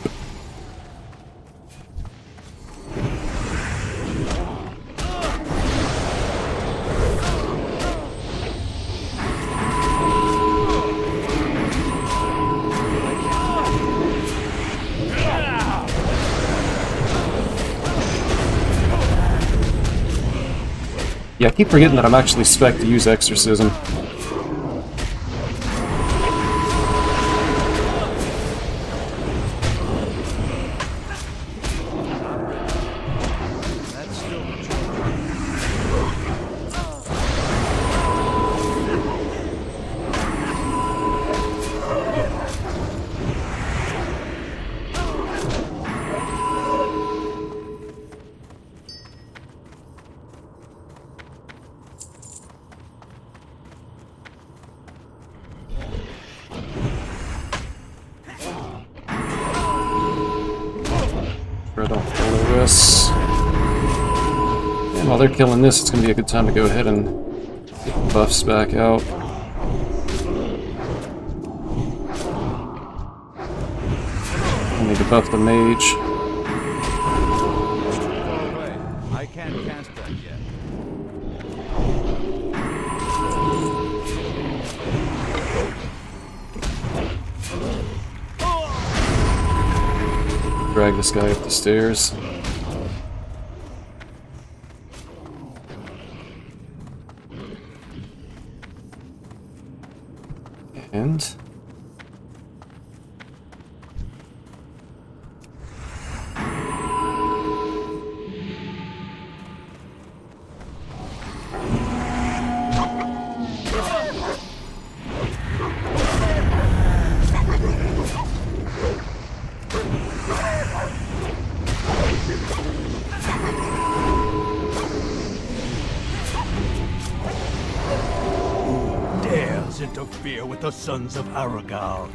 Speaker 1: Yeah, I keep forgetting that I'm actually spec to use Exorcism. I don't follow this. And while they're killing this, it's going to be a good time to go ahead and get the buffs back out. I need to buff the mage.
Speaker 2: I can't cast that yet.
Speaker 1: Drag this guy up the stairs. And
Speaker 3: Dares interfere with the sons of Aragal.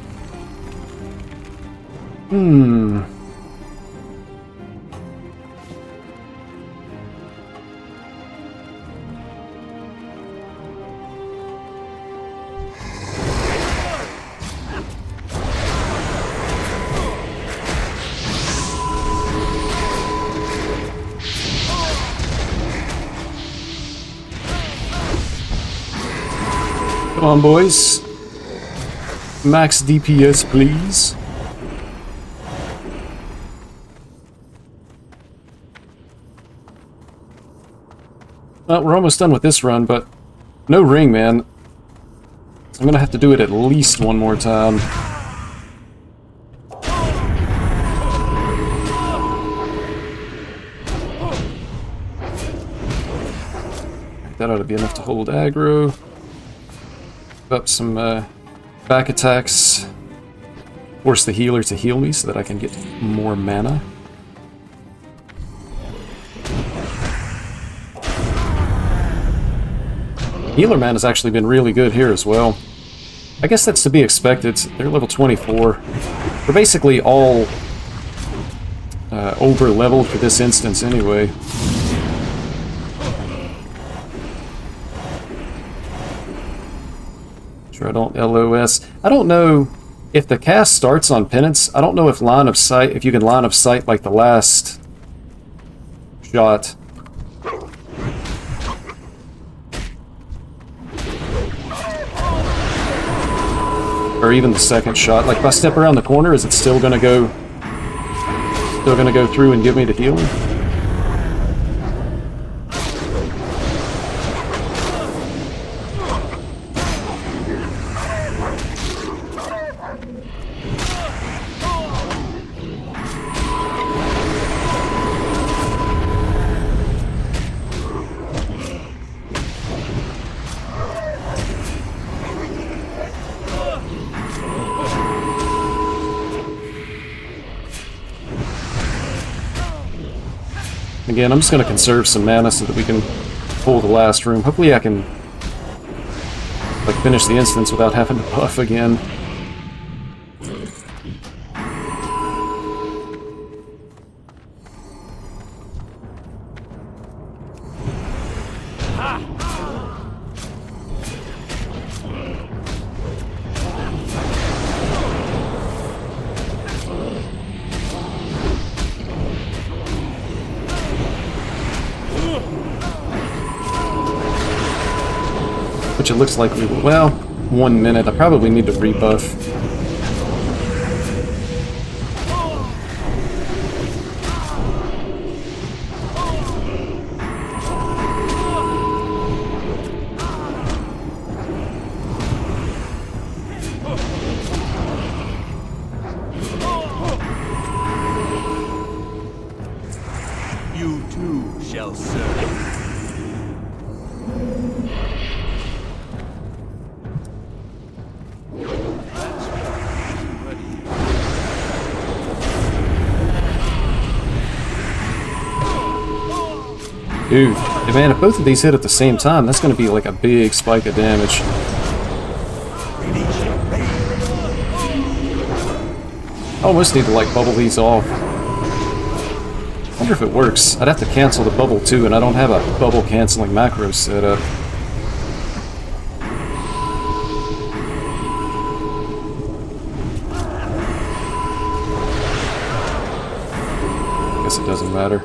Speaker 1: come on, boys. Max DPS, please. Well, we're almost done with this run, but no ring, man. I'm gonna have to do it at least one more time. That ought to be enough to hold aggro. Up some back attacks. Force the healer to heal me so that I can get more mana. Healer mana has actually been really good here as well. I guess that's to be expected. They're level 24. We're basically all over leveled for this instance anyway. Sure, I don't LOS. I don't know if the cast starts on penance. I don't know if line of sight, if you can line of sight like the last shot. Or even the second shot. Like if I step around the corner, is it still gonna go through and give me the healing? Again, I'm just going to conserve some mana so that we can pull the last room. Hopefully I can like finish the instance without having to buff again. Which it looks like we will. Well, 1 minute. I probably need to rebuff.
Speaker 3: You too shall serve.
Speaker 1: Dude, man, if both of these hit at the same time, that's going to be like a big spike of damage. I almost need to like bubble these off. I wonder if it works. I'd have to cancel the bubble too, and I don't have a bubble canceling macro set up. Guess it doesn't matter.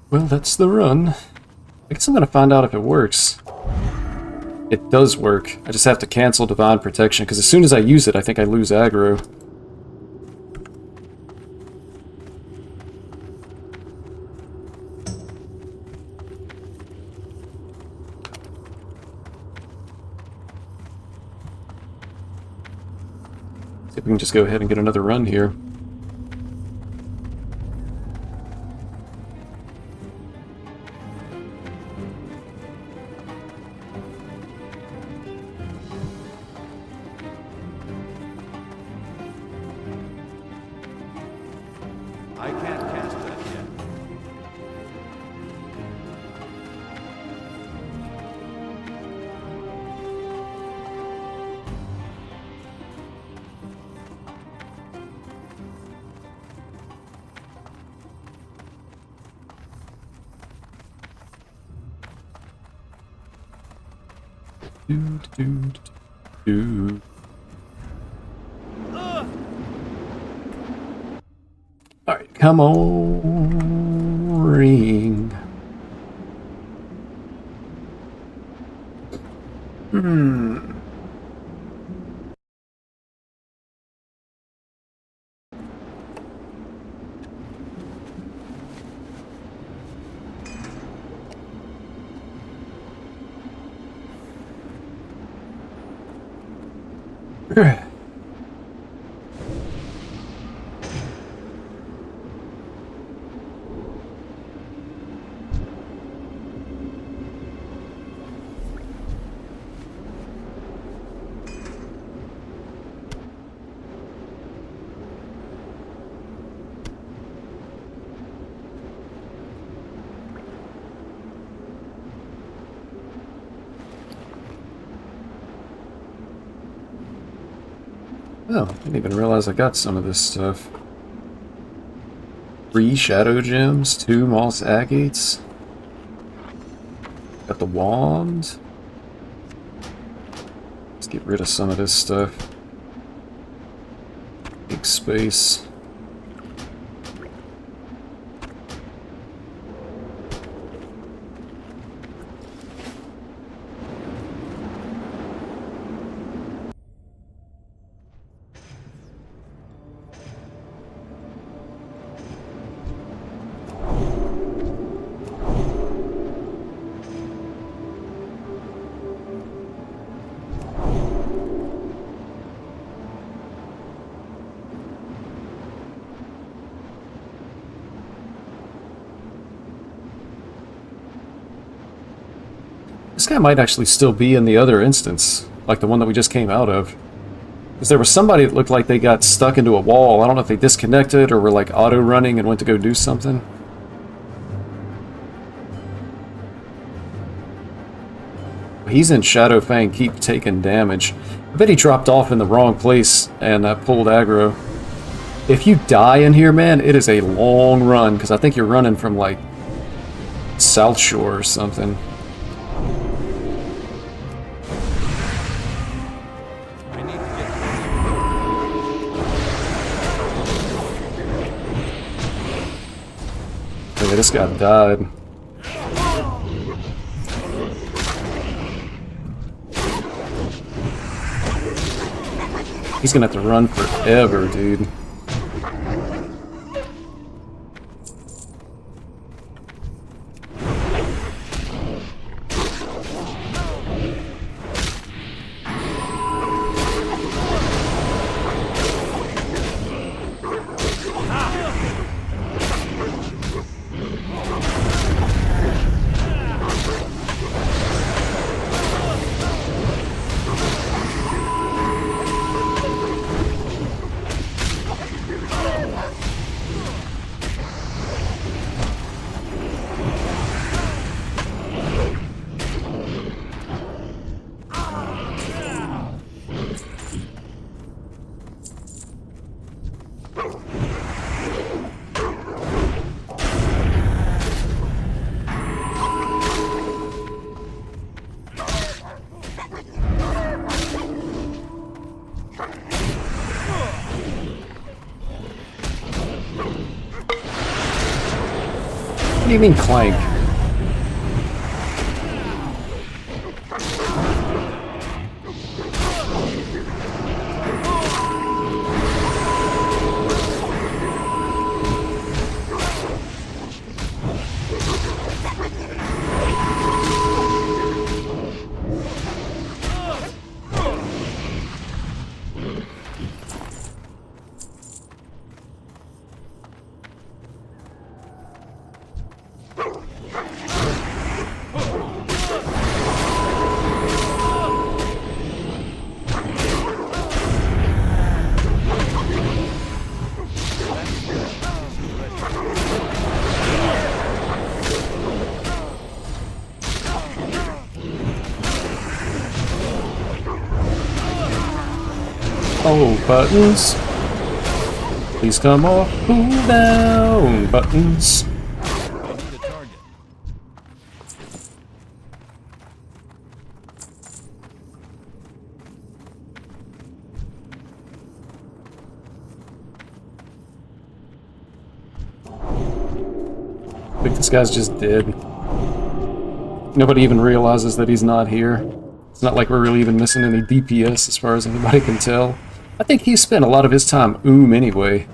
Speaker 1: Well, that's the run. I guess I'm gonna find out if it works. It does work. I just have to cancel Divine Protection, because as soon as I use it, I think I lose aggro. See if we can just go ahead and get another run here.
Speaker 2: I can't cast that yet.
Speaker 1: Alright, come on, ring. Oh, I didn't even realize I got some of this stuff. 3 shadow gems, 2 moss agates. Got the wand. Let's get rid of some of this stuff. Big space. This guy might actually still be in the other instance. like the one that we just came out of. Because there was somebody that looked like they got stuck into a wall. I don't know if they disconnected or were like auto-running and went to go do something. He's in Shadowfang, keep taking damage. I bet he dropped off in the wrong place and pulled aggro. If you die in here, man, it is a long run, because I think you're running from, like, South Shore or something.
Speaker 3: I need to get
Speaker 1: Okay, this guy died. He's gonna have to run forever, dude. What do you mean clank? Oh, buttons. Please come off. Cool down. Buttons.
Speaker 3: I need a target.
Speaker 1: I think this guy's just dead. Nobody even realizes that he's not here. It's not like we're really even missing any DPS as far as anybody can tell. I think he spent a lot of his time anyway.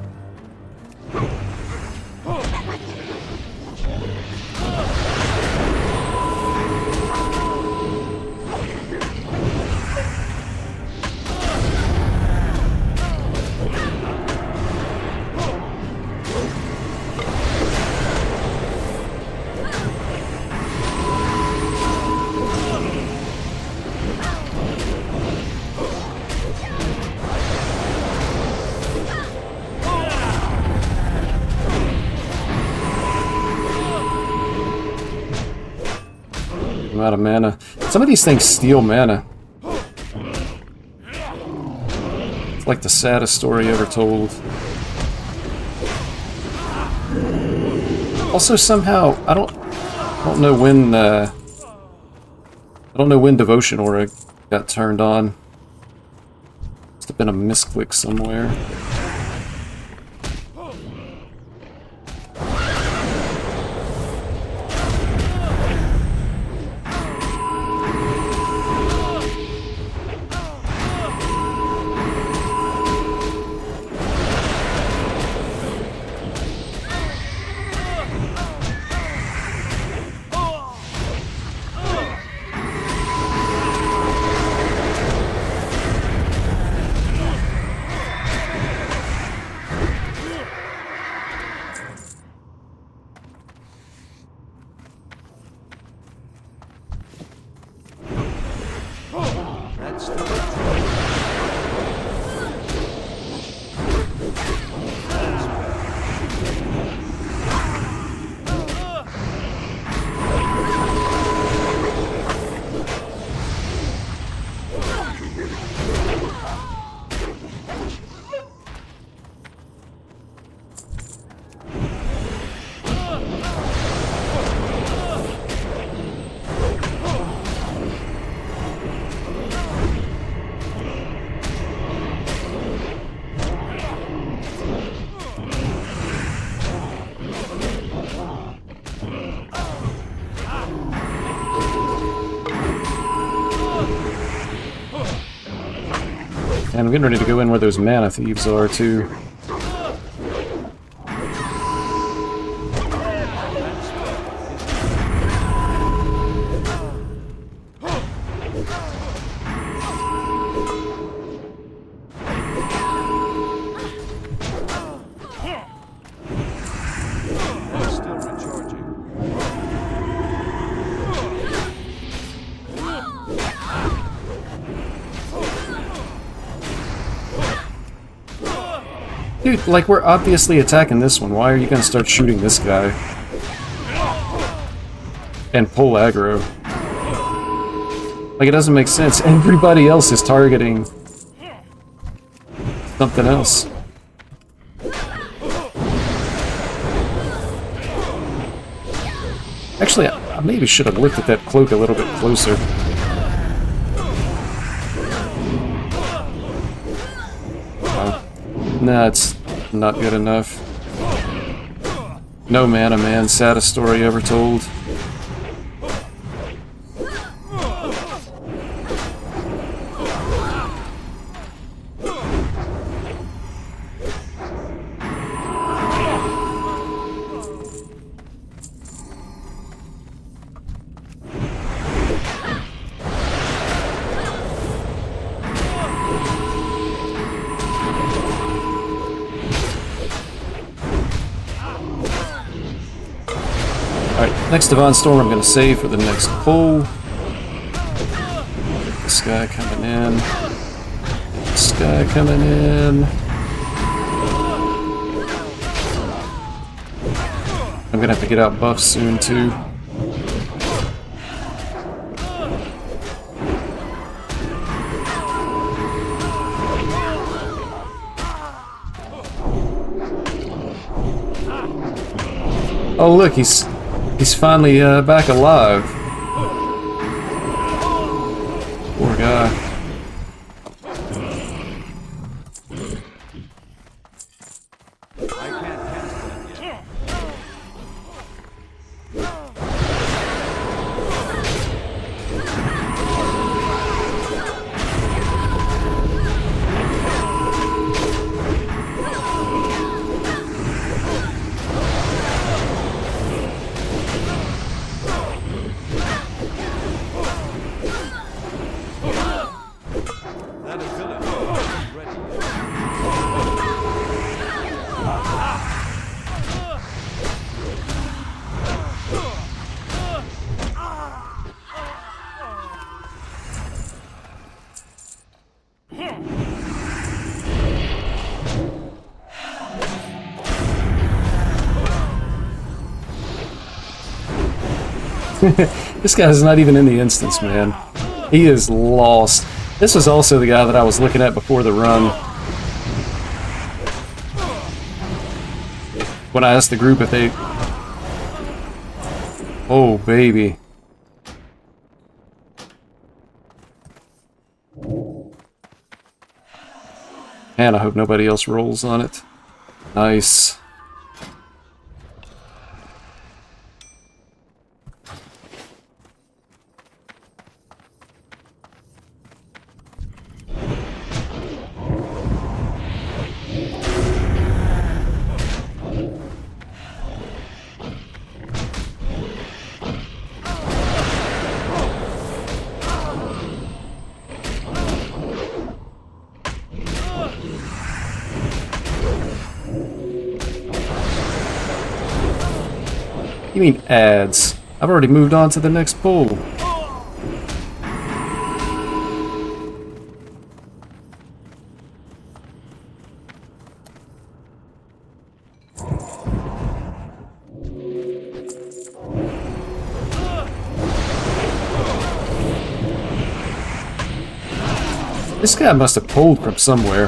Speaker 1: I'm out of mana. Some of these things steal mana. It's like the saddest story ever told. Also, somehow I don't know when Devotion Aura got turned on. Must have been a misclick somewhere. And I'm getting ready to go in where those mana thieves are, too.
Speaker 3: I'm still recharging.
Speaker 1: Dude, like, we're obviously attacking this one. Why are you gonna start shooting this guy? And pull aggro. Like, it doesn't make sense. Everybody else is targeting something else. Actually, I maybe should have looked at that cloak a little bit closer. Nah, it's not good enough. No mana, man. Saddest story ever told. Alright, next Divine Storm I'm going to save for the next pull. This guy coming in. This guy coming in. I'm going to have to get out buffs soon too. Oh look, he's finally back alive. Poor guy. This guy's not even in the instance, man. He is lost. This was also the guy that I was looking at before the run. When I asked the group if they... Oh, baby. Man, I hope nobody else rolls on it. Nice. You mean ads? I've already moved on to the next pull. This guy must have pulled from somewhere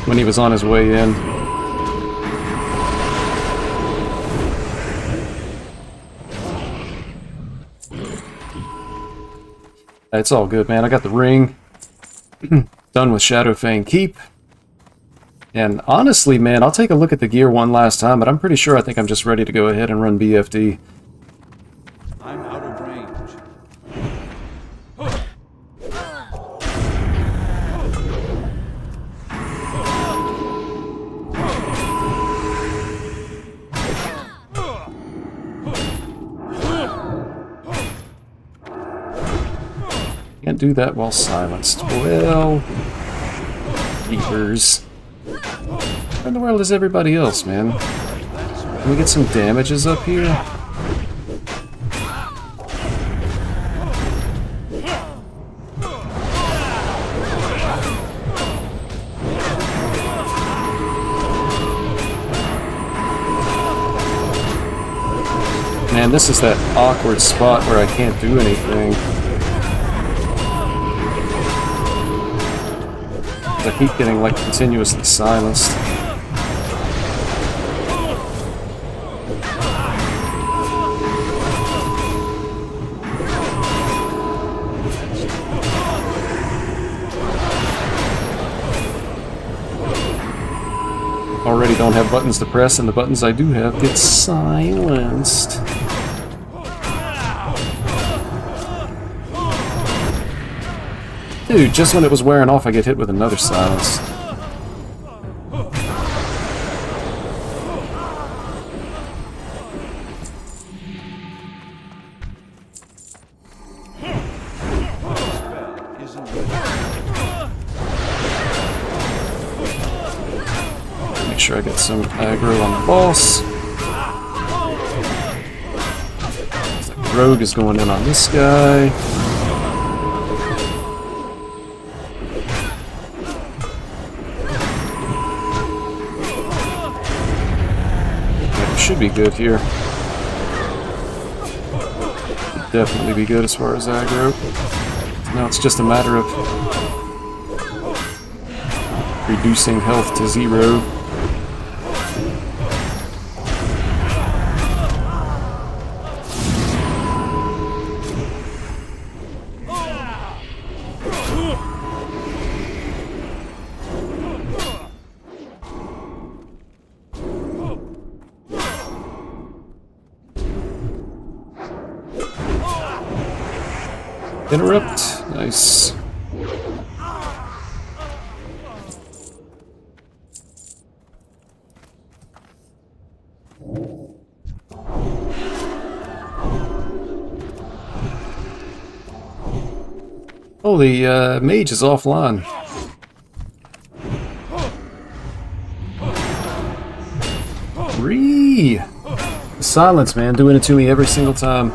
Speaker 1: when he was on his way in. It's all good, man. I got the ring. Done with Shadowfang Keep. And honestly, man, I'll take a look at the gear one last time, but I'm pretty sure I think I'm just ready to go ahead and run BFD.
Speaker 3: I'm out of range.
Speaker 1: Can't do that while silenced. Well, keepers. Where in the world is everybody else, man? Can we get some damages up here? Man, this is that awkward spot where I can't do anything. I keep getting, like, continuously silenced. Already don't have buttons to press, and the buttons I do have get silenced. Dude, just when it was wearing off, I get hit with another silence. Make sure I get some aggro on the boss. Rogue is going in on this guy. Should be good here. Definitely be good as far as aggro. Now it's just a matter of reducing health to 0. Interrupt. Nice. Oh, the mage is offline. The silence, man, doing it to me every single time.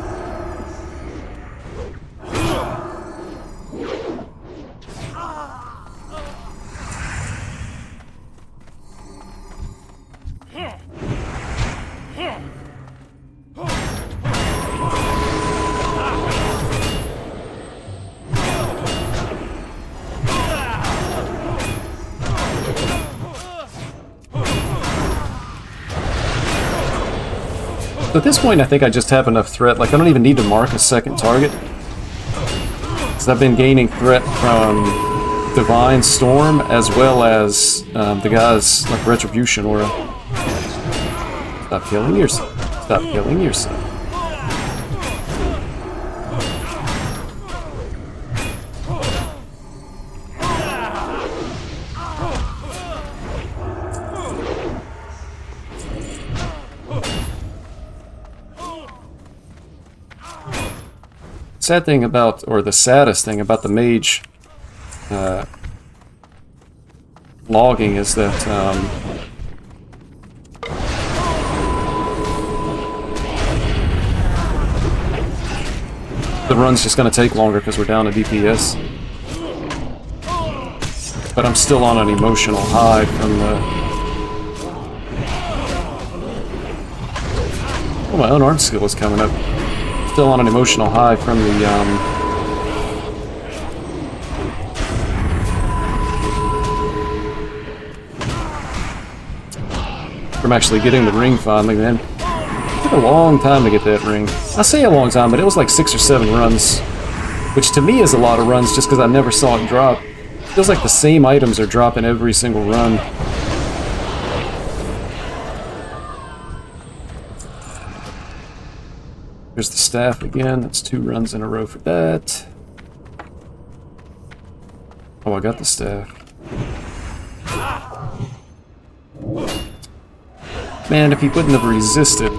Speaker 1: So at this point, I think I just have enough threat. Like, I don't even need to mark a second target. Because I've been gaining threat from Divine Storm, as well as the guy's, like, Retribution Aura. Stop killing yourself. Stop killing yourself. Sad thing about, or the saddest thing about the mage logging is that the run's just going to take longer because we're down to DPS. But I'm still on an emotional high from the... Oh, my unarmed skill is coming up. Still on an emotional high from the from actually getting the ring finally, man. It took a long time to get that ring. I say a long time, but it was like 6 or 7 runs, which to me is a lot of runs just because I never saw it drop. It feels like the same items are dropping every single run. There's the staff again. That's 2 runs in a row for that. Oh, I got the staff. Man, if he wouldn't have resisted.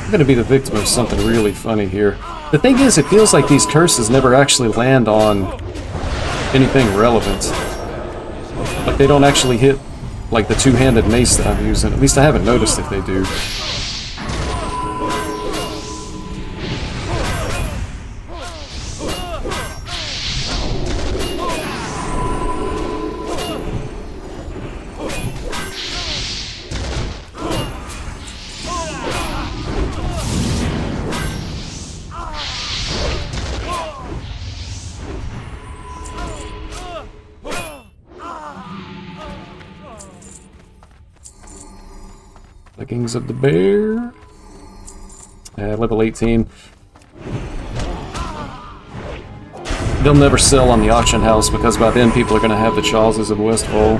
Speaker 1: I'm gonna be the victim of something really funny here. The thing is, it feels like these curses never actually land on anything relevant. Like, they don't actually hit, like, the two-handed mace that I'm using. At least I haven't noticed if they do. Leggings of the Bear. Level 18. They'll never sell on the auction house because by then people are going to have the Charleses of Westfall.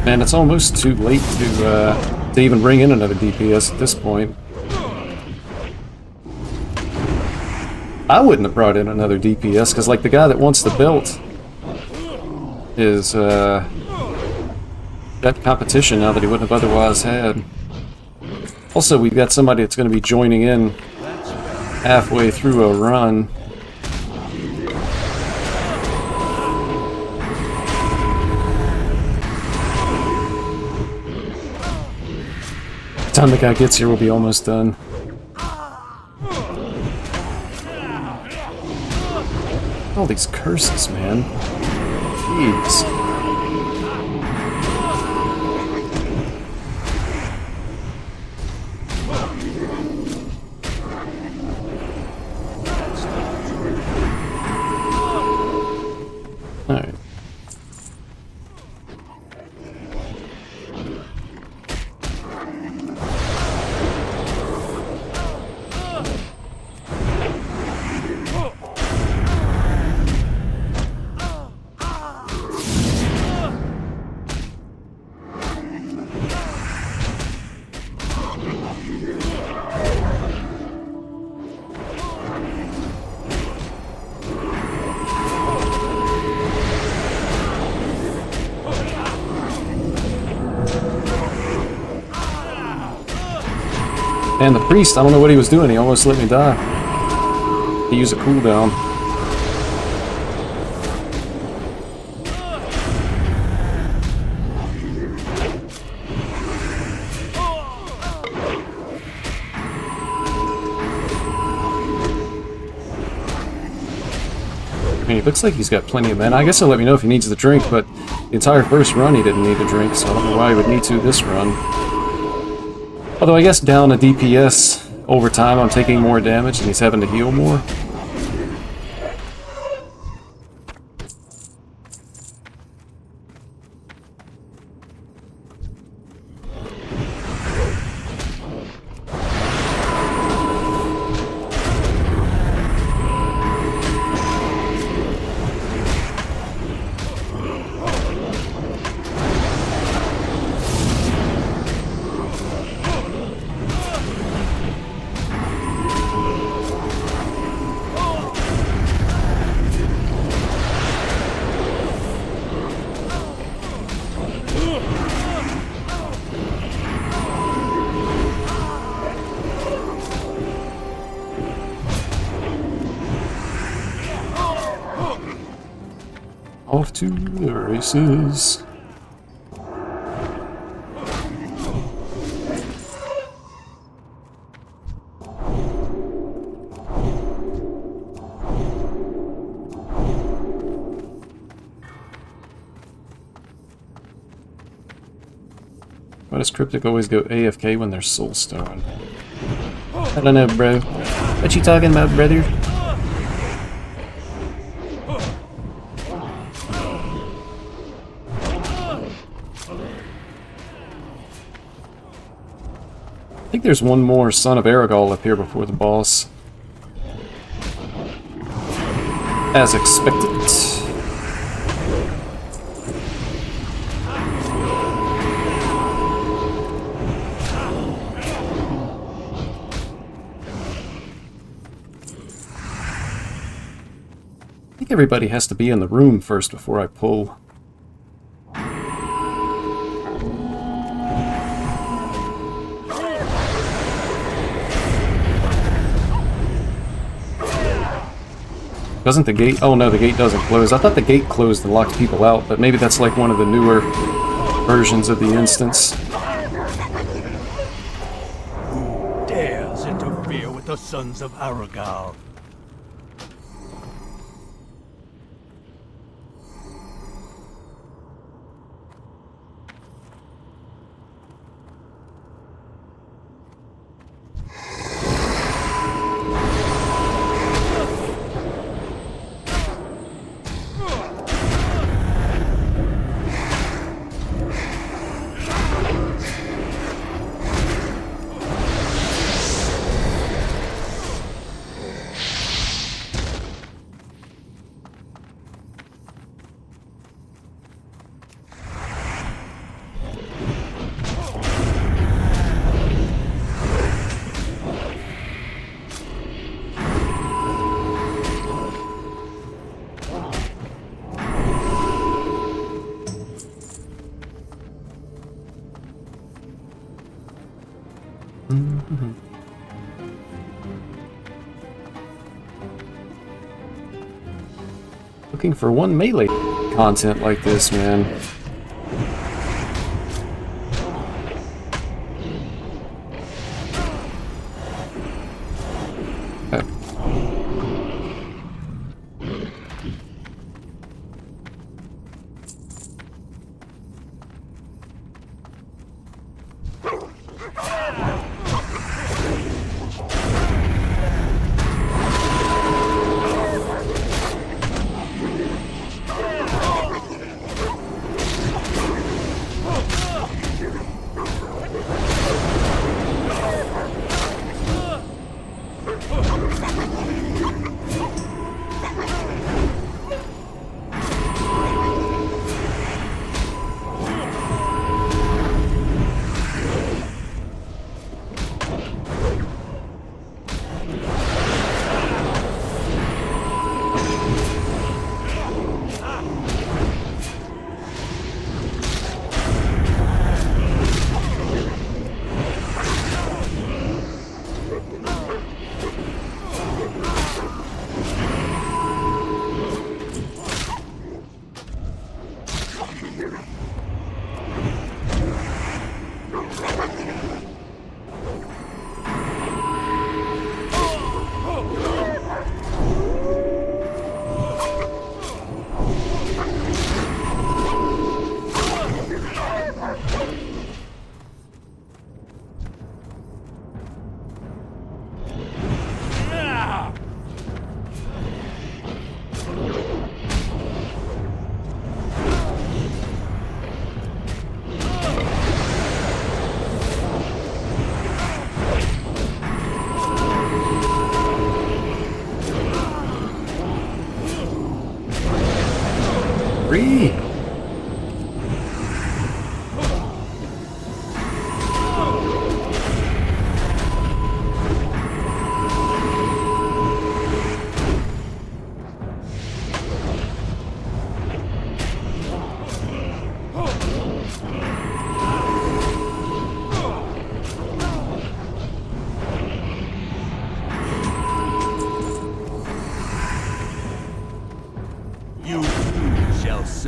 Speaker 1: Man, it's almost too late to even bring in another DPS at this point. I wouldn't have brought in another DPS, because, like, the guy that wants the belt is, got competition now that he wouldn't have otherwise had. Also, we've got somebody that's going to be joining in halfway through a run. By the time the guy gets here, we'll be almost done. All these curses, man. Jeez. Alright. And the priest, I don't know what he was doing, he almost let me die. He used a cooldown. I mean, it looks like he's got plenty of mana. I guess he'll let me know if he needs the drink, but the entire first run he didn't need a drink, so I don't know why he would need to this run. Although I guess down a DPS over time I'm taking more damage and he's having to heal more. off to the races. Why does Cryptic always go AFK when they're soulstone? I don't know, bro. What you talking about, brother? I think there's one more Son of Aragol up here before the boss. As expected. I think everybody has to be in the room first before I pull. Doesn't the gate... Oh no, the gate doesn't close. I thought the gate closed and locked people out, but maybe that's like one of the newer versions of the instance.
Speaker 2: Who dares interfere with the sons of Aragal?
Speaker 1: Looking for one melee content like this, man.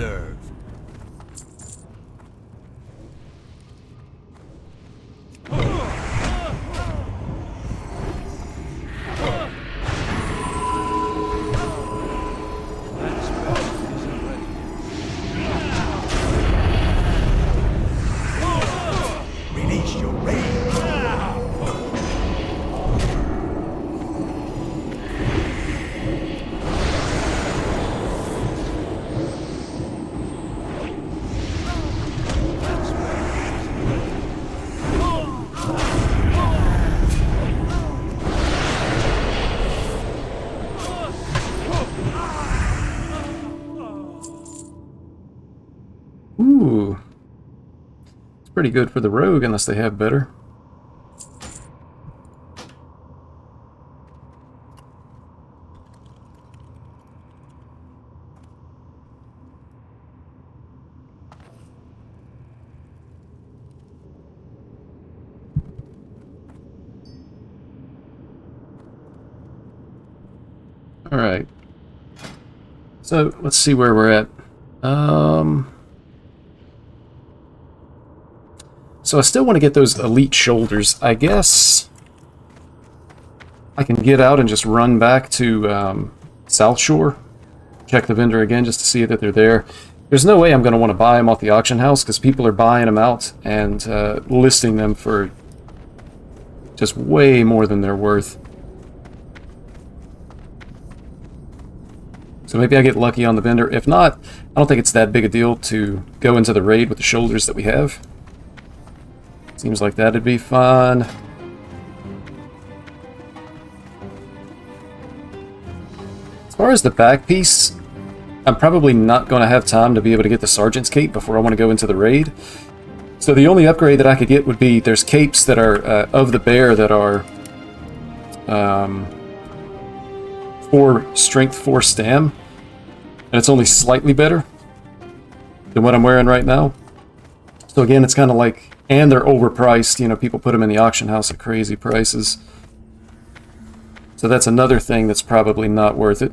Speaker 2: deserve.
Speaker 3: That spell isn't ready.
Speaker 2: Release your rage.
Speaker 1: Ooh. It's pretty good for the rogue unless they have better. All right. So let's see where we're at. So I still want to get those elite shoulders. I guess I can get out and just run back to South Shore. Check the vendor again just to see that they're there. There's no way I'm going to want to buy them off the auction house because people are buying them out and listing them for just way more than they're worth. So maybe I get lucky on the vendor. If not, I don't think it's that big a deal to go into the raid with the shoulders that we have. Seems like that'd be fun. As far as the back piece, I'm probably not going to have time to be able to get the Sergeant's Cape before I want to go into the raid. So the only upgrade that I could get would be, there's capes that are of the bear that are 4 strength, 4 stam. And it's only slightly better than what I'm wearing right now. So again, it's kind of like, and they're overpriced. You know, people put them in the auction house at crazy prices. So that's another thing that's probably not worth it.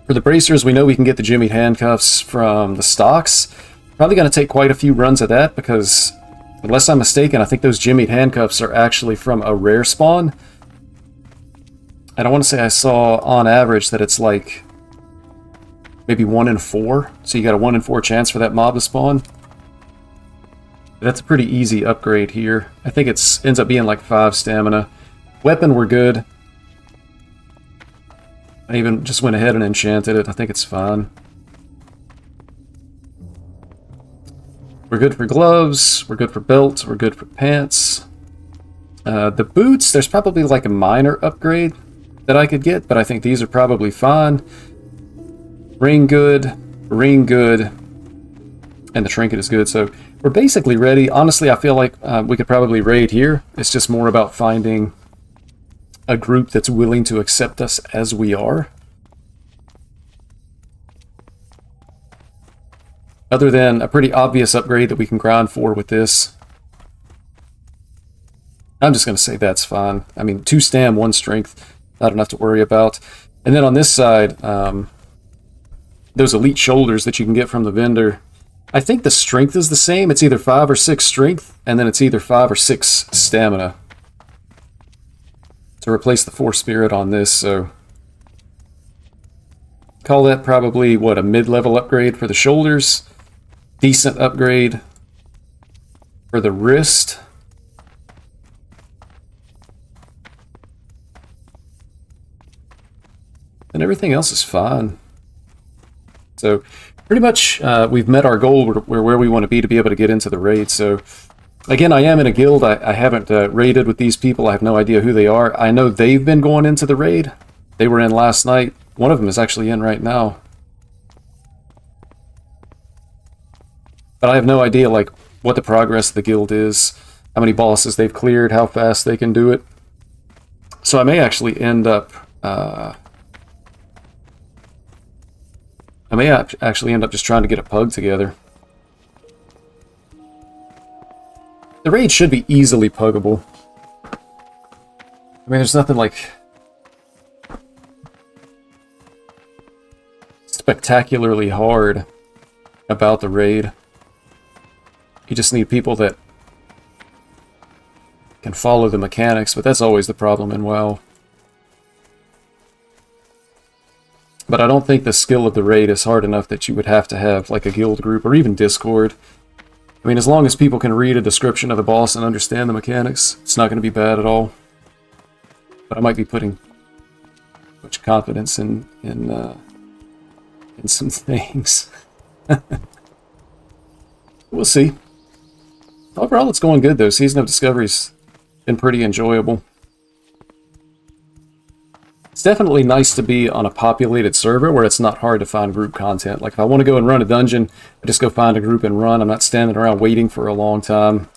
Speaker 1: For the bracers, we know we can get the jimmied handcuffs from the stocks. Probably going to take quite a few runs of that because, unless I'm mistaken, I think those jimmied handcuffs are actually from a rare spawn. And I want to say I saw on average that it's like maybe 1 in 4. So you got a 1 in 4 chance for that mob to spawn. That's a pretty easy upgrade here. I think it ends up being like 5 stamina. Weapon, we're good. I even just went ahead and enchanted it. I think it's fine. We're good for gloves. We're good for belts. We're good for pants. The boots, there's probably like a minor upgrade that I could get, but I think these are probably fine. Ring good, and the trinket is good. So we're basically ready. Honestly, I feel like we could probably raid here. It's just more about finding a group that's willing to accept us as we are. Other than a pretty obvious upgrade that we can grind for with this. I'm just going to say that's fine. I mean, 2 stam, 1 strength, not enough to worry about. And then on this side, those elite shoulders that you can get from the vendor, I think the strength is the same. It's either 5 or 6 strength, and then it's either 5 or 6 stamina to replace the 4 spirit on this. So call that probably, what, a mid-level upgrade for the shoulders. Decent upgrade for the wrist. And everything else is fine. So pretty much we've met our goal. We're where we want to be able to get into the raid. So again, I am in a guild. I haven't raided with these people. I have no idea who they are. I know they've been going into the raid. They were in last night. One of them is actually in right now. But I have no idea like what the progress of the guild is, how many bosses they've cleared, how fast they can do it. So I may actually end up I may actually end up just trying to get a pug together. The raid should be easily puggable. I mean, there's nothing like spectacularly hard about the raid. You just need people that can follow the mechanics, but that's always the problem in WoW. But I don't think the skill of the raid is hard enough that you would have to have like a guild group or even Discord. I mean, as long as people can read a description of the boss and understand the mechanics, it's not going to be bad at all. But I might be putting much confidence in some things. We'll see. Overall, it's going good though. Season of Discovery's been pretty enjoyable. It's definitely nice to be on a populated server where it's not hard to find group content. Like if I want to go and run a dungeon, I just go find a group and run. I'm not standing around waiting for a long time.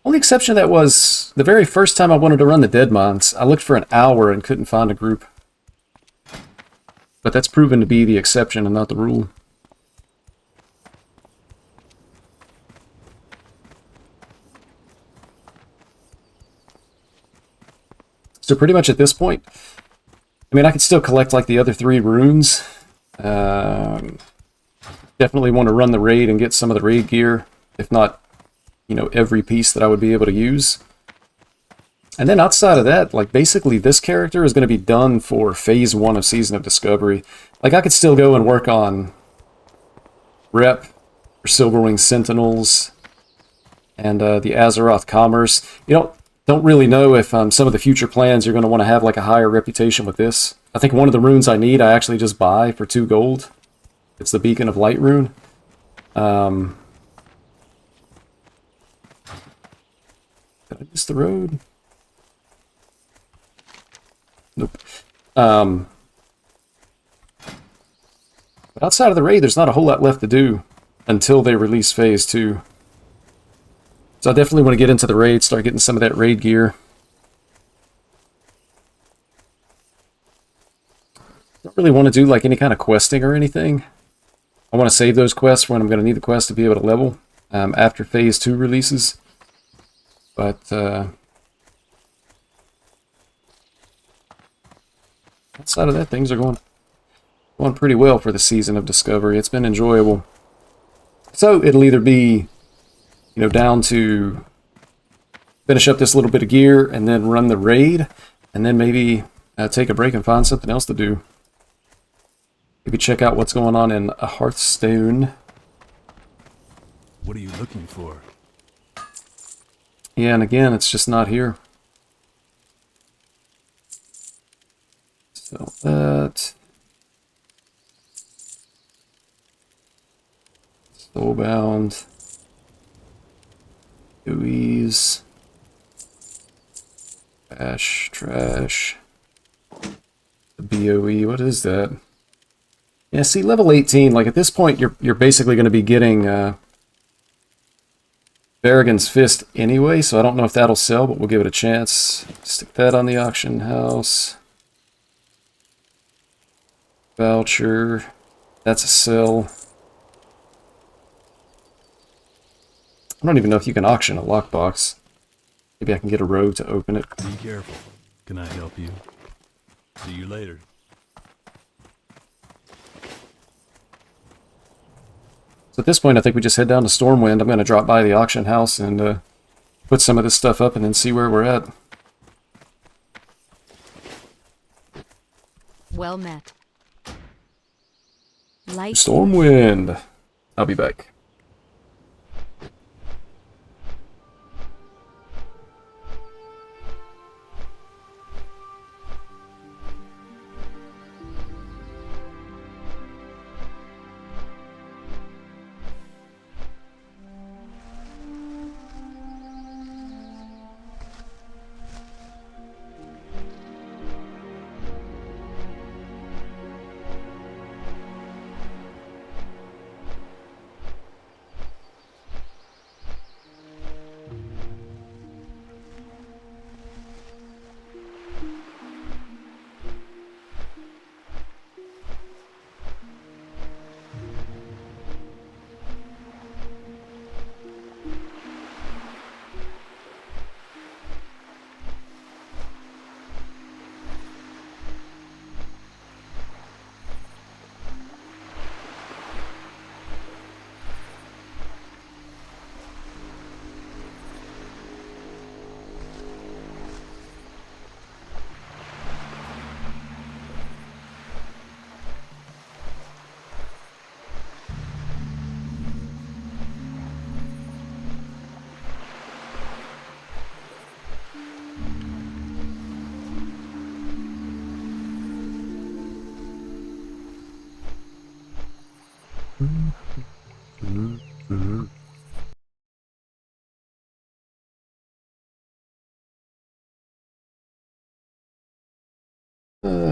Speaker 1: Only exception to that was the very first time I wanted to run the Dead Mines. I looked for an hour and couldn't find a group. But that's proven to be the exception and not the rule. So pretty much at this point, I mean, I could still collect like the other 3 runes. Definitely want to run the raid and get some of the raid gear, if not, you know, every piece that I would be able to use. And then outside of that, like basically this character is going to be done for Phase 1 of Season of Discovery. Like I could still go and work on Rep for Silverwing Sentinels and the Azeroth Commerce. You know, don't really know if some of the future plans you're going to want to have like a higher reputation with this. I think one of the runes I need, I actually just buy for 2 gold. It's the Beacon of Light rune. Did I miss the road? Nope. But outside of the raid, there's not a whole lot left to do until they release Phase 2. So I definitely want to get into the raid, start getting some of that raid gear. Don't really want to do like any kind of questing or anything. I want to save those quests for when I'm going to need the quest to be able to level after Phase 2 releases. But outside of that, things are going pretty well for the Season of Discovery. It's been enjoyable. So it'll either be, you know, down to finish up this little bit of gear and then run the raid, and then maybe take a break and find something else to do. Maybe check out what's going on in Hearthstone.
Speaker 3: What are you looking for?
Speaker 1: Yeah, and again, it's just not here. So that... Soulbound. GUIs. Trash. The BOE, what is that? Yeah, see, level 18, like at this point, you're basically going to be getting Berrigan's Fist anyway, so I don't know if that'll sell, but we'll give it a chance. Stick that on the auction house. Voucher. That's a sell. I don't even know if you can auction a lockbox. Maybe I can get a rogue to open it.
Speaker 3: Be careful. Can I help you? See you later.
Speaker 1: So at this point, I think we just head down to Stormwind. I'm going to drop by the auction house and put some of this stuff up and then see where we're at.
Speaker 5: Well met. Light.
Speaker 1: Stormwind. I'll be back.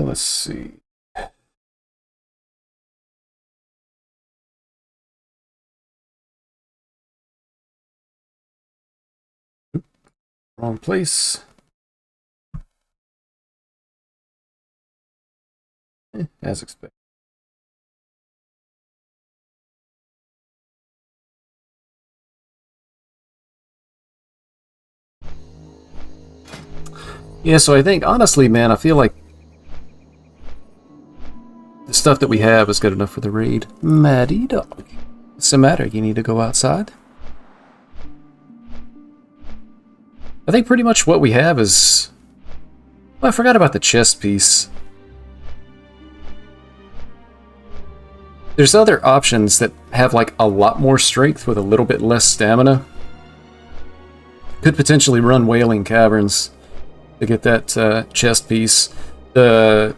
Speaker 1: Let's see. Wrong place. As expected. Yeah, so I think, honestly, man, I feel like the stuff that we have is good enough for the raid. Maddie dog. What's the matter? You need to go outside? I think pretty much what we have is... Well, I forgot about the chest piece. There's other options that have like a lot more strength with a little bit less stamina. Could potentially run Wailing Caverns to get that chest piece. The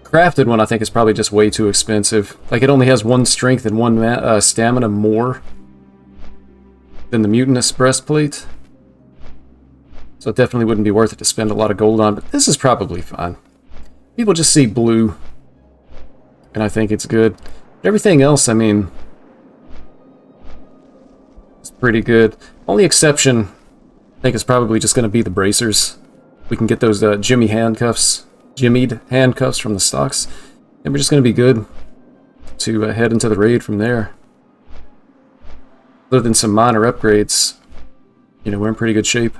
Speaker 1: crafted one I think is probably just way too expensive. Like it only has 1 strength and 1 stamina more than the Mutinous Breastplate. So it definitely wouldn't be worth it to spend a lot of gold on, but this is probably fine. People just see blue, and I think it's good. But everything else, I mean, it's pretty good. Only exception, I think, is probably just going to be the bracers. We can get those jimmied handcuffs from the stocks, and we're just going to be good to head into the raid from there. Other than some minor upgrades, you know, we're in pretty good shape.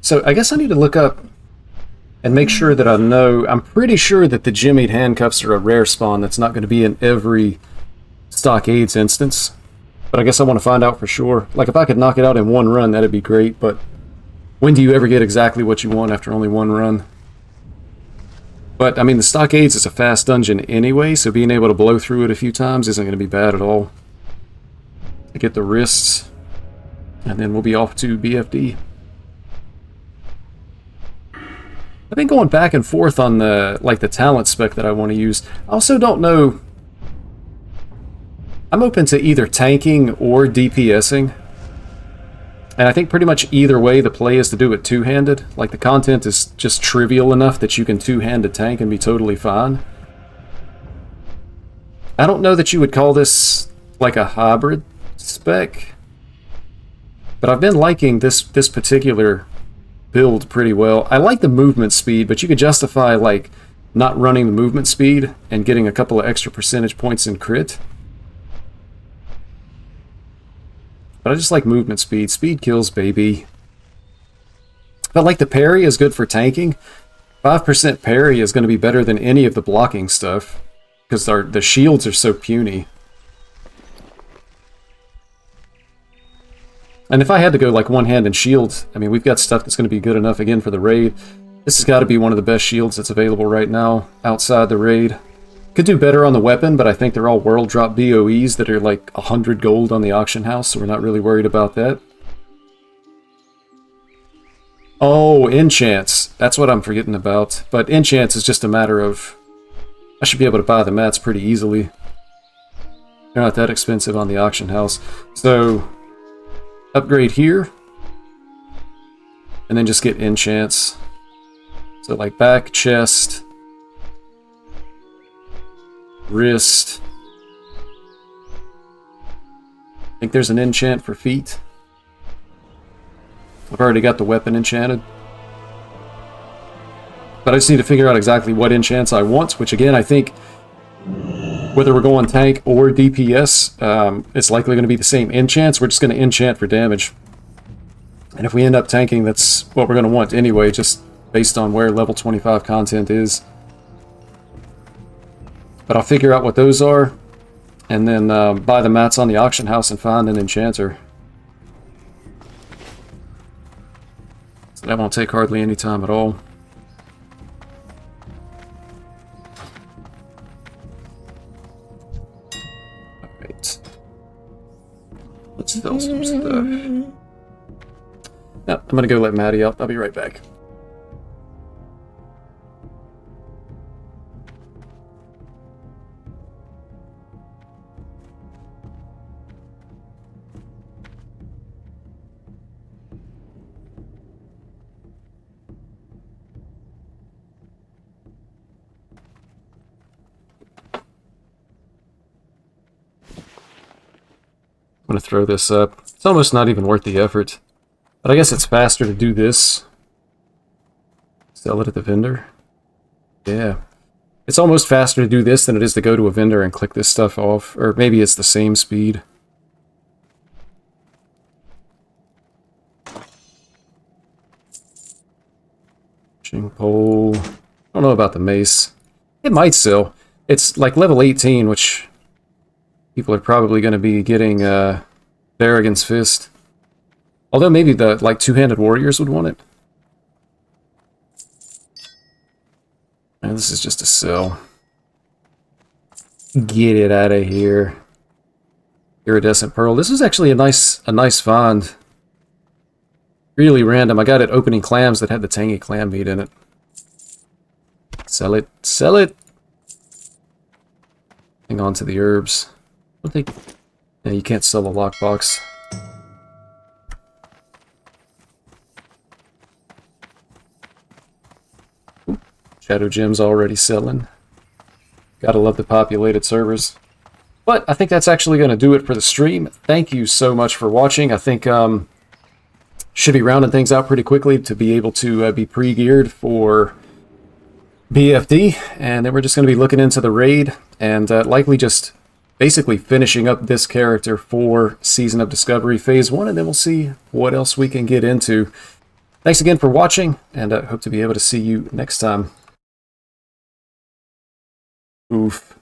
Speaker 1: So I guess I need to look up and make sure that I know. I'm pretty sure that the jimmied handcuffs are a rare spawn that's not going to be in every Stockades instance. But I guess I want to find out for sure. Like if I could knock it out in 1 run, that'd be great. But when do you ever get exactly what you want after only 1 run? But I mean, the Stockades is a fast dungeon anyway, so being able to blow through it a few times isn't going to be bad at all. I get the wrists, and then we'll be off to BFD. I've been going back and forth on the talent spec that I want to use. I also don't know. I'm open to either tanking or DPSing. And I think pretty much either way the play is to do it two-handed. Like the content is just trivial enough that you can two-hand a tank and be totally fine. I don't know that you would call this like a hybrid spec. But I've been liking this particular build pretty well. I like the movement speed, but you could justify like not running the movement speed and getting a couple of extra percentage points in crit. But I just like movement speed. Speed kills, baby. But like the parry is good for tanking. 5% parry is going to be better than any of the blocking stuff because the shields are so puny. And if I had to go like one hand and shield, I mean, we've got stuff that's going to be good enough again for the raid. This has got to be one of the best shields that's available right now outside the raid. Could do better on the weapon, but I think they're all world drop BOEs that are like 100 gold on the auction house, so we're not really worried about that. Oh, enchants. That's what I'm forgetting about. But enchants is just a matter of... I should be able to buy the mats pretty easily. They're not that expensive on the auction house. So... upgrade here, and then just get enchants. So like back, chest, wrist. I think there's an enchant for feet. I've already got the weapon enchanted. But I just need to figure out exactly what enchants I want, which again, I think whether we're going tank or DPS, it's likely going to be the same enchants. We're just going to enchant for damage. And if we end up tanking, that's what we're going to want anyway, just based on where level 25 content is. But I'll figure out what those are, and then buy the mats on the auction house and find an enchanter. So that won't take hardly any time at all. Let's sell some stuff. No, I'm gonna go let Maddie out. I'll be right back. I'm gonna throw this up. It's almost not even worth the effort. But I guess it's faster to do this. Sell it at the vendor. Yeah. It's almost faster to do this than it is to go to a vendor and click this stuff off. Or maybe it's the same speed. Fishing pole. I don't know about the mace. It might sell. It's like level 18, which people are probably going to be getting Barragan's Fist. Although maybe the like two-handed warriors would want it. And this is just a sell. Get it out of here. Iridescent pearl. This is actually a nice find. Really random. I got it opening clams that had the tangy clam meat in it. Sell it. Sell it. Hang on to the herbs. I don't think... Yeah, you can't sell a lockbox. Shadow Gem's already selling. Gotta love the populated servers. But I think that's actually going to do it for the stream. Thank you so much for watching. I think should be rounding things out pretty quickly to be able to be pre-geared for BFD. And then we're just going to be looking into the raid and likely just basically finishing up this character for Season of Discovery Phase 1. And then we'll see what else we can get into. Thanks again for watching, and I hope to be able to see you next time. Oof.